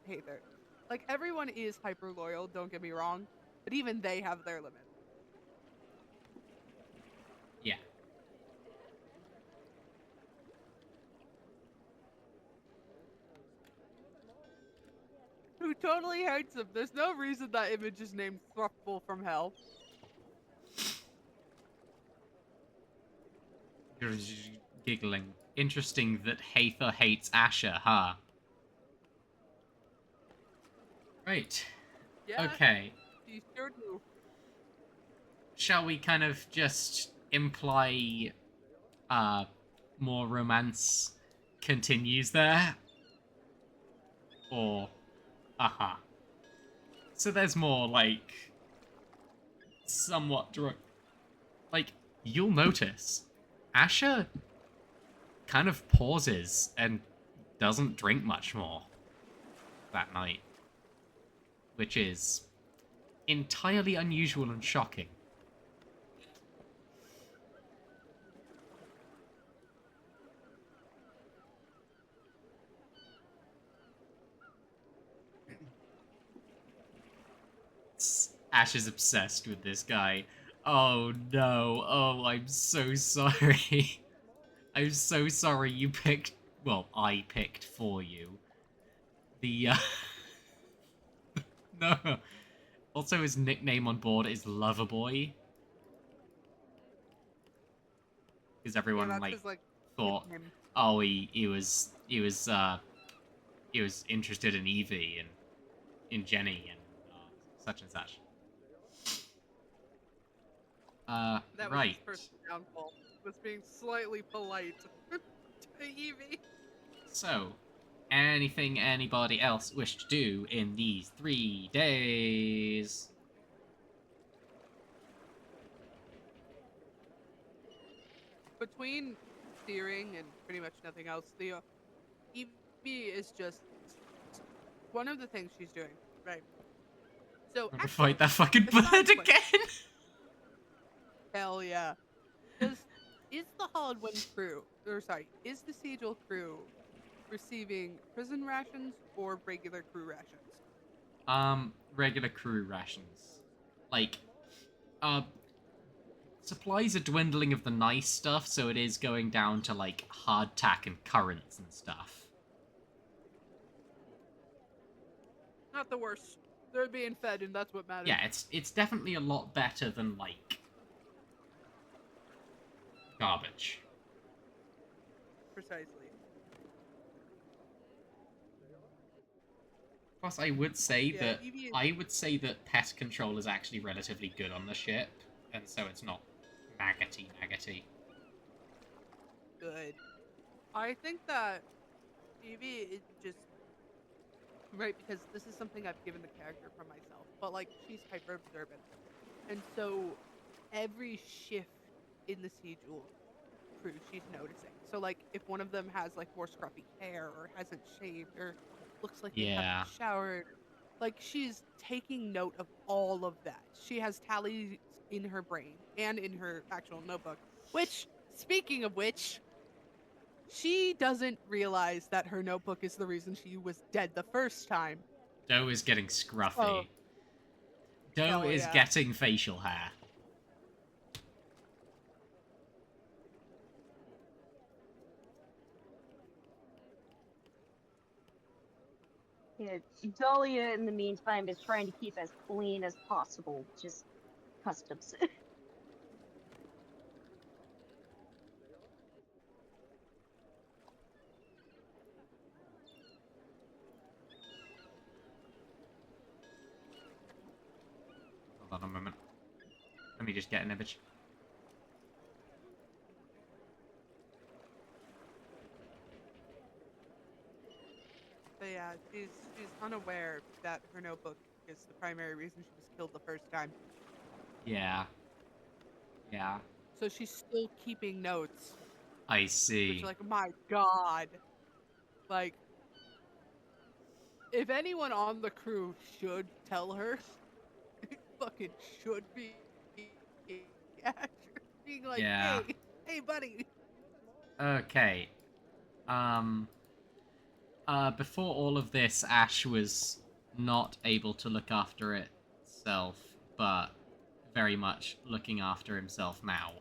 Hather. Like everyone is hyper loyal, don't get me wrong, but even they have their limits. Yeah. Who totally hates him. There's no reason that image is named Thruffle from Hell. You're just giggling. Interesting that Hathor hates Asher, huh? Right. Yeah, Okay. he sure do. Shall we kind of just imply more romance continues there? Or so there's more like somewhat direct, like you'll notice Asher kind of pauses and doesn't drink much more that night, which is entirely unusual and shocking. Ash is obsessed with this guy. Oh no. Oh, I'm so sorry. I'm so sorry you picked... Well, I picked for you. The, No. Also, his nickname on board is Loverboy. Because Yeah, everyone, that's like, his like thought, nickname. oh, he was interested in Evie and in Jenny and such and such. That was his Right. first downfall. Was being slightly polite to Evie. So, anything anybody else wish to do in these 3 days? Between steering and pretty much nothing else. The Evie is just one of the things she's doing, right? So I'm gonna actually, fight that fucking a side bird question. again. Hell yeah. Is the Haldwin crew, or sorry, is the Sigil crew receiving prison rations or regular crew rations? Regular crew rations. Like, uh, supplies are dwindling of the nice stuff, so it is going down to, like, hardtack and currants and stuff. Not the worst. They're being fed, and that's what matters. Yeah, it's definitely a lot better than, like, garbage. Precisely. Plus, I would say Yeah, that Evie is pest control is actually relatively good on the ship, and so it's not maggoty. good. I think that Evie is just right because this is something I've given the character from myself, but like she's hyper observant, and so every shift in the Sigil crew she's noticing. So like if one of them has like more scruffy hair or hasn't shaved or looks like they Yeah. haven't showered, like she's taking note of all of that. She has tallies in her brain and in her actual notebook. Which, speaking of which, she doesn't realize that her notebook is the reason she was dead the first time. Doe is getting scruffy. Oh, Doe hell is yeah. getting facial hair. Yeah, Dahlia, in the meantime, is trying to keep as clean as possible, just customs. Hold on a moment. Let me just get an image. But yeah, she's unaware that her notebook is the primary reason she was killed the first time. Yeah. Yeah. So she's still keeping notes. I see. Which, like, my god. Like, if anyone on the crew should tell her, it fucking should be Asher being like, Yeah. hey, buddy. Okay. Before all of this, Ash was not able to look after itself, but very much looking after himself now.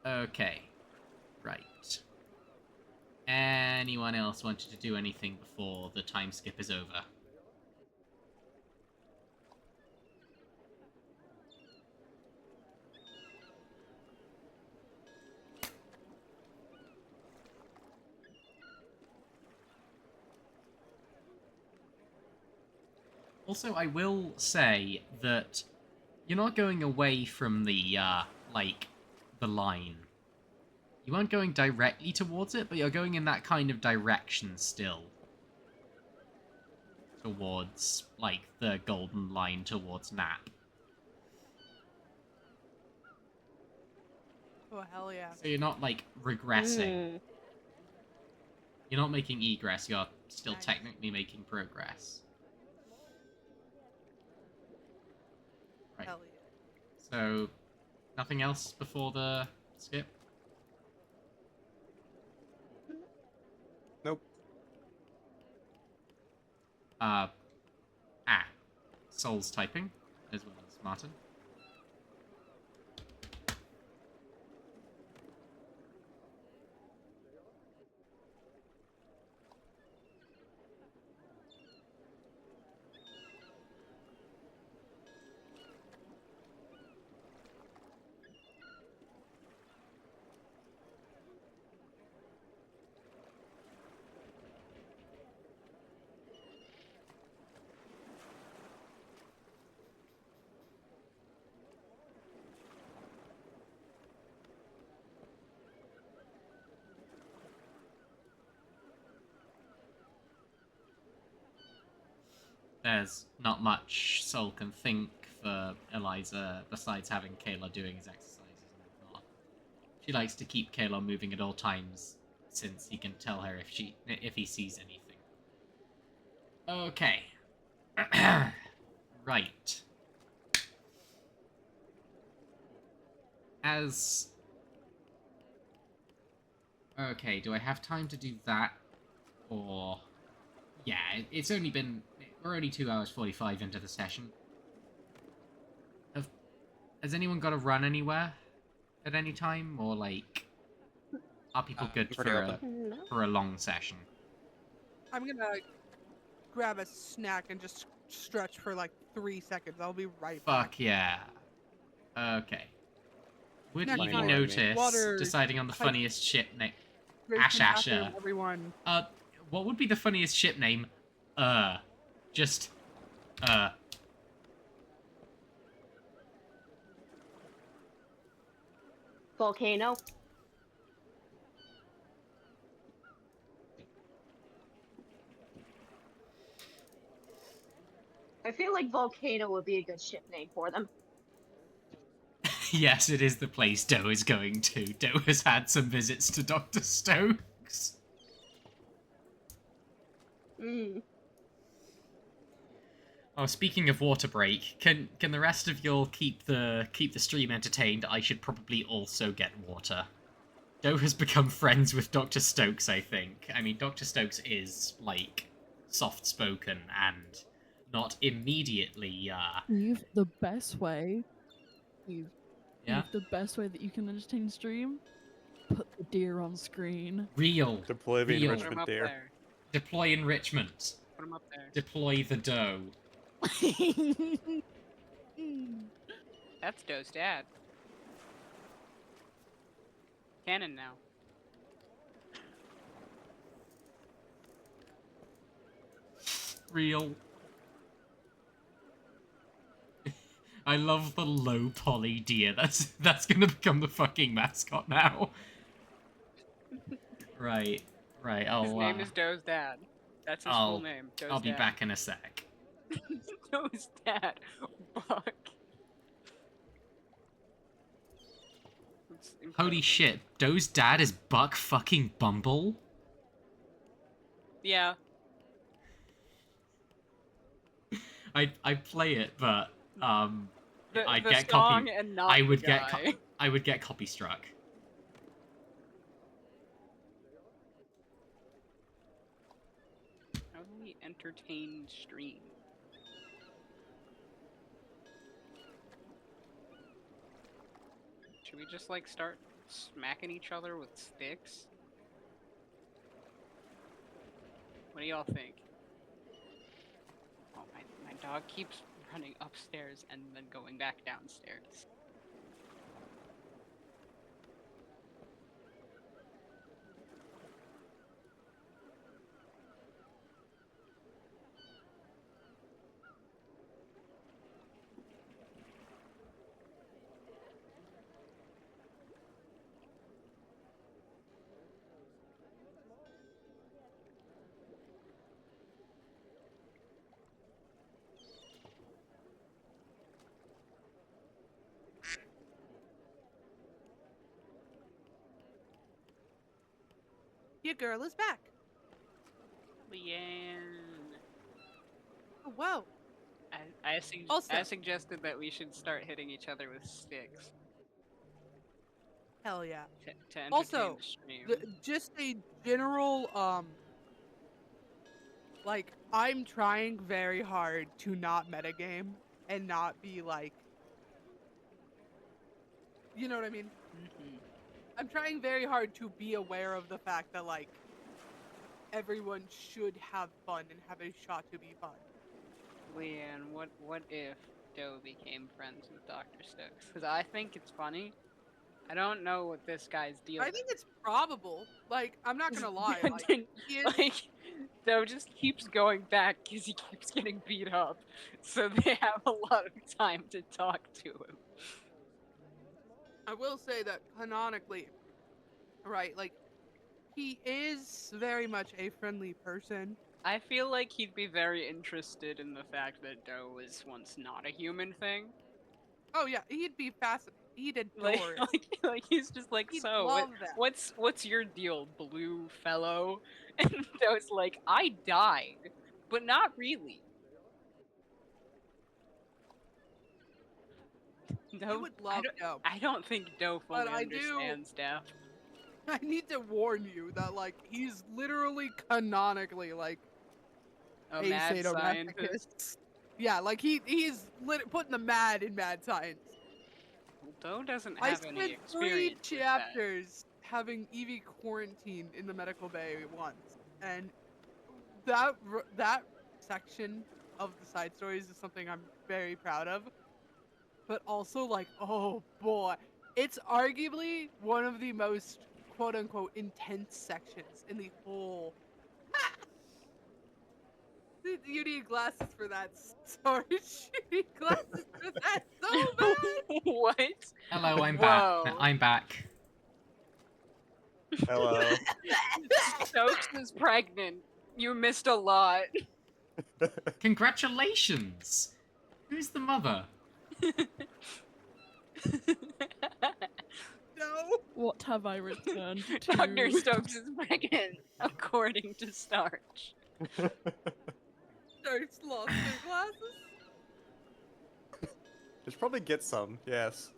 Okay. Right. Anyone else wanted to do anything before the time skip is over? Also, I will say that you're not going away from the, the line. You aren't going directly towards it, but you're going in that kind of direction still. Towards, like, the golden line towards Nap. Oh, hell yeah. So you're not, like, regressing. Mm. You're not making egress, you're still Nice. technically making progress. Right. Hell yeah. So, nothing else before the skip? Nope. Soul's typing, as well as Martin. There's not much Soul can think for Eliza besides having Kayla doing his exercises and whatnot. She likes to keep Kayla moving at all times, since he can tell her if he sees anything. Okay. Right. Okay, do I have time to do that? Or... Yeah, it's only been... We're only 2 hours 45 into the session. Has anyone got to run anywhere at any time? Or, like... Are people good pretty No. for a long session? I'm gonna grab a snack and just stretch for like 3 seconds. I'll be right back. Fuck yeah. Okay. Would Snack Evie time. notice Water, deciding on the hydrate- funniest ship name? Racing Asher. bathroom, everyone. What would be the funniest ship name? Just, Volcano. I feel like Volcano would be a good ship name for them. yes, it is the place Doe is going to. Doe has had some visits to Dr. Stokes. Mm. Oh, speaking of water break, can the rest of y'all keep the stream entertained? I should probably also get water. Doe has become friends with Dr. Stokes, I think. I mean, Dr. Stokes is, like, soft-spoken and not immediately, Eve, the best way. Eve, yeah? Eve, the best way that you can entertain stream. Put the deer on screen. Real. Deploy the Real. Put him enrichment up there. there. Deploy enrichment. Put him up there. Deploy the dough. That's Doe's dad. Canon now. Real. I love the low poly deer. That's gonna become the fucking mascot now. Right. His name is Doe's dad. That's his full name. Doe's I'll be dad. back in a sec. Doe's dad. Fuck. That's Holy incredible. shit, Doe's dad is Buck fucking Bumble? Yeah. I'd play it, but I'd The get song copy. and not I would the get guy. I would get copy struck. How do we entertain stream? Should we just like start smacking each other with sticks? What do y'all think? Oh, my dog keeps running upstairs and then going back downstairs. Your girl is back. Leanne. Oh, whoa. I Also- suggested that we should start hitting each other with sticks Hell yeah. to entertain Also, the stream. Just a general, like, I'm trying very hard to not metagame and not be like, you know what I mean? Mhm. I'm trying very hard to be aware of the fact that, like, everyone should have fun and have a shot to be fun. Leanne, what if Doe became friends with Dr. Stokes? Because I think it's funny. I don't know what this guy's deal I is. think it's probable. Like, I'm not gonna lie. Like, he is, Like, Doe just keeps going back because he keeps getting beat up. So they have a lot of time to talk to him. I will say that canonically, right, like, he is very much a friendly person. I feel like he'd be very interested in the fact that Doe was once not a human thing. Oh yeah, he'd be fascinated. He'd Like, adore it. like he's just like, He'd so love that. what's your deal, blue fellow? And Doe's like, I died, but not really. He Doe, would love Doe. I don't think Doe But fully I do- understands death. I need to warn you that like he's literally canonically like A mad scientist. sadomasochist. Yeah, like he's putting the mad in mad science. Well, Doe doesn't I have spent any 3 experience with that. chapters having Evie quarantined in the medical bay once, and that section of the side stories is something I'm very proud of. But also, like, oh boy, it's arguably one of the most quote unquote intense sections in the whole. You need glasses for that. Sorry, you need glasses for that so bad. What? Hello, I'm Whoa. back. I'm back. Hello. Stokes is pregnant. You missed a lot. Congratulations! Who's the mother? No. What have I returned Dr. to? Stokes is pregnant, according to Starch. Starts lost their glasses. Just probably get some, yes.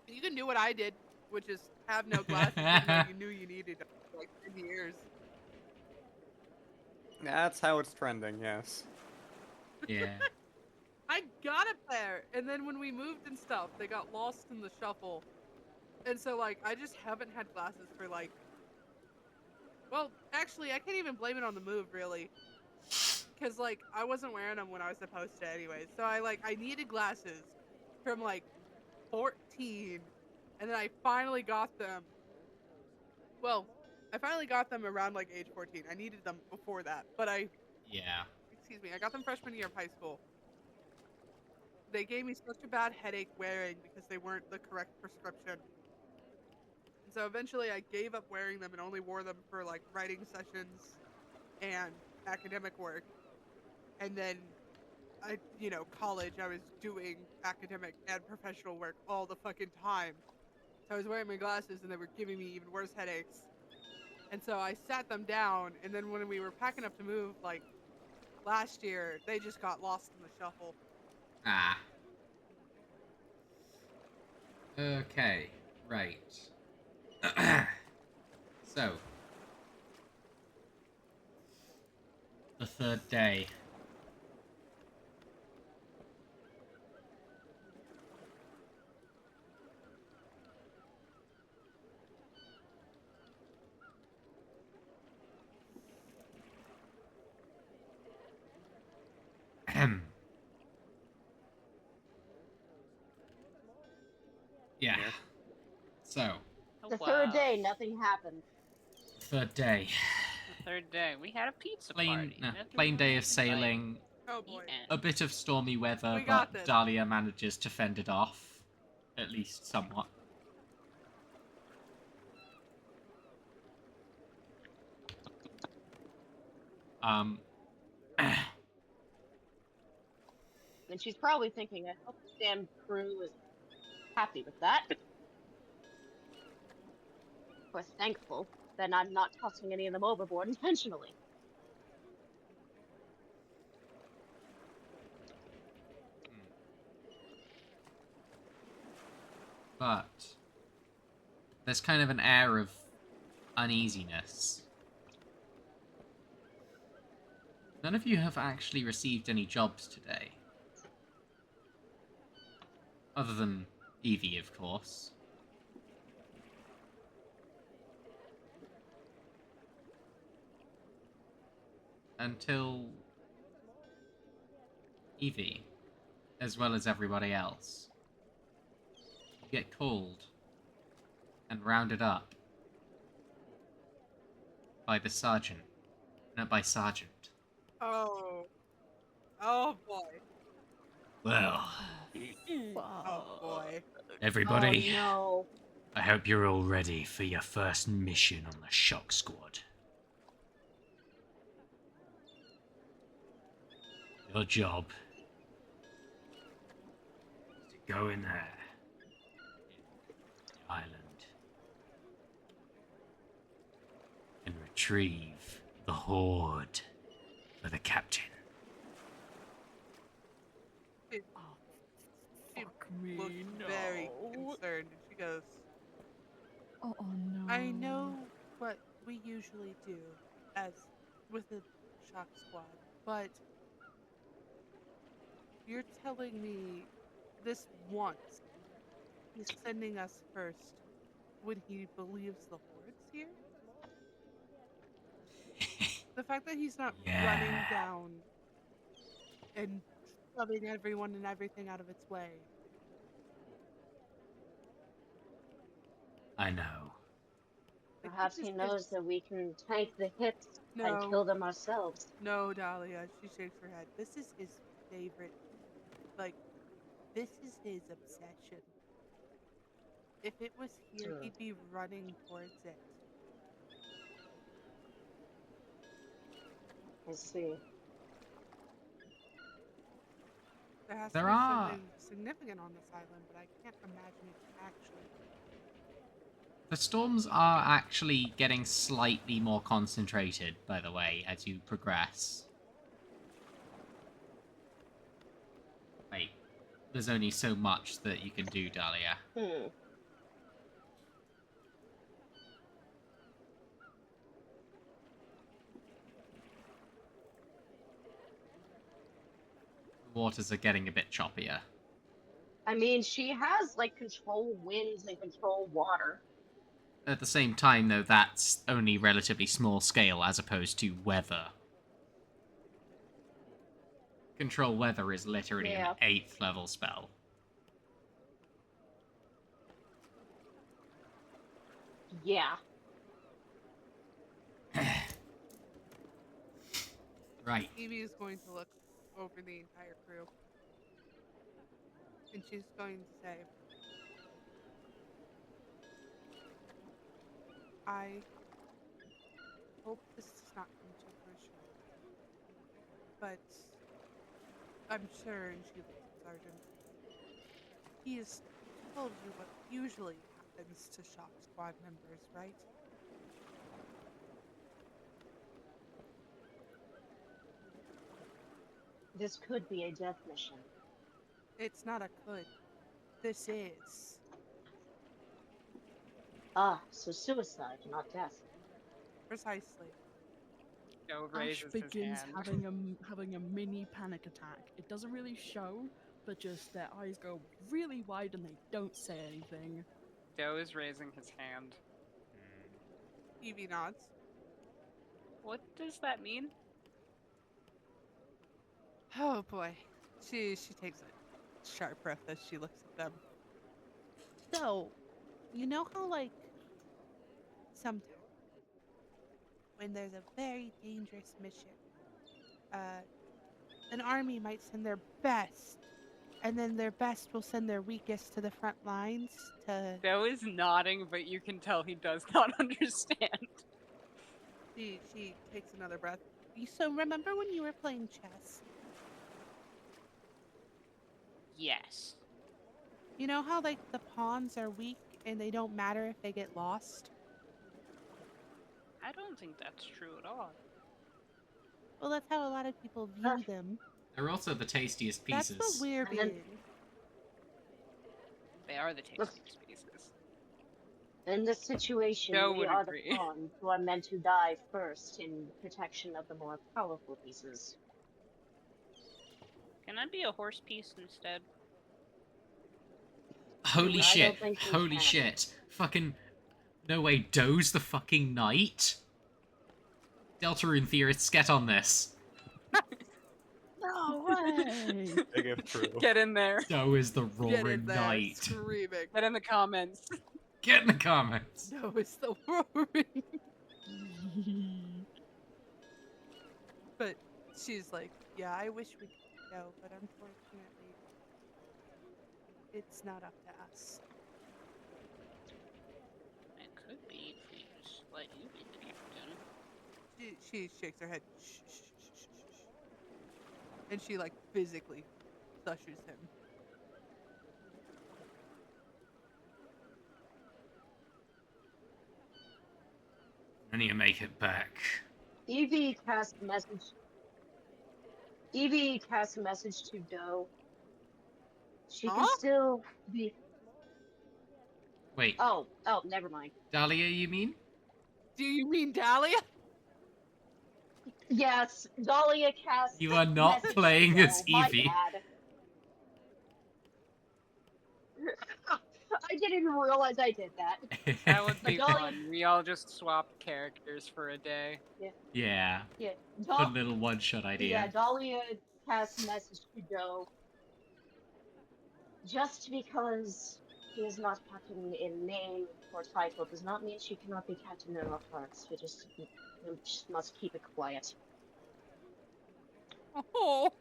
You can do what I did, which is have no glasses even though you knew you needed them for like 10 years. That's how it's trending, yes. Yeah. I got a pair, and then when we moved and stuff, they got lost in the shuffle. And so, like, I just haven't had glasses for, like... Well, actually, I can't even blame it on the move, really. Because, like, I wasn't wearing them when I was supposed to anyway. So, I needed glasses from, like, 14. And then I finally got them. Well, I finally got them around, like, age 14. I needed them before that. But Yeah. Excuse me, I got them freshman year of high school. They gave me such a bad headache wearing because they weren't the correct prescription. And so eventually I gave up wearing them and only wore them for like writing sessions and academic work. And then college, I was doing academic and professional work all the fucking time. So I was wearing my glasses and they were giving me even worse headaches. And so I sat them down, and then when we were packing up to move, like last year, they just got lost in the shuffle. Ah. Okay, right. So. The third day. Ahem. Yeah. Yeah. So, The third day, nothing happened. third day. The third day, we had a pizza Plain, party. Nothing plain day really of sailing. Oh boy. exciting. A bit of stormy weather, We but got this. Dahlia manages to fend it off. At least somewhat. Um. And she's probably thinking, I hope the damn crew is happy with that. Or thankful that I'm not tossing any of them overboard intentionally. But there's kind of an air of uneasiness. None of you have actually received any jobs today. Other than Evie, of course. Until Evie, as well as everybody else, you get called and rounded up by the sergeant. No, by Sergeant. Oh. Oh boy. Well, Oh boy. everybody, Oh no. I hope you're all ready for your first mission on the shock squad. Your job is to go in there, in the island, and retrieve the Hoard for the captain. Oh, She fuck me, looks no. very concerned, and she goes, Oh no. I know what we usually do as with the shock squad, but you're telling me this once he's sending us first when he believes the Horde's here? The fact that he's not running Yeah. down and shoving everyone and everything out of its way. I know. Like, Perhaps this he is knows that we can tank the hits and no, kill them ourselves. no, Dahlia. She shakes her head. This is his favorite. Like, this is his obsession. If it was here, Sure. he'd be running towards it. I see. There has There to be are- something significant on this island, but I can't imagine it actually. The storms are actually getting slightly more concentrated, by the way, as you progress. Wait, there's only so much that you can do, Dahlia. The waters are getting a bit choppier. I mean, she has, like, control winds and control water. At the same time, though, that's only relatively small scale as opposed to weather. Control weather is literally Yeah. an 8th level spell. Yeah. Right. Evie is going to look over the entire crew. And she's going to say, I hope this does not come to fruition. But I'm sure, and she looks at Sergeant, he has told you what usually happens to shock squad members, right? This could be a death mission. It's not a could. This is. Ah, so suicide, not death. Precisely. Joe Ash raises his begins hand. having a mini panic attack. It doesn't really show, but just their eyes go really wide and they don't say anything. Joe is raising his hand. Evie nods. What does that mean? Oh boy. She takes a sharp breath as she looks at them. So, you know how, like, sometimes when there's a very dangerous mission, an army might send their best, and then their best will send their weakest to the front lines to. Joe is nodding, but you can tell he does not understand. She takes another breath. So remember when you were playing chess? Yes. You know how, like, the pawns are weak and they don't matter if they get lost? I don't think that's true at all. Well, that's how a lot of people view them. They're also the tastiest pieces. That's what we're And then- being. They are the tastiest pieces. In this situation, Joe we would are agree. the pawns who are meant to die first in protection of the more powerful pieces. Can I be a horse piece instead? Holy I shit. don't think we Holy can. shit. Fucking... No way, Doe's the fucking knight? Deltarune theorists, get on this. No way! Big if true. Get in there. Doe is the Get roaring in there, knight. screaming. Get in the comments. Get in the comments. No, it's the roaring. But she's like, yeah, I wish we could go, but unfortunately, it's not up to us. It could be if we just let you be the captain. She shakes her head. Shh, shh, shh, shh, shh, shh. And she like physically slushes him. I need to make it back. Evie casts a message. Evie casts a message to Doe. She can Huh? still be. Wait, Oh, never mind. Dahlia, you mean? Do you mean Dahlia? Yes, Dahlia casts. You are not message playing to as Doe. My Evie. bad. I didn't even realize I did that. That would be Dahlia- fun. We all just swapped characters for a day. Yeah, Yeah, fun little one-shot idea. Yeah, Dahlia casts a message to Doe. Just because she is not captain in name or title does not mean she cannot be captain in our hearts. We just must keep it quiet. Oh.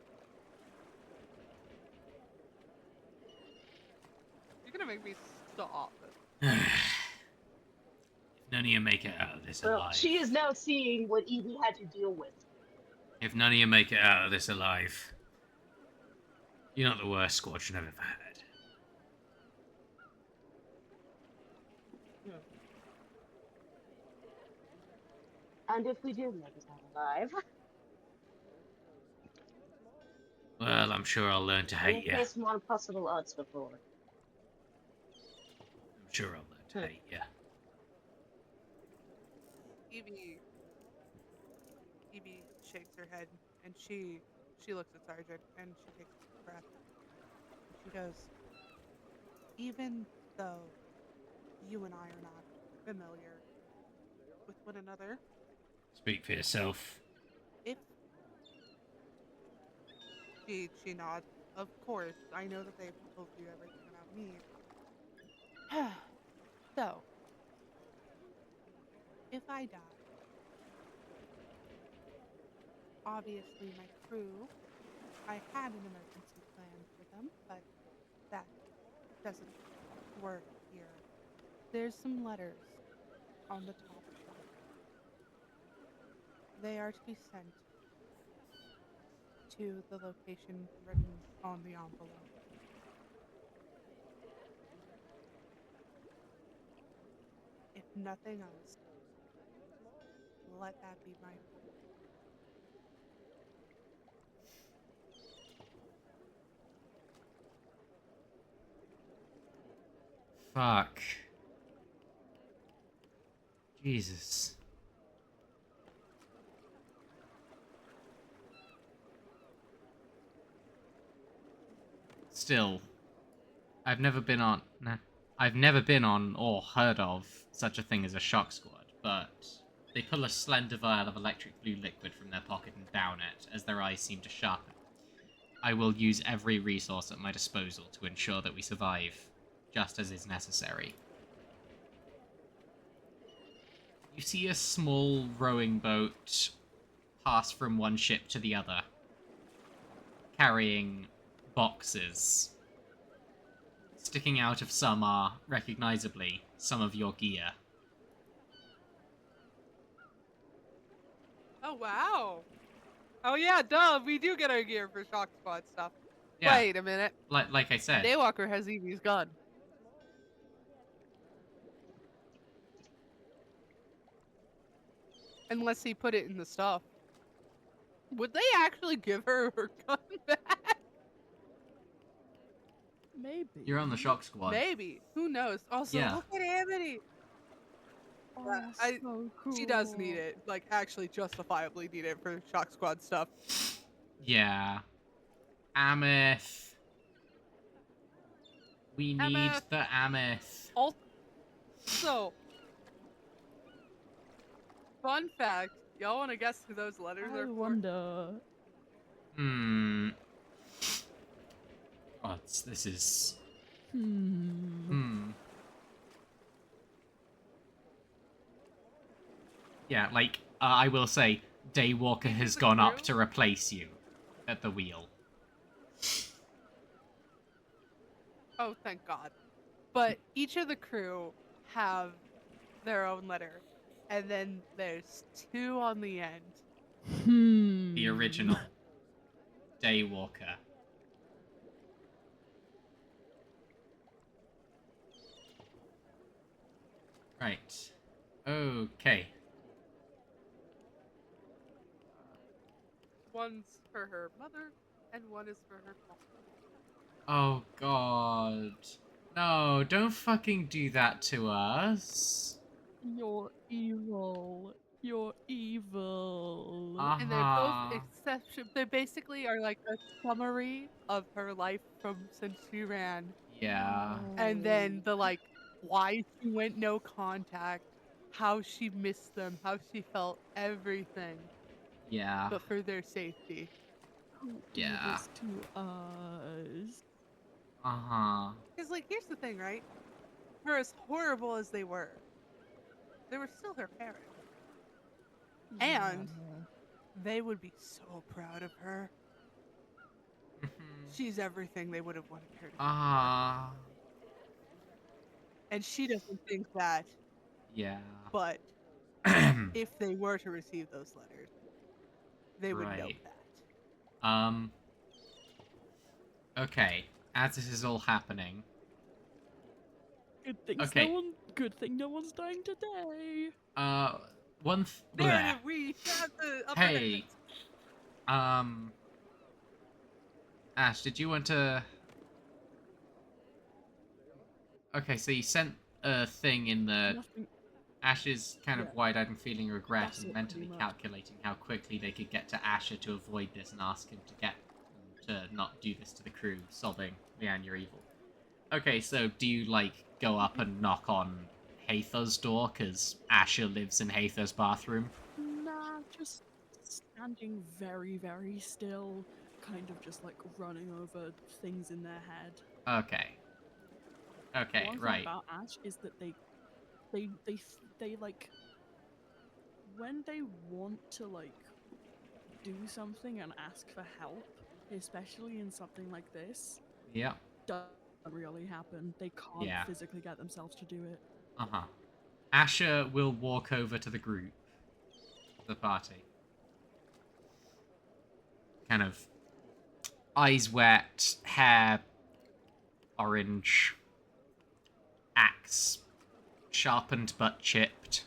You're gonna make me stop. If none of you make it out of this Well, alive. she is now seeing what Evie had to deal with. If none of you make it out of this alive, you're not the worst squadron I've ever had. And if we do make it out alive, Well, I'm sure I'll learn to we hate you. faced more impossible odds before. I'm sure I'll learn to hate you. Evie shakes her head and she looks at Sergeant and she takes a breath. She goes, even though you and I are not familiar with one another, Speak for yourself. if she nods, of course, I know that they've told you everything about me. So, if I die, obviously my crew, I had an emergency plan for them, but that doesn't work here. There's some letters on the top shelf. They are to be sent to the location written on the envelope. If nothing else, let that be my Fuck. Jesus. Still, I've never been on or heard of such a thing as a shock squad, but they pull a slender vial of electric blue liquid from their pocket and down it as their eyes seem to sharpen. I will use every resource at my disposal to ensure that we survive, just as is necessary. You see a small rowing boat pass from one ship to the other, carrying boxes. Sticking out of some are, recognizably, some of your gear. Oh, wow. Oh, yeah, duh. We do get our gear for Shock Squad stuff. Yeah, Wait a minute. like I said. Daywalker has Evie's gun. Unless he put it in the stuff. Would they actually give her gun back? Maybe. You're on the shock squad. Maybe. Who knows? Also, Yeah. look at Amity. Oh, I- so cool. She does need it. Like, actually justifiably need it for Shock Squad stuff. Yeah. Ameth. We need Ameth. the Ameth. So, fun fact. Y'all want to guess who those letters I are for? wonder. Oh, this is... Hmm. Yeah, like, I will say, Daywalker has gone up to replace you at the wheel. Oh, thank God. But each of the crew have their own letter. And then there's two on the end. The original. Daywalker. Right. Okay. One's for her mother, and one is for her father. Oh god. No, don't fucking do that to us. You're evil. You're evil. And they're both Uh-huh. exception. They basically are like a summary of her life from since she ran, Yeah. and then the like why she went no contact, how she missed them, how she felt everything, Yeah. but for their safety. Don't do Yeah. this to us. Uh-huh. Because like here's the thing, right? For as horrible as they were still her parents, and Yeah. they would be so proud of her. She's everything they would have wanted her to be. Ah. And she doesn't think that, Yeah. but if they were to receive those letters, they would know Right. that. Okay. As this is all happening. Okay. Good thing no one's dying today. One Narrative, we have the upper Hey. hand. Ash, did you want to... Okay, so you sent a thing in the... Nothing. Ash is kind of Yeah. wide-eyed and feeling regret That's and it, mentally pretty much. calculating how quickly they could get to Asher to avoid this and ask him to get them to not do this to the crew, sobbing, Leanne, you're evil. Okay, so do you, like, go up and knock on Hathor's door, because Asher lives in Hathor's bathroom? Nah, just standing very, very still, kind of just like running over things in their head. Okay. Okay, One thing right. about Ash is that they like when they want to like do something and ask for help, especially in something like this, Yep. doesn't really happen. They can't Yeah. physically get themselves to do it. Uh-huh. Asher will walk over to the group, the party. Kind of eyes wet, hair orange, axe sharpened but chipped.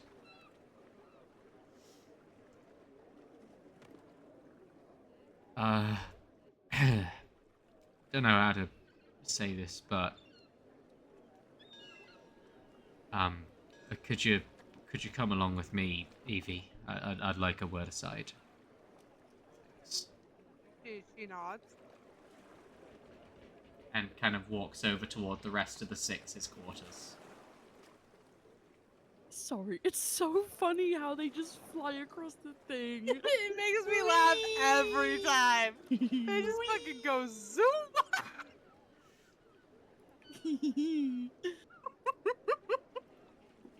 Don't know how to say this, but could you come along with me, Evie? I'd like a word aside. She nods. And kind of walks over toward the rest of the Six's quarters. Sorry, it's so funny how they just fly across the thing. It makes me laugh every time. They just fucking go zoom.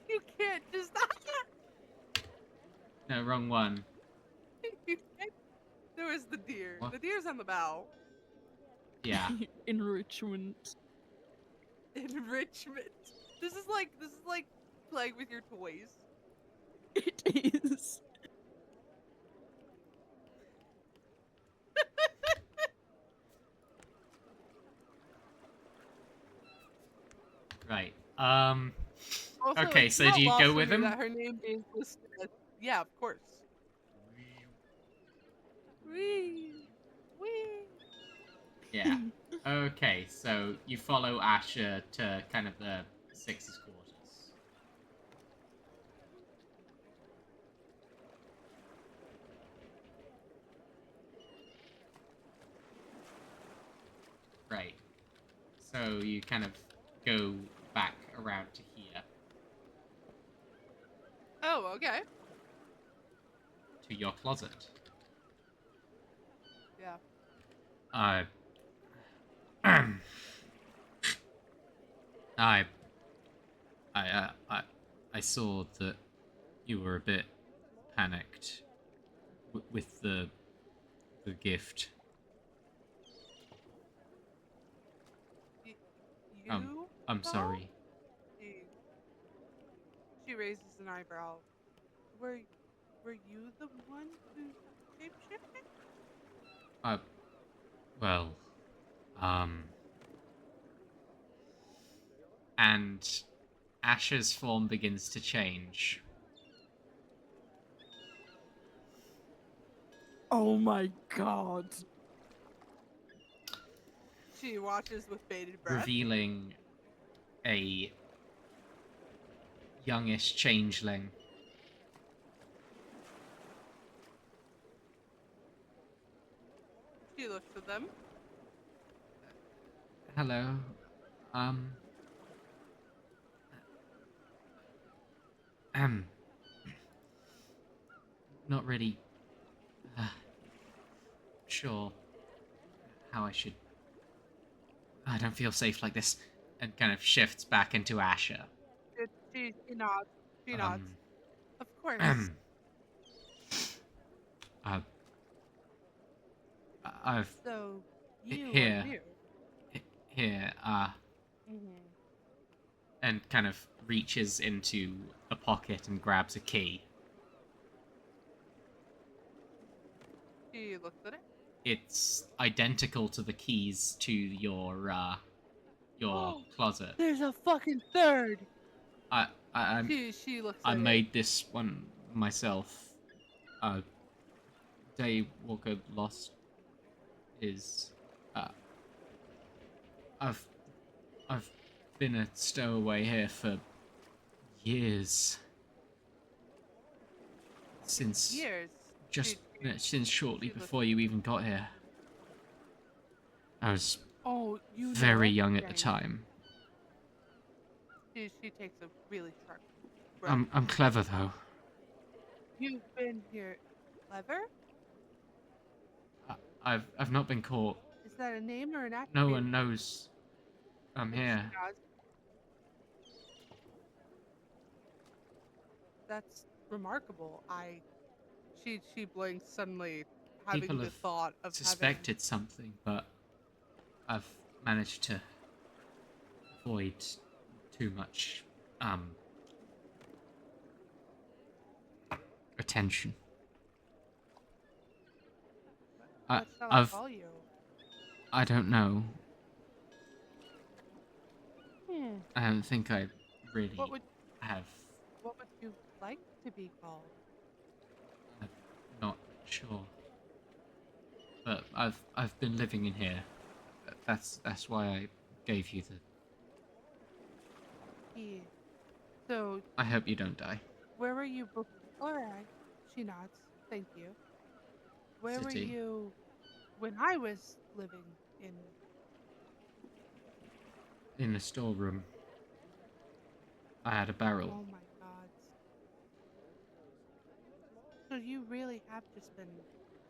You can't just. No, wrong one. You can't. There was the deer. What? The deer's on the bow. Yeah. Enrichment. Enrichment. This is like playing with your toys. It is. Right. Also, Okay, it's so not do you lost go on with me him? That her name is listed as, yeah, of course. Wee. Wee. Yeah. Okay, so you follow Asher to kind of the Six's quarters. Right. So you kind of go back around to here, Oh, okay. to your closet. Yeah. I I saw that you were a bit panicked with the gift. You? I'm saw? sorry. She raises an eyebrow. Were you the one who shapeshifted? Well, and Asher's form begins to change. Oh my god. She watches with bated breath. Revealing a youngish changeling. She looks at them. Hello. Not really sure how I should. I don't feel safe like this, and kind of shifts back into Asher. She nods. She nods. Of course. I've So you here. are new. here, Mm-hmm. and kind of reaches into a pocket and grabs a key. She looks at it. It's identical to the keys to your closet. There's a fucking third. I She looks at I it. made this one myself. Daywalker lost his. I've been a stowaway here for years. Since Years. just since shortly she looks- before you even got here. I was Oh, you know very young at the everything. time. She takes a really sharp breath. I'm clever though. You've been here clever? I've not been caught. Is that a name or an attribute? No one knows I'm And she here. nods. That's remarkable. She blinks suddenly, having People the have thought of Suspected something, but I've managed to avoid too much attention. Having. What shall I I've call you? I don't know. Hmm. I don't think I really What would have. you like to be called? I'm not sure. But I've been living in here. That's why I gave you the. Yeah. So I hope you don't die. where were you before? Alright. She nods. Thank you. Where were City. you when I was living in? In the storeroom. I had a Oh barrel. my god. So you really have just been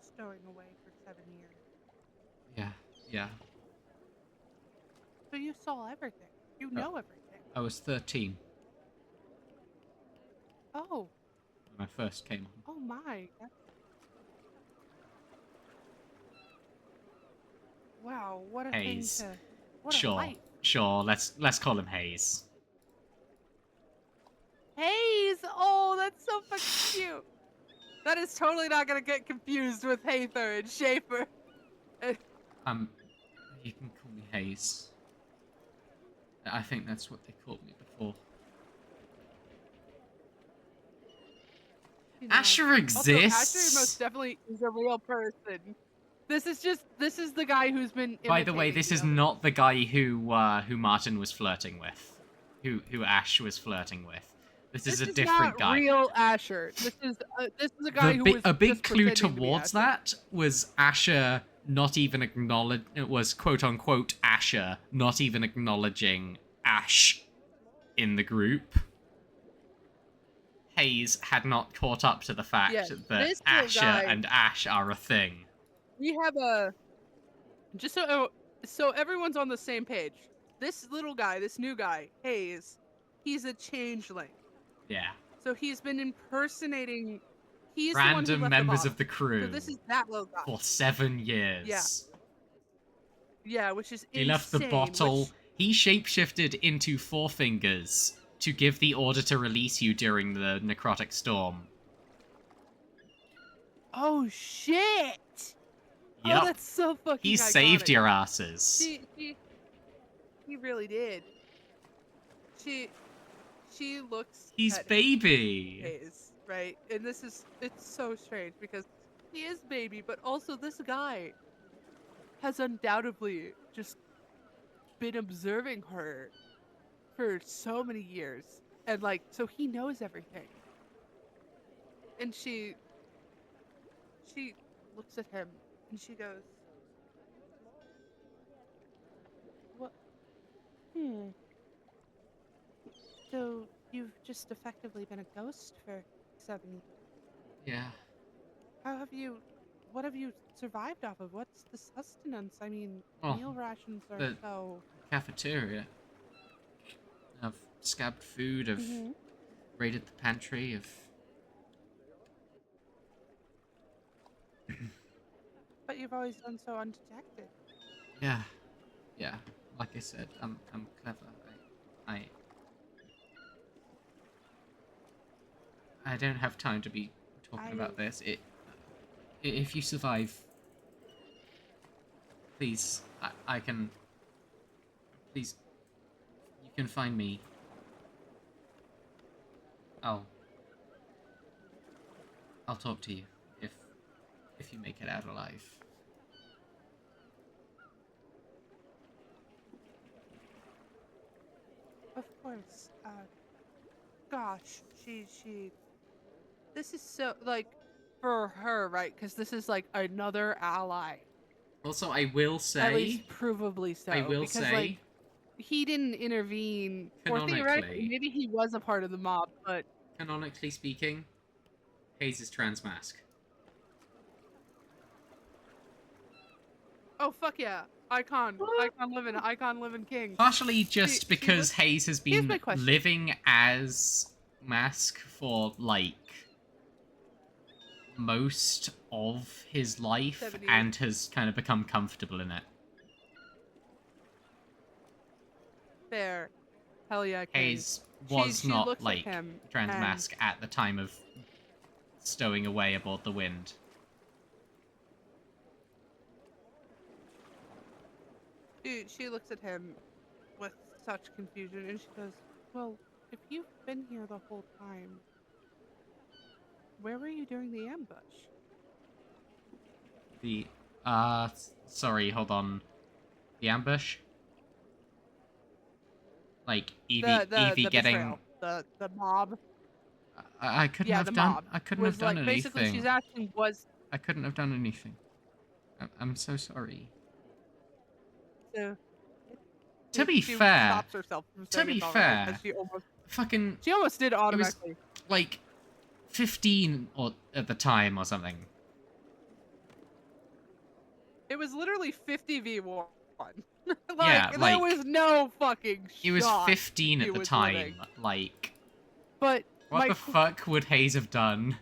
stowing away for 7 years. Yeah. So you saw everything. You know everything. I was 13 Oh, when I first came on. oh my. Wow, what a Hayes. thing to. What a Sure. life. Sure, let's call him Hayes. Hayes! Oh, that's so fucking cute. That is totally not gonna get confused with Hather and Schaefer. You can call me Hayes. I think that's what they called me before. You know, Asher Also, exists. Asher most definitely is a real person. This is the guy who's been. By the way, imitating this the is others. not the guy who Martin was flirting with, who Ash was flirting with. This is a different not guy. Real Asher. This is a guy who was A big just clue pretending to be towards Asher. that was Asher not even acknowledge. It was quote unquote Asher not even acknowledging Ash in the group. Hayes had not caught up to the fact Yes, that this little Asher guy- and Ash are a thing. We have a just so everyone's on the same page. This little guy, this new guy, Hayes, he's a changeling. Yeah. So he's been impersonating. He's the one who Random left members the of the crew So this is that little guy. for 7 years. Yeah. Yeah, which is He insane. left the bottle. which- He shapeshifted into Four Fingers to give the order to release you during the necrotic storm. Oh shit! Yep. Oh, that's so fucking He iconic. saved your asses. He really did. She looks He's at baby. Hayes, right? And it's so strange because he is baby, but also this guy has undoubtedly just been observing her for so many years. And like, so he knows everything. And she looks at him and she goes, "What? So you've just effectively been a ghost for 7 years. Yeah. What have you survived off of? What's the sustenance? I mean, Well, meal rations are the- so..." Cafeteria. I've scabbed food, I've Mhm. raided the pantry, But you've always done so undetected. Yeah. Yeah. Like I said, I'm clever. I don't have time to be talking about this. If you survive, please, I can. Please, you can find me. I'll talk to you if you make it out alive. Of course. Gosh, she. This is so, like, for her, right? Because this is like another ally. Also, I will say, At least provably so. I will because, say, like, he didn't intervene. Or theoretically, canonically, maybe he was a part of the mob, but canonically speaking, Hayes is trans mask. oh fuck yeah, icon living king. Partially just She because looks- Hayes has Here's been my question. living as mask for like most of his life 70. and has kind of become comfortable in it. Fair. Hell yeah, king. Hayes was she not looks at like him trans and- mask at the time of stowing away aboard the Wind. She looks at him with such confusion and she goes, "Well, if you've been here the whole time, where were you during the ambush?" The sorry, hold on. The ambush? Like Evie The getting betrayal. The mob. I couldn't Yeah, have the done mob. I couldn't have Was done like basically anything. she's asking was I couldn't have done anything. I'm so sorry. the To be she fair, stops herself from saying to be it's all right, fair, 'cause fucking she almost did it was automatically. like 15 or at the time or something. It was literally 50v1. Like, Yeah, there like, was no fucking He was shot 15 he at the was time. winning. Like, But what my the fuck would Hayes have done?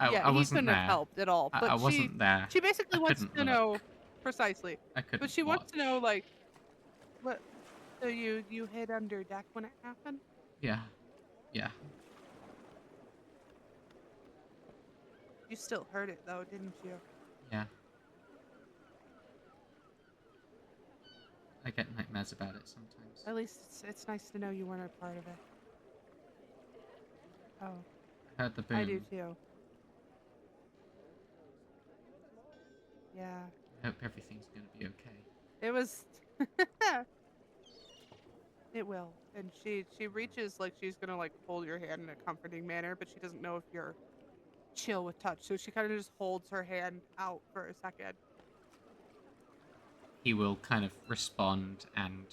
I he wasn't couldn't there. have helped at all. But I wasn't there. she basically I wants couldn't to know look. precisely. I couldn't But she wants to know, watch. like, what? So you hid under deck when it happened? Yeah. Yeah. You still heard it though, didn't you? Yeah. I get nightmares about it sometimes. At least it's nice to know you weren't a part of it. Oh, I heard the boom. I do too. Yeah, I hope everything's gonna be okay. it was. It will. And she reaches like she's gonna like hold your hand in a comforting manner, but she doesn't know if you're chill with touch. So she kind of just holds her hand out for a second. He will kind of respond and,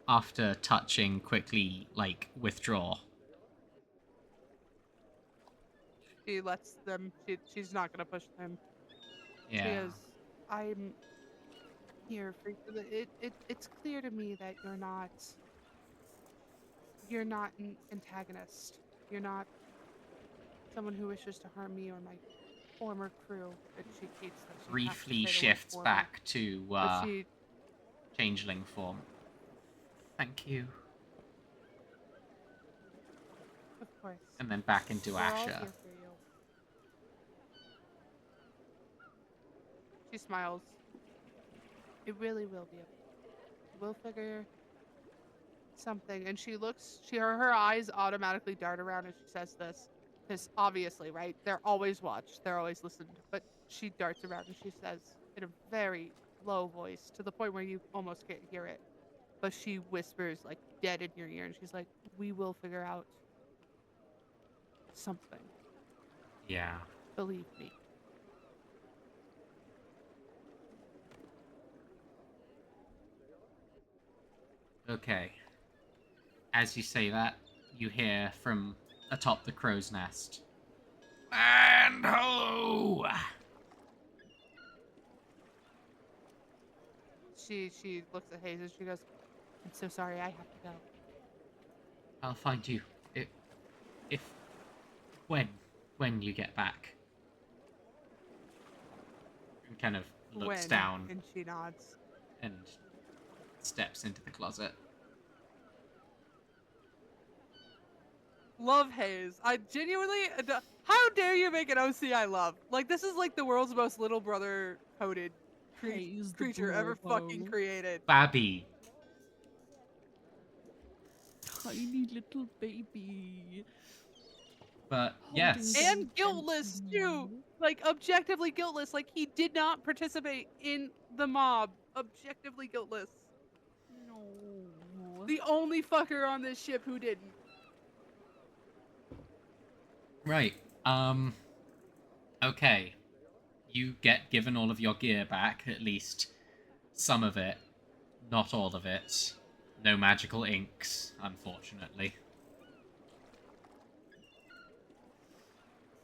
after touching, quickly, like, withdraw. She lets them. She's not gonna push them. She Yeah. goes, "I'm here for it's clear to me that you're not an antagonist. You're not someone who wishes to harm me or my former crew." And she hates that she has to Briefly say the word shifts former. back to But she changeling form. Thank you. of course And then back into we're all Asher. here for you. She smiles. It really will be. We'll figure something. And she looks. Her eyes automatically dart around as she says this, because obviously, right? They're always watched. They're always listened. But she darts around and she says in a very low voice, to the point where you almost can't hear it. But she whispers like dead in your ear, and she's like, "We will figure out something. Yeah. Believe me." Okay. As you say that, you hear from atop the crow's nest. And ho! She looks at Hayes and she goes, "I'm so sorry, I have to go." I'll find you. If when you get back. And kind of looks When? down And she nods. and steps into the closet. Love Hayes. I genuinely. How dare you make an OC I love? Like, this is like the world's most little brother coded Hayes the creature ever fucking Blowbo. created. Babby. Tiny little baby. But Holding yes. them And guiltless, too. gently. Like, objectively guiltless. Like, he did not participate in the mob. Objectively guiltless. No. The only fucker on this ship who didn't. Right. Okay. You get given all of your gear back, at least some of it. Not all of it. No magical inks, unfortunately.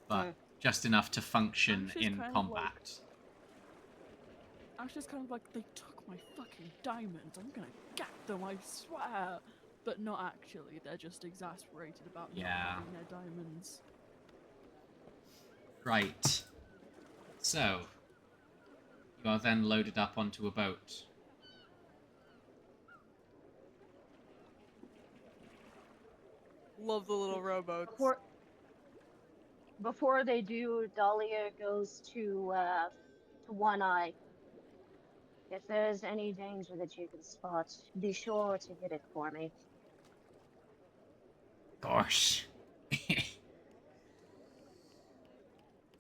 But just enough to function Ash is in kind of combat. Ash is kind of like, they took my fucking diamonds. I'm gonna get them, I swear. But not actually. They're just exasperated about not Yeah. having their diamonds. Right. So, you are then loaded up onto a boat. Love the little rowboats. Before they do, Dahlia goes to One Eye. If there's any danger that you can spot, be sure to hit it for me. Gosh.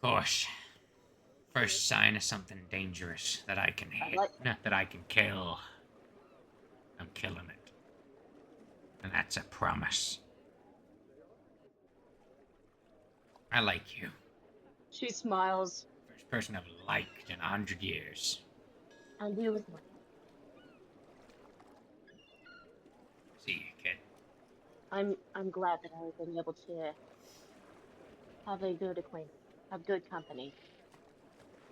Gosh. First sign of something dangerous that I can hit, not that I can kill. I'm killing it. And that's a promise. I like you. She smiles. First person I've liked in 100 years. And you as well. See you, kid. I'm glad that I've been able to have a good acquaintance, have good company.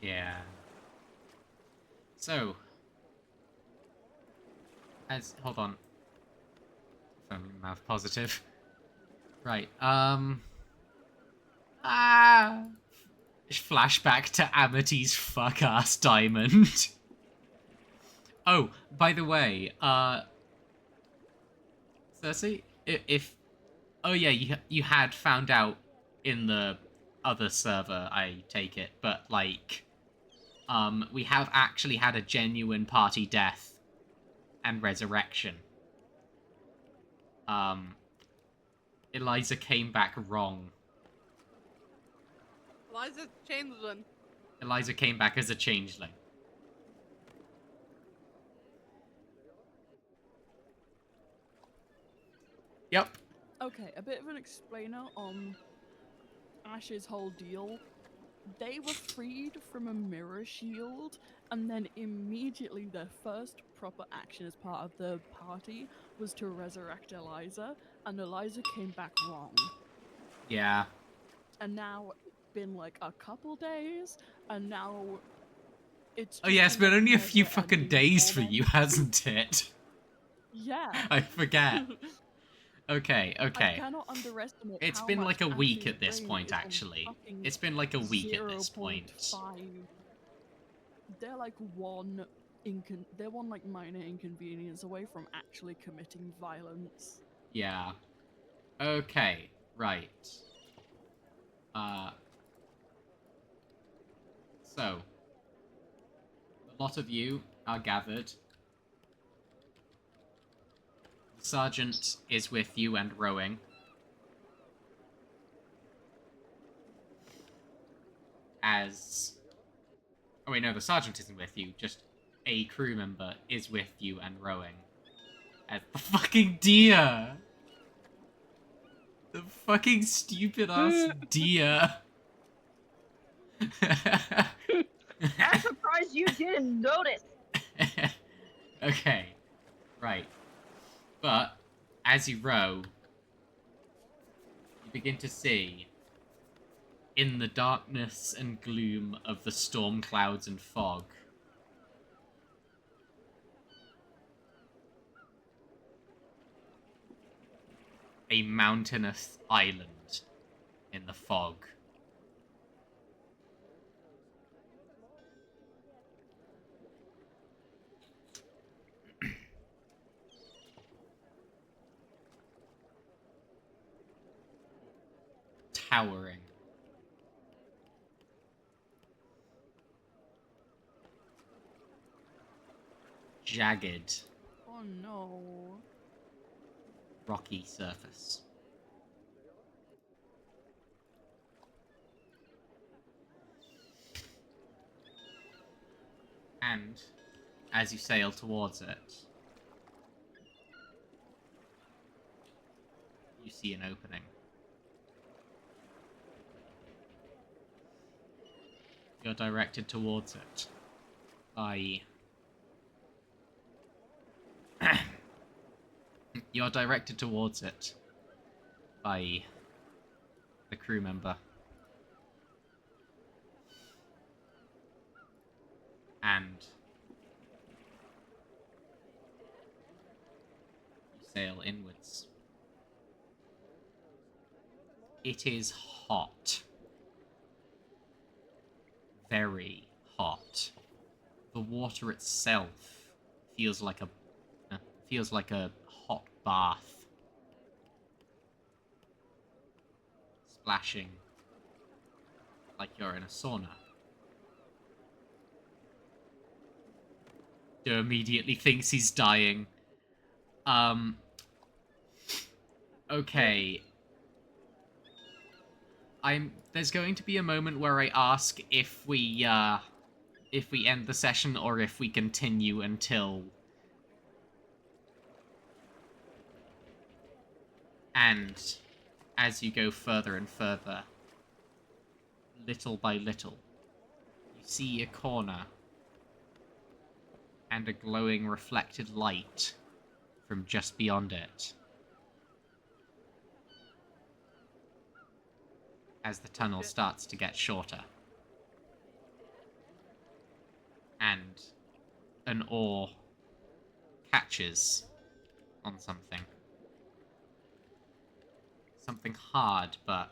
Yeah. So, hold on. If I'm mouth positive. Right. Flashback to Amity's fuck ass diamond. Oh, by the way, Cersei, oh yeah, you had found out in the other server, I take it, but like, we have actually had a genuine party death and resurrection. Eliza came back wrong. Eliza Changeling. Eliza came back as a changeling. Yep. Okay, a bit of an explainer on Ash's whole deal. They were freed from a mirror shield, and then immediately their first proper action as part of the party was to resurrect Eliza, and Eliza came back wrong. Yeah. And now it's been like a couple days, and now it's Oh yeah, it's been only a few never fucking ending days for torment. you, hasn't it? Yeah. I forget. Okay. I cannot underestimate. It's how been much like a week Ash's at this brain point, is on actually. fucking It's been like a week at this point. 0.5. They're like they're one like minor inconvenience away from actually committing violence. Yeah. Okay, right. So, lot of you are gathered. The sergeant is with you and rowing. As... Oh wait, no, the sergeant isn't with you. Just a crew member is with you and rowing. As the fucking deer! The fucking stupid-ass deer! I'm surprised you didn't notice. Okay, right. But, as you row, you begin to see, in the darkness and gloom of the storm clouds and fog, a mountainous island in the fog. Towering. Jagged, Oh no. rocky surface. And, as you sail towards it, you see an opening. You're directed towards it by... You're directed towards it by the crew member. And you sail inwards. It is hot. Very hot. The water itself feels like a hot bath. Splashing like you're in a sauna. Joe immediately thinks he's dying. Okay. There's going to be a moment where I ask if we end the session or if we continue until... And as you go further and further, little by little, you see a corner and a glowing reflected light from just beyond it. As the tunnel starts to get shorter. And an oar catches on something. Something hard, but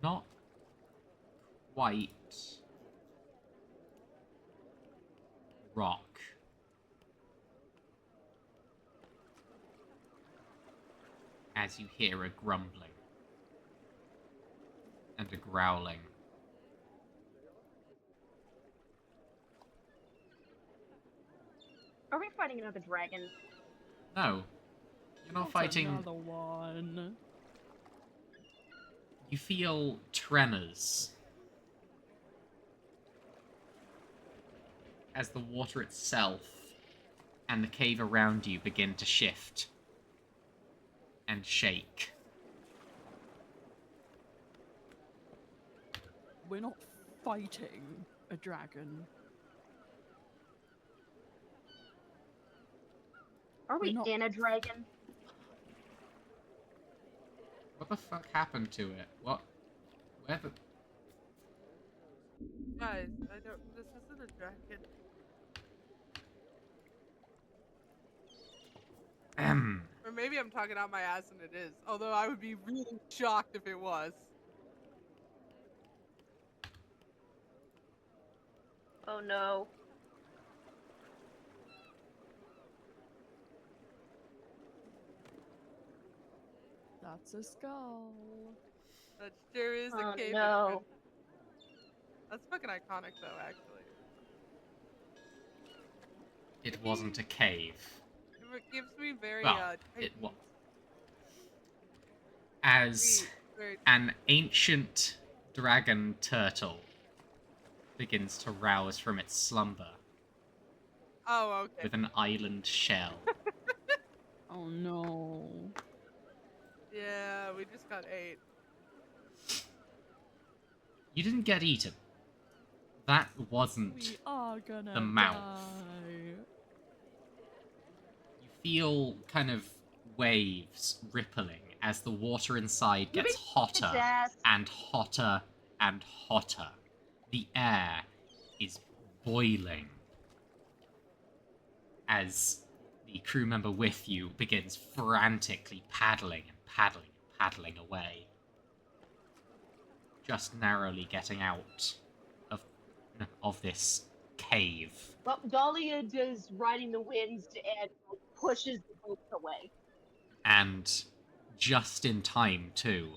not quite rock. As you hear a grumbling and a growling. Are we fighting another dragon? No. You're not fighting... Another one. You feel tremors. As the water itself and the cave around you begin to shift and shake. We're not fighting a dragon. Are we We're not- in a dragon? What the fuck happened to it? What? Where the... Guys, I don't. This isn't a dragon. Or maybe I'm talking out my ass and it is. Although I would be really shocked if it was. Oh no. That's a skull. That sure is a Oh cave. no. That's fucking iconic though, actually. it wasn't a cave. It gives me very Well, it was. Titans. As Very- an ancient dragon turtle begins to rouse from its slumber Oh, okay. with an island shell. Oh no. Yeah, we just got 8. You didn't get eaten. That wasn't. We are gonna the mouth. die. You feel kind of waves rippling as the water inside gets hotter Ass. and hotter and hotter. The air is boiling as the crew member with you begins frantically paddling and paddling and paddling away. Just narrowly getting out of this cave. Well, Dahlia does riding the winds and pushes the boat away. And just in time, too,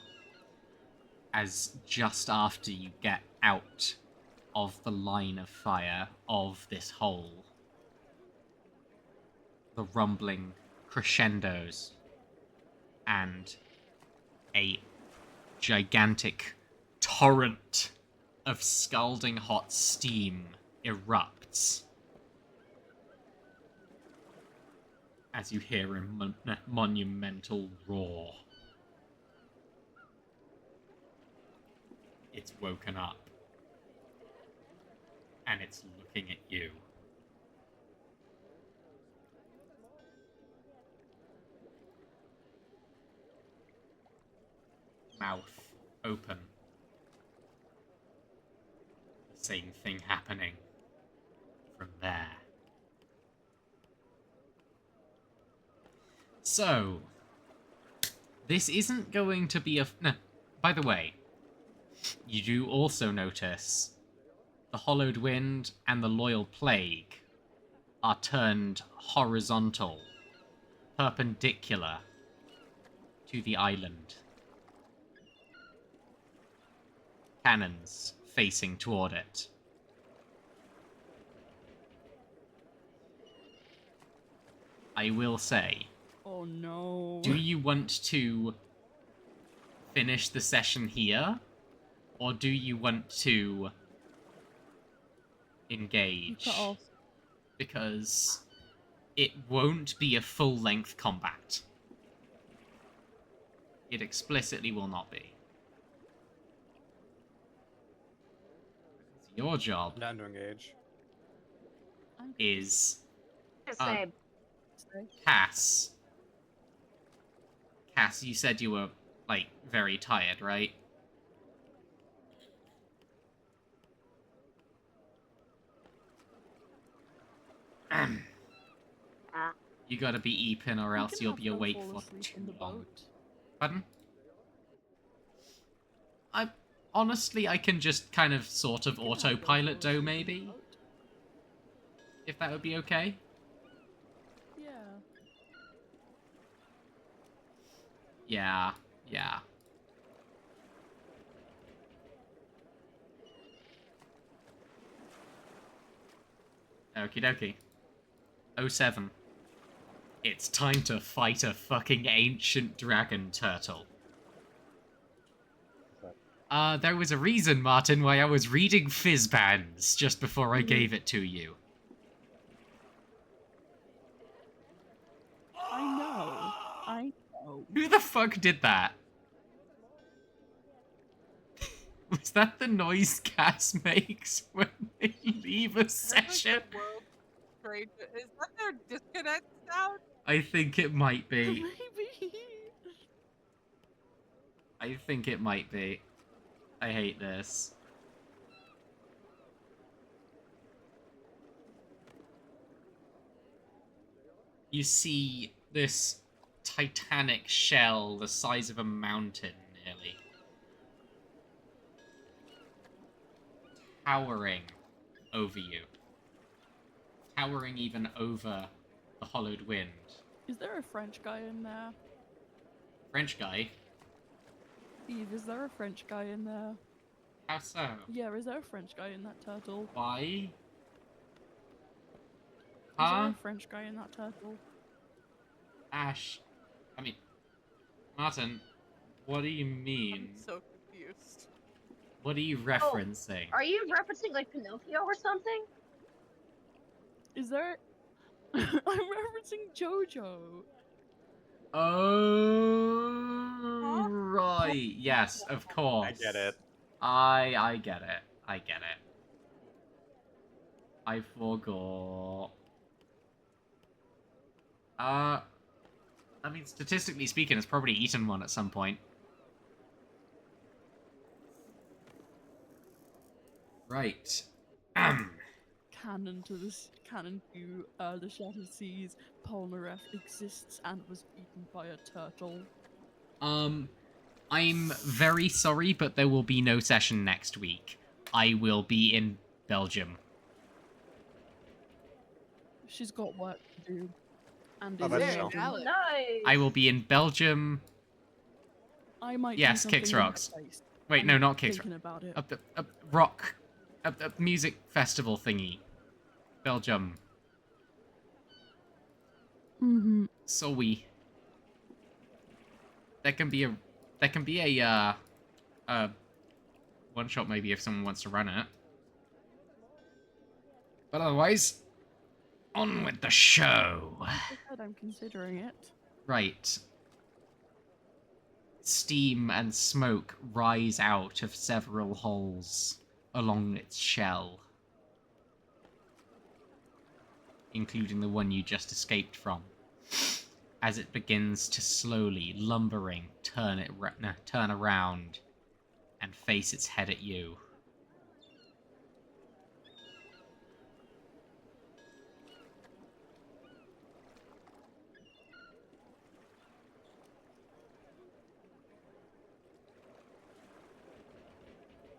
as just after you get out of the line of fire of this hole, the rumbling crescendos and a gigantic torrent of scalding hot steam erupts as you hear a monumental roar. It's woken up, and it's looking at you. Mouth open. The same thing happening from there. So, this isn't going to be a... No, by the way, you do also notice the Hollowed Wind and the Loyal Plague are turned horizontal, perpendicular to the island. Cannons facing toward it. I will say, Oh no. do you want to finish the session here? Or do you want to engage? Cut off. Because it won't be a full-length combat. It explicitly will not be. Your job Down to engage. is The Uh, same. Cass. Cass, you said you were, like, very tired, right? You gotta be eeping or We else can you'll have be her awake fall for asleep too in the long. boat. Pardon? Honestly, I can just kind of sort of We can have her autopilot fall Doe, asleep in the maybe? boat. If that would be okay? Yeah. Yeah. Okie dokie. 07. It's time to fight a fucking ancient dragon turtle. There was a reason, Martin, why I was reading fizz bands just before I gave it to you. I know. Who the fuck did that? Was that the noise Cass makes when they leave a That's like the session? world's strangest- Is that their disconnect sound? I think it might be. Maybe. I think it might be. I hate this. You see this titanic shell the size of a mountain, nearly. Towering over you. Towering even over the Hollowed Wind. Is there a French guy in there? French guy? Eve, is there a French guy in there? How so? Yeah, is there a French guy in that turtle? Why? there Huh? a French guy in that turtle? Ash. I mean, Martin, what do you mean? I'm so confused. What are you referencing? Are you referencing like Pinocchio or something? Is there? I'm referencing JoJo. Oh, right. Yes, of course. I get it. I get it. I get it. I forgot. I mean, statistically speaking, it's probably eaten one at some point. Right. Canon to this. Canon to the Shattered Seas. Polnareff exists and was eaten by a turtle. I'm very sorry, but there will be no session next week. I will be in Belgium. She's got work to do. And Oh, is that's in chill. Belgium. Valid. Nice. I will be in Belgium. I might Yes, do something Kicks in that Rocks. place. Wait, I'm no, not Kicks thinking about it. a rock, a music festival thingy. Belgium. Mm-hmm. Sorry. There can be a one shot maybe if someone wants to run it. But otherwise, on with the show. Like I said, I'm considering it. Right. Steam and smoke rise out of several holes along its shell, including the one you just escaped from, as it begins to slowly, lumbering, turn around and face its head at you.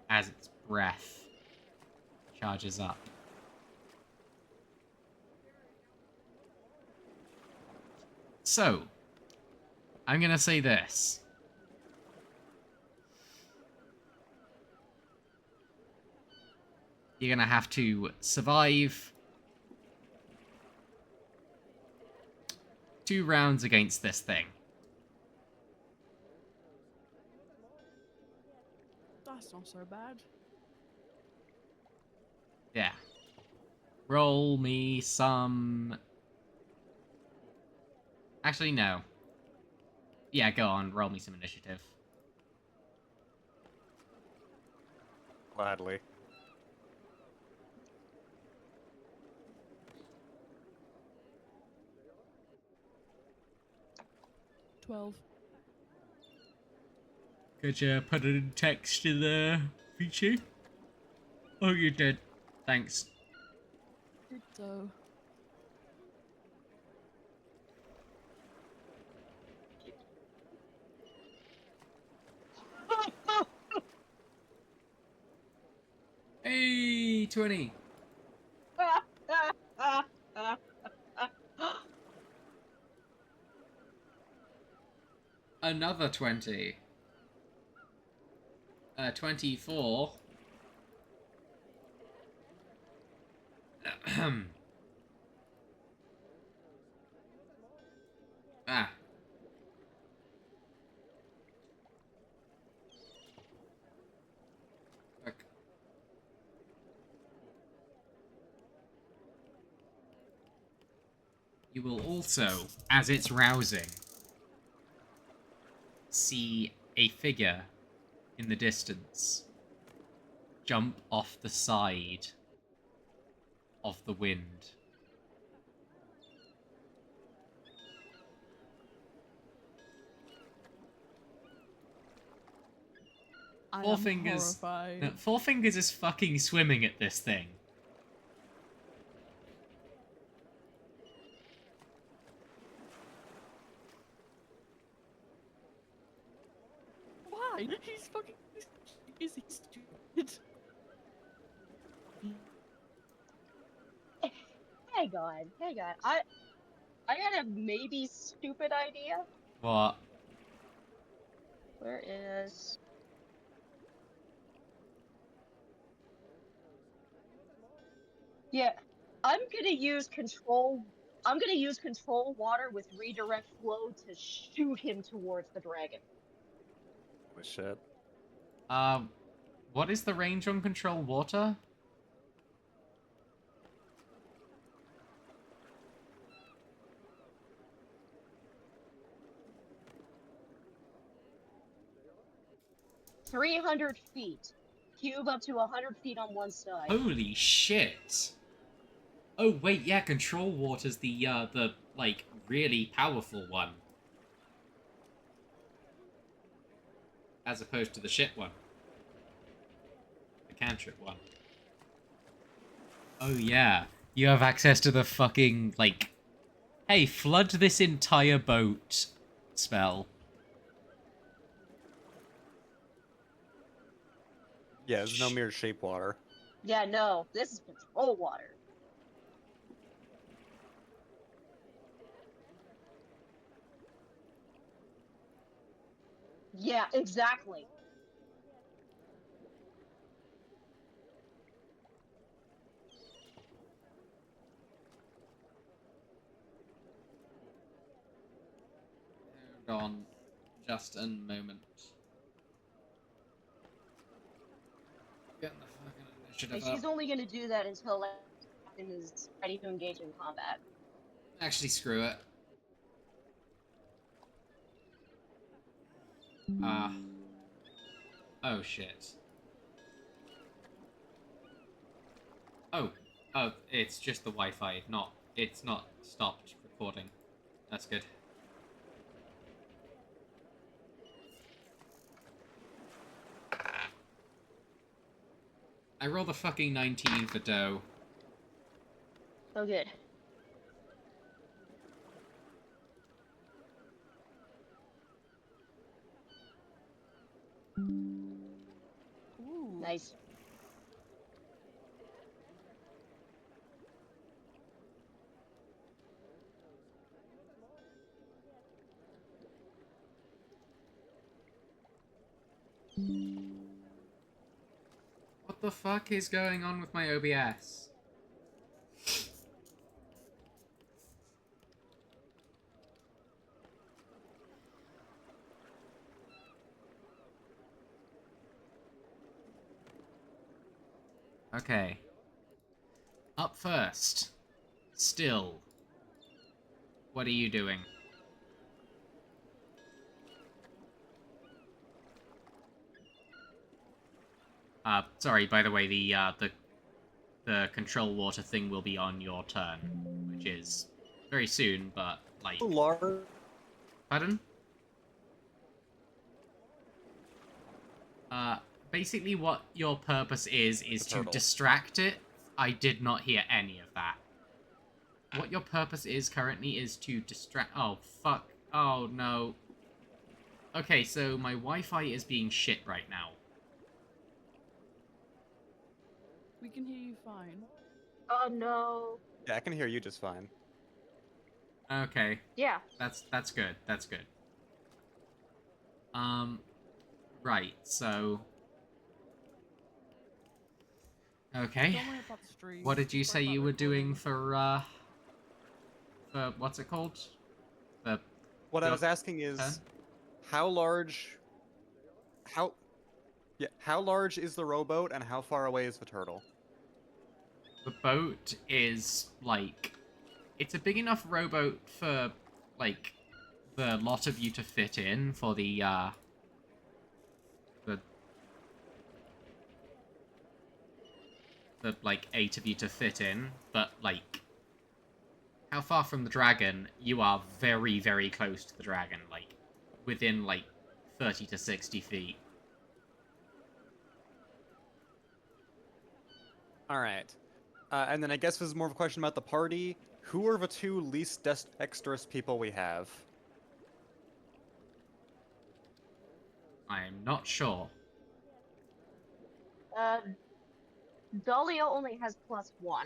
As its breath charges up. So, I'm gonna say this. You're gonna have to survive 2 rounds against this thing. That's not so bad. Yeah. Roll me some... Actually, no. Yeah, go on. Roll me some initiative. Gladly. $12. Could you put it in text in the feature? Oh, you did. Thanks. Did so. Hey, 20. Another 20. 24. Ah. Fuck. You will also, as it's rousing, see a figure in the distance jump off the side of the wind. I Four am Fingers. horrified. No, Four Fingers is fucking swimming at this thing. Why? He's fucking. Is he stupid? Hey God. I got a maybe stupid idea. What? Where is? Yeah. I'm gonna use control. I'm gonna use control water with redirect flow to shoot him towards the dragon. Oh, shit. What is the range on control water? $300 feet. Cube up to 100 feet on one side. Holy shit! Oh wait, yeah, control water's the like really powerful one, as opposed to the shit one, the cantrip one. Oh yeah, you have access to the fucking like, hey, flood this entire boat spell. Yeah, there's no mere shape water. Yeah, no, this is control water. Yeah, exactly. Hold on, just a moment. Getting the fucking initiative And she's up. only gonna do that until Captain is ready to engage in combat. Actually, screw it. Oh shit. Oh, it's just the Wi-Fi, it's not stopped recording. That's good. I rolled a fucking 19 for dough. Oh, good. Ooh. Nice. What the fuck is going on with my OBS? Okay. Up first. Still. What are you doing? Sorry, by the way, the control water thing will be on your turn, which is very soon, but, like... Large. Pardon? Basically what your purpose is The to turtle. distract it. I did not hear any of that. What your purpose is currently is to distract... Oh, fuck. Oh, no. Okay, so my Wi-Fi is being shit right now. We can hear you fine. Oh no. Yeah, I can hear you just fine. Okay, Yeah. that's good, that's good. Right, so... Okay. Don't worry about the stream. What did you Worry say about you were doing recording. for what's it called? The What I Your was asking is, turn? how large... how large is the rowboat and how far away is the turtle? The boat is, like... It's a big enough rowboat for, like, the lot of you to fit in for the like, 8 of you to fit in, but, like... How far from the dragon? You are very, very close to the dragon, like, within, like, 30 to 60 feet. Alright. And then I guess this is more of a question about the party. Who are the two least dexterous people we have? I'm not sure. Dahlia only has +1.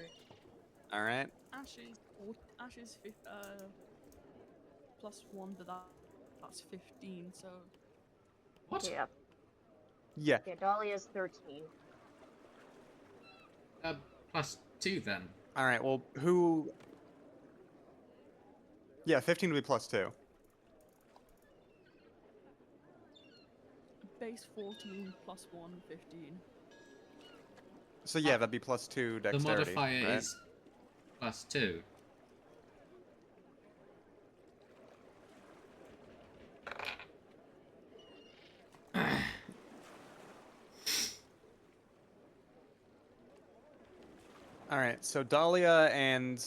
Alright. Ash's +1 to that's 15, so What? Yeah. Yeah. Yeah, Dahlia's 13. +2 then. All right. Well, who? Yeah, 15 would be +2. Base 14 plus 1, 15. So yeah, that'd be +2 The dexterity, modifier right? is +2. All right. So Dahlia and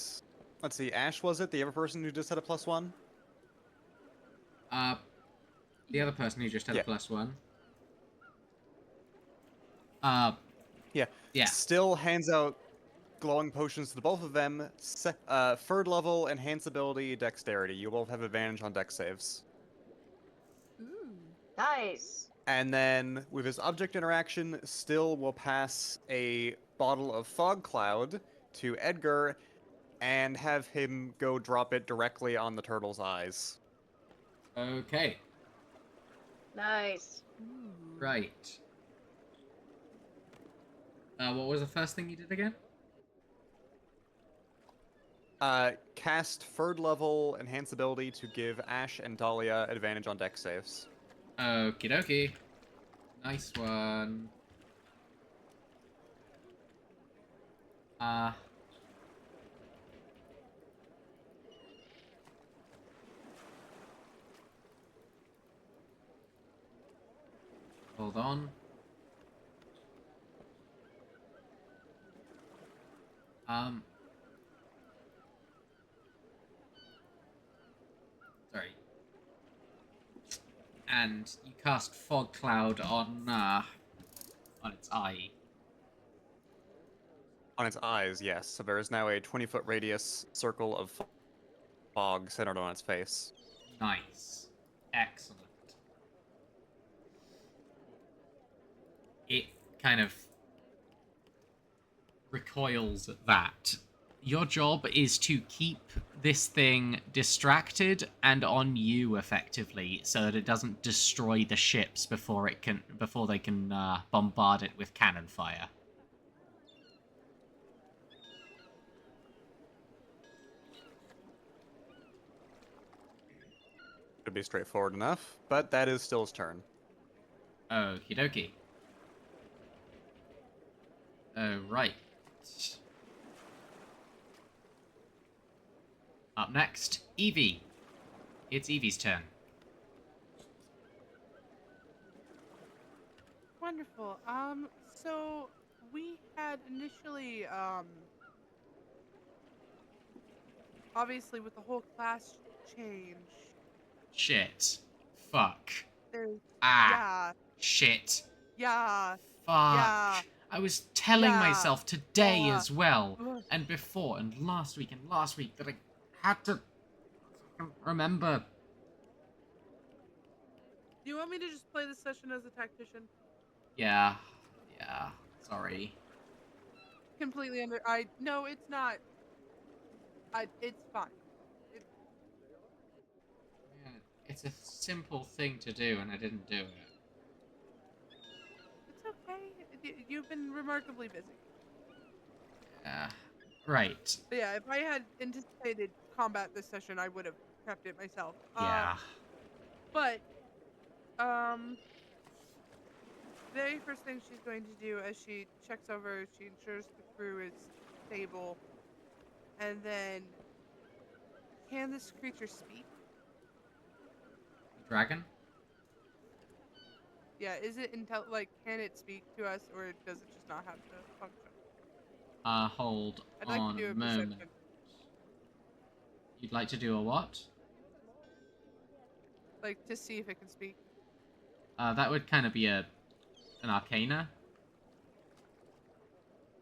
let's see, Ash was it the other person who just had a +1? The other person who just had Yeah. a +1. Yeah. Yeah. Still hands out glowing potions to the both of them. Third level enhance ability dexterity. You both have advantage on dex saves. Ooh. Nice. And then with his object interaction, still will pass a bottle of fog cloud to Edgar and have him go drop it directly on the turtle's eyes. Okay. Nice. Ooh. Right. What was the first thing you did again? Cast third level enhance ability to give Ash and Dahlia advantage on dex saves. Okie dokie. Nice one. Hold on. Sorry. And you cast fog cloud on its eye. On its eyes, yes. So there is now a 20-foot radius circle of fog centered on its face. Nice. Excellent. It kind of recoils at that. Your job is to keep this thing distracted and on you effectively, so that it doesn't destroy the ships before they can bombard it with cannon fire. Should be straightforward enough, but that is still his turn. Okie dokie. Right. Up next, Evie. It's Evie's turn. Wonderful. So we had initially, obviously with the whole class change, Shit. Fuck. there's, Ah. yeah, Shit. yeah, Fuck. I was telling yeah, myself today uh, as well, ugh. and before, and last week, that I had to remember. Do you want me to just play this session as a tactician? Yeah. Sorry. Completely no, it's not. It's fine. Man, it's a simple thing to do, and I didn't do it. It's okay. You've been remarkably busy. Yeah. Right. But yeah, if I had anticipated combat this session, I would have prepped it myself. Yeah. But, very first thing she's going to do as she checks over, she ensures the crew is stable, and then, can this creature speak? Dragon? Yeah, is it can it speak to us, or does it just not have the function? Hold I'd like on to do a a moment. perception. You'd like to do a what? Like, to see if it can speak. That would kind of be an arcana.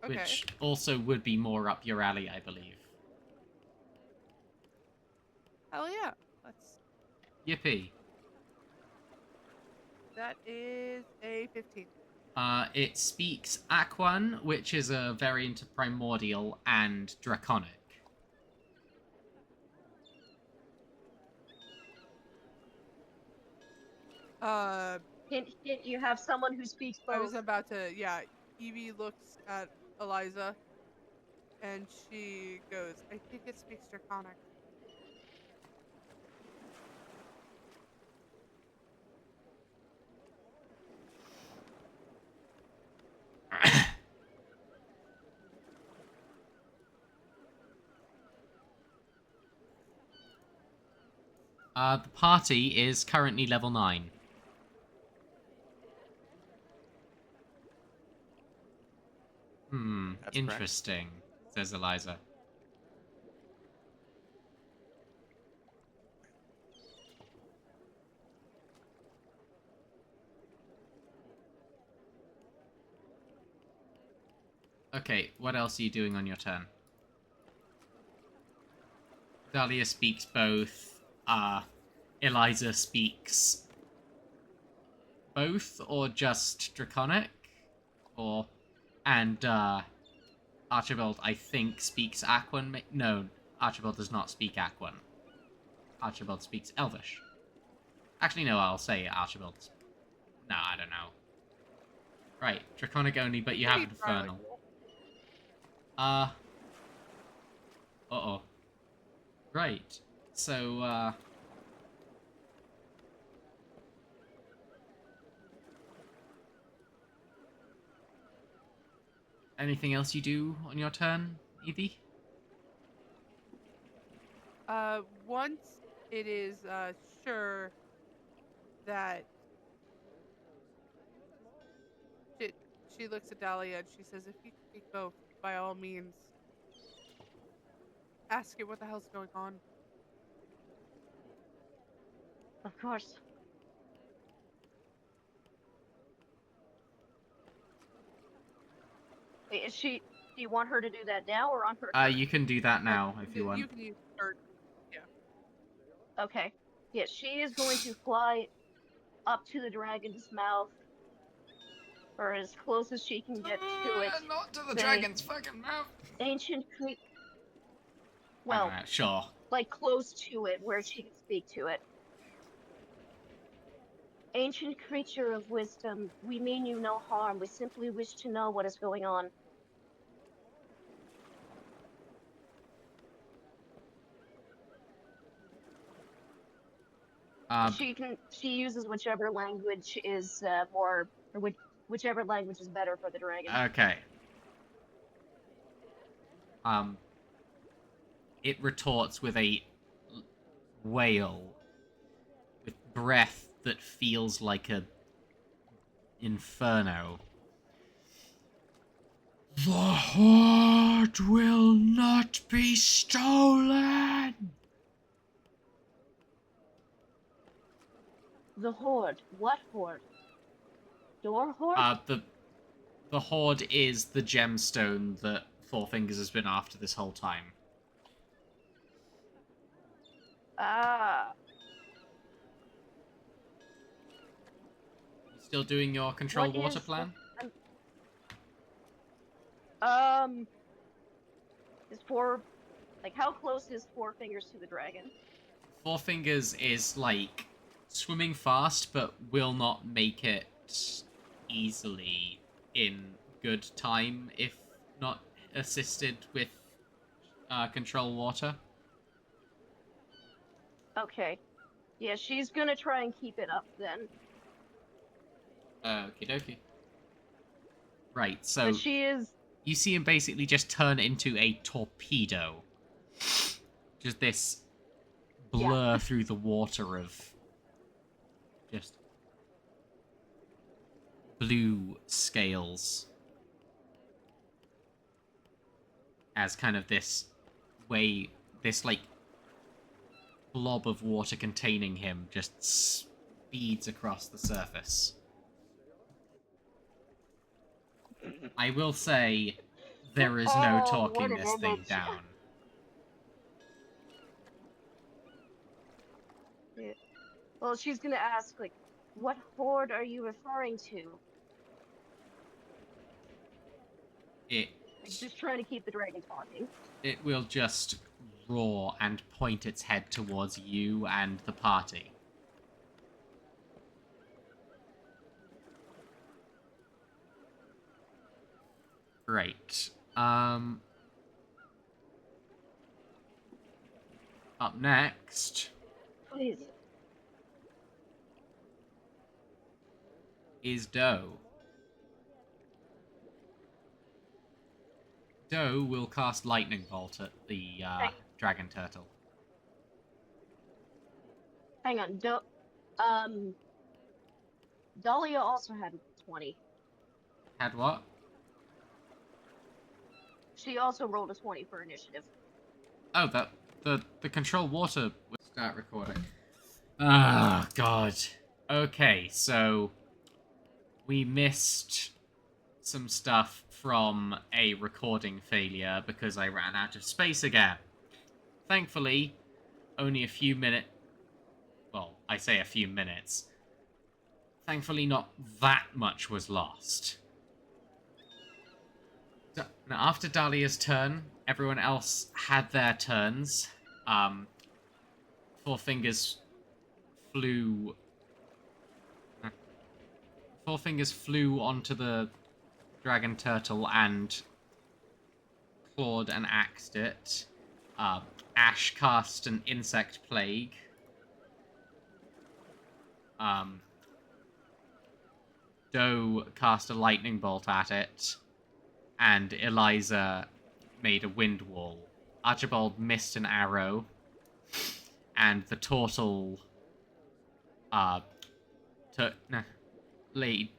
Okay. Which also would be more up your alley, I believe. Hell yeah. Let's. Yippee. That is a 15. It speaks Aquan, which is a variant of Primordial, and Draconic. Hint, hint, you have someone who speaks both. I was about to, yeah. Evie looks at Eliza. And she goes, I think it speaks Draconic. The party is currently level 9. That's correct. Interesting, says Eliza. Okay, what else are you doing on your turn? Dahlia speaks both. Eliza speaks both, or just Draconic? And Archibald, I think, speaks Aquan. No, Archibald does not speak Aquan. Archibald speaks Elvish. Actually, no, I'll say Archibald. No, I don't know. Right, Draconic only, but you have Pretty try, like, Infernal. Uh-oh. Right. So, anything else you do on your turn, Evie? Once it is sure that she, she looks at Dahlia and she says, if you can speak both, by all means, ask her what the hell's going on. Of course. Wait, is she? Do you want her to do that now or on her turn? You can do that now if you want. You can use her. Okay. Yeah, she is going to fly up to the dragon's mouth, or as close as she can get to it. Not to the Say, dragon's fucking mouth. Ancient Well, Sure. like close to it, where she can speak to it. Ancient creature of wisdom, we mean you no harm. We simply wish to know what is going on. She uses whichever language is whichever language is better for the dragon. Okay. It retorts with a wail, with breath that feels like a inferno. The Hoard will not be stolen! The Hoard? What Hoard? Your Hoard? The Hoard is the gemstone that Four Fingers has been after this whole time. Ah. You still doing your control What water is plan? How close is Four Fingers to the dragon? Four Fingers is, like, swimming fast, but will not make it easily in good time if not assisted with control water. Okay. Yeah, she's gonna try and keep it up then. Okie dokie. Right, so But she is... you see him basically just turn into a torpedo. Just this blur through the water of just blue scales. As kind of this like blob of water containing him just speeds across the surface. I will say, there is no talking this thing down. Yeah. Well, she's gonna ask, like, what Hoard are you referring to? Just trying to keep the dragon talking. It will just roar and point its head towards you and the party. Great. Up next Please. is Doe. Doe will cast Lightning Bolt at the dragon turtle. Hang on. Dahlia also had 20. Had what? She also rolled a 20 for initiative. Oh, the control water will start recording. Ah, God. Okay, so we missed some stuff from a recording failure because I ran out of space again. Thankfully, only a few minutes. Well, I say a few minutes. Thankfully, not that much was lost. So, now, after Dahlia's turn, everyone else had their turns. Four Fingers flew onto the dragon turtle and clawed and axed it. Ash cast an insect plague. Doe cast a lightning bolt at it, and Eliza made a wind wall. Archibald missed an arrow, and the turtle laid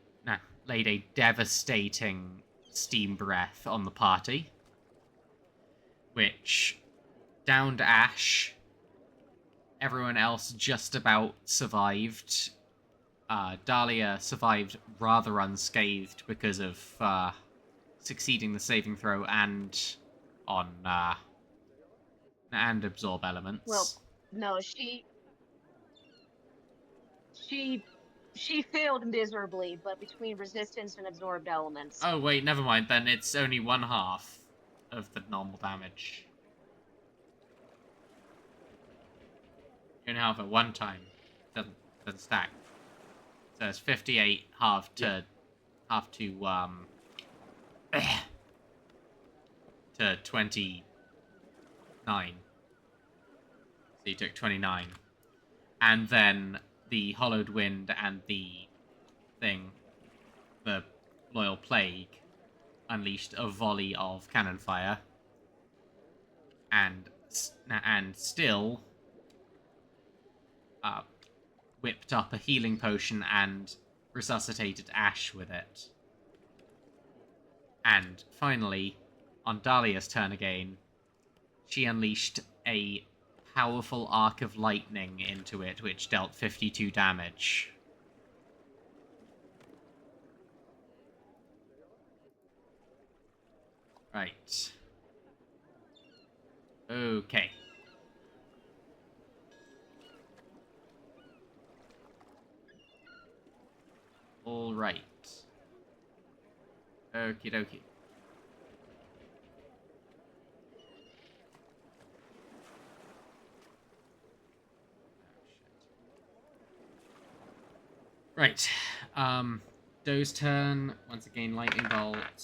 a devastating steam breath on the party, which downed Ash. Everyone else just about survived. Dahlia survived rather unscathed because of succeeding the saving throw and absorb elements. Well, no, she failed miserably, but between resistance and absorbed elements. Oh wait, never mind then. It's only 1/2 of the normal damage. You only have it one time. Doesn't stack. So it's 58 half to 29. So you took 29. And then the Hollowed Wind and the Loyal Plague, unleashed a volley of cannon fire. And still whipped up a healing potion and resuscitated Ash with it. And finally, on Dahlia's turn again, she unleashed a powerful arc of lightning into it, which dealt 52 damage. Right. Okay. All right. Okie dokie. Right. Doe's turn. Once again, lightning bolt. It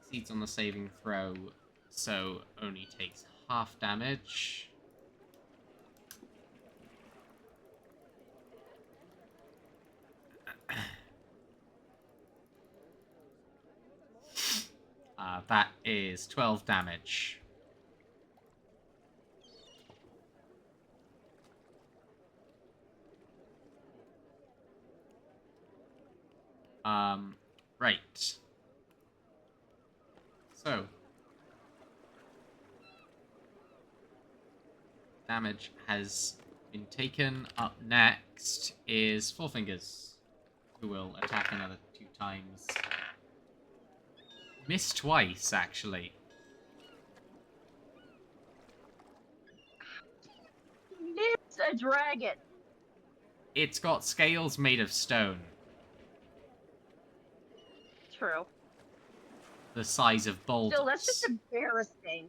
succeeds on the saving throw, so only takes half damage. That is 12 damage. Right. So. Damage has been taken. Up next is Four Fingers, who will attack another 2 times. Missed twice, actually. It's a dragon. It's got scales made of stone. True. The size of boulders. Still, that's just embarrassing.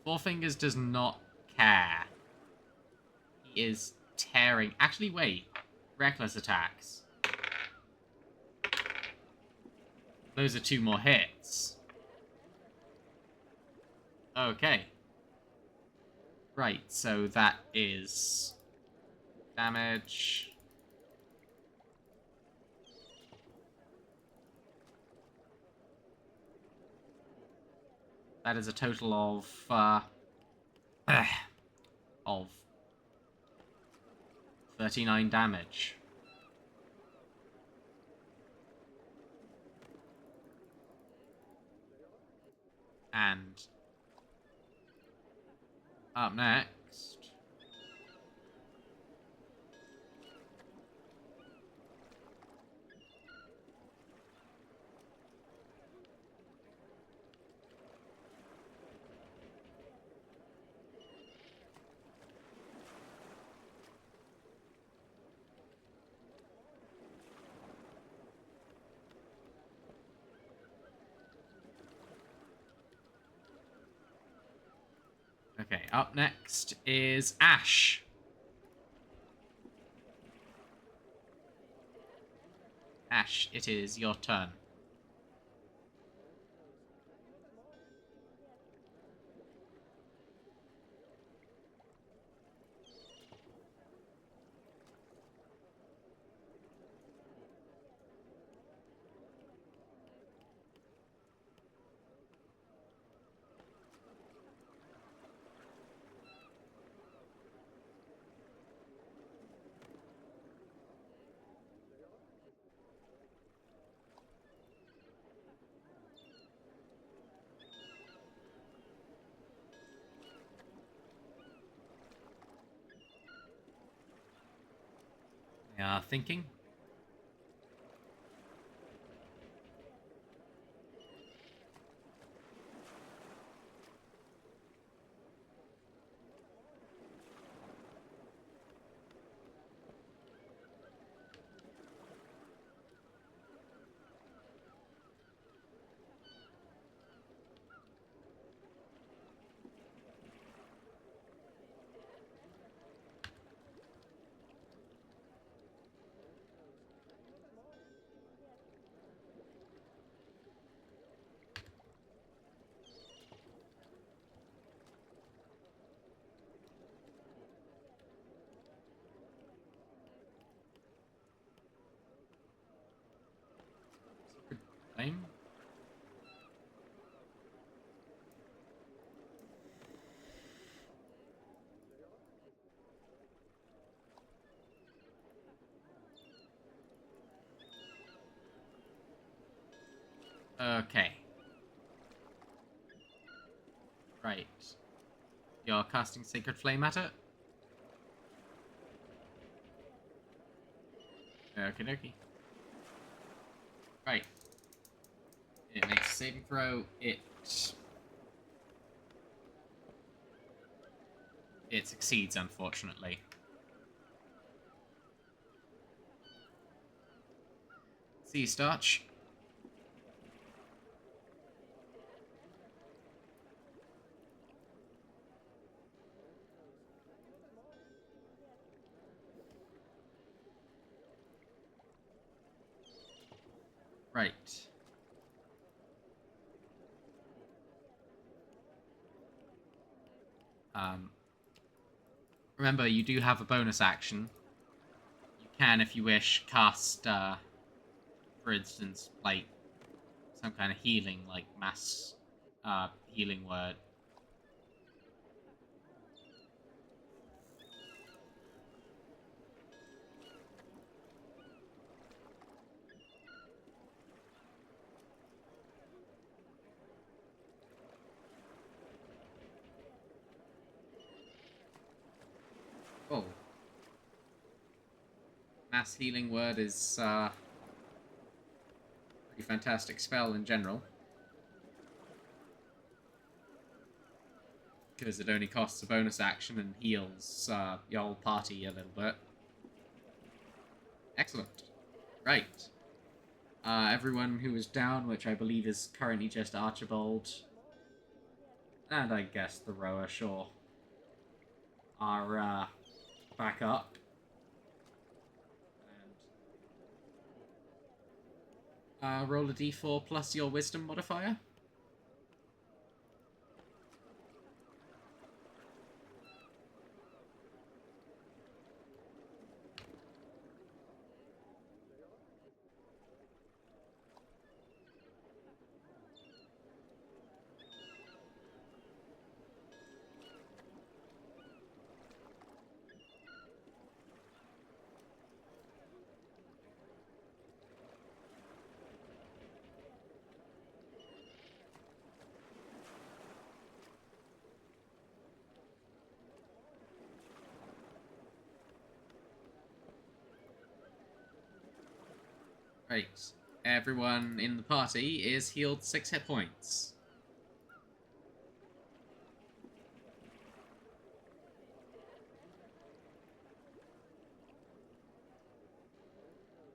Four Fingers does not care. He is tearing. Actually, wait. Reckless attacks. Those are 2 more hits. Okay. Right, so that is damage. That is a total of 39 damage. And up next, okay, up next is Ash. Ash, it is your turn. They are thinking. Flame. Okay. Right. You're casting Sacred Flame at it? Okie dokie. Right. It makes a saving throw. It succeeds, unfortunately. Sea Starch. Right. Remember, you do have a bonus action. You can, if you wish, cast, for instance, like, some kind of healing, like mass, healing word. Oh. Mass healing word is, pretty fantastic spell in general. Because it only costs a bonus action and heals, your whole party a little bit. Excellent. Right. Everyone who is down, which I believe is currently just Archibald, and I guess the rower, sure, are, back up. And roll a d4 plus your wisdom modifier. Right. Everyone in the party is healed 6 hit points.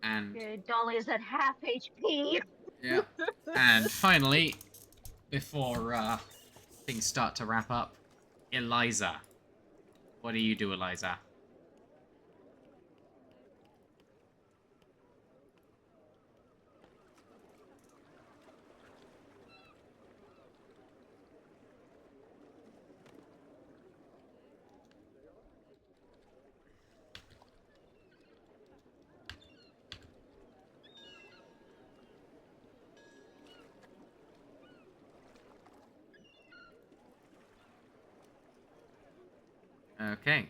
And Okay, Dolly is at half HP. yeah. And finally, before things start to wrap up, Eliza. What do you do, Eliza? Okay.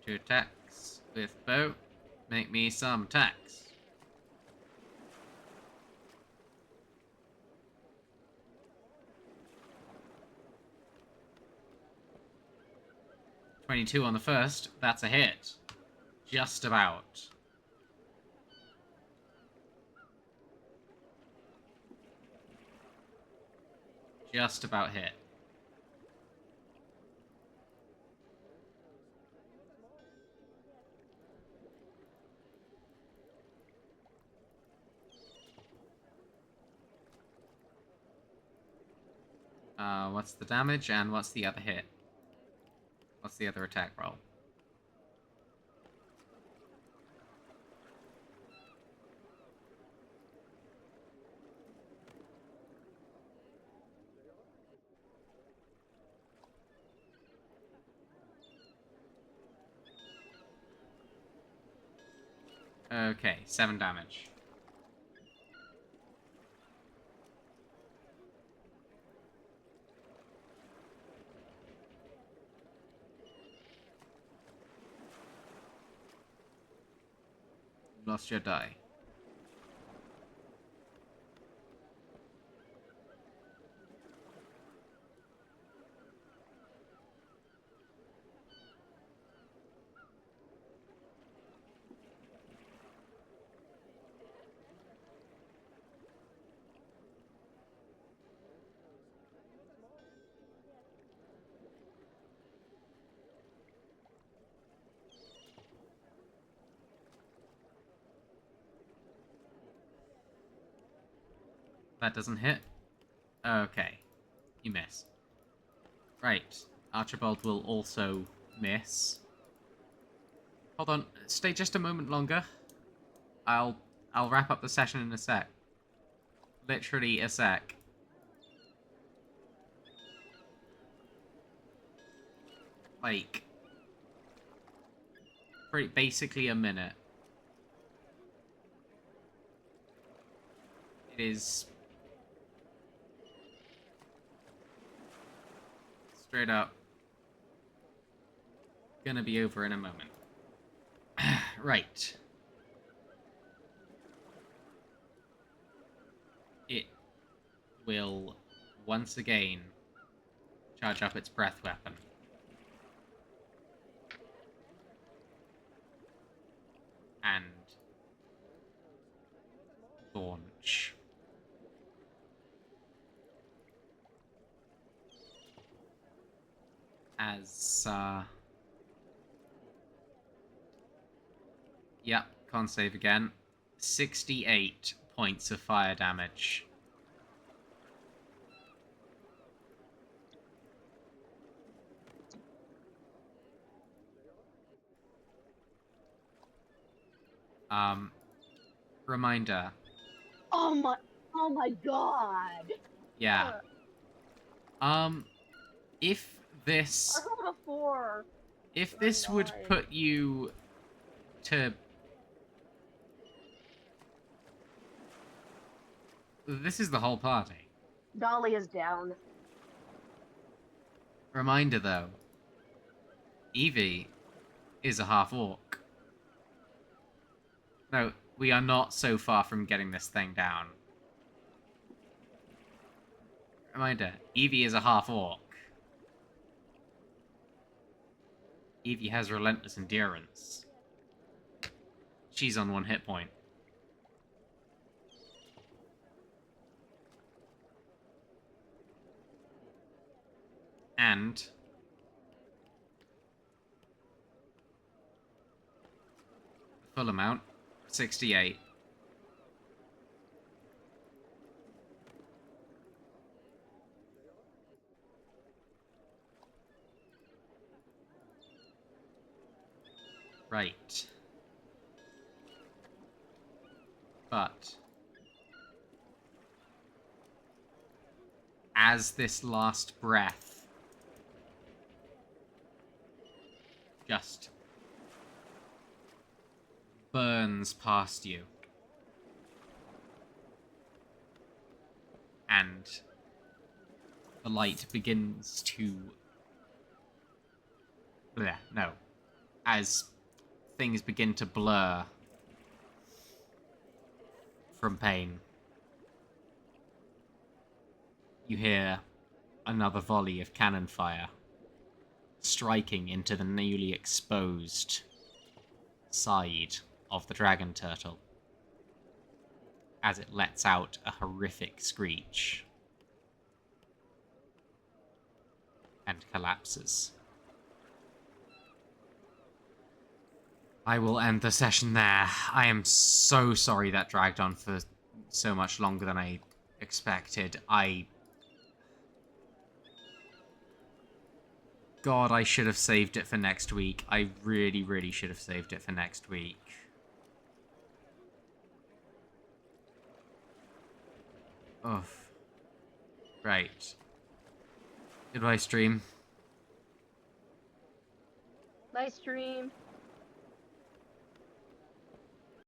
2 attacks with bow. Make me some attacks. "22 on the first. That's a hit. Just about. Just about hit. What's the damage and what's the other hit? What's the other attack roll? Okay, 7 damage. Lost your die. That doesn't hit. Okay. You miss. Right. Archibald will also miss. Hold on. Stay just a moment longer. I'll wrap up the session in a sec. Literally a sec. Like, basically a minute. It is straight up gonna be over in a moment. Right. It will once again charge up its breath weapon. And launch. As, yep, con save again. 68 points of fire damage. Reminder. Oh my god. Yeah. If this... I rolled a 4. If this would died. put you to... This is the whole party. Dolly is down. Reminder, though. Evie is a half-orc. No, we are not so far from getting this thing down. Reminder, Evie is a half-orc. Evie has relentless endurance. She's on 1 hit point. And full amount, 68. Right. But as this last breath just burns past you, and the light begins to... no. As things begin to blur from pain, you hear another volley of cannon fire striking into the newly exposed side of the dragon turtle as it lets out a horrific screech and collapses. I will end the session there. I am so sorry that dragged on for so much longer than I expected. God, I should have saved it for next week. I really, really should have saved it for next week. Oof. Right. Goodbye, stream. Bye, stream.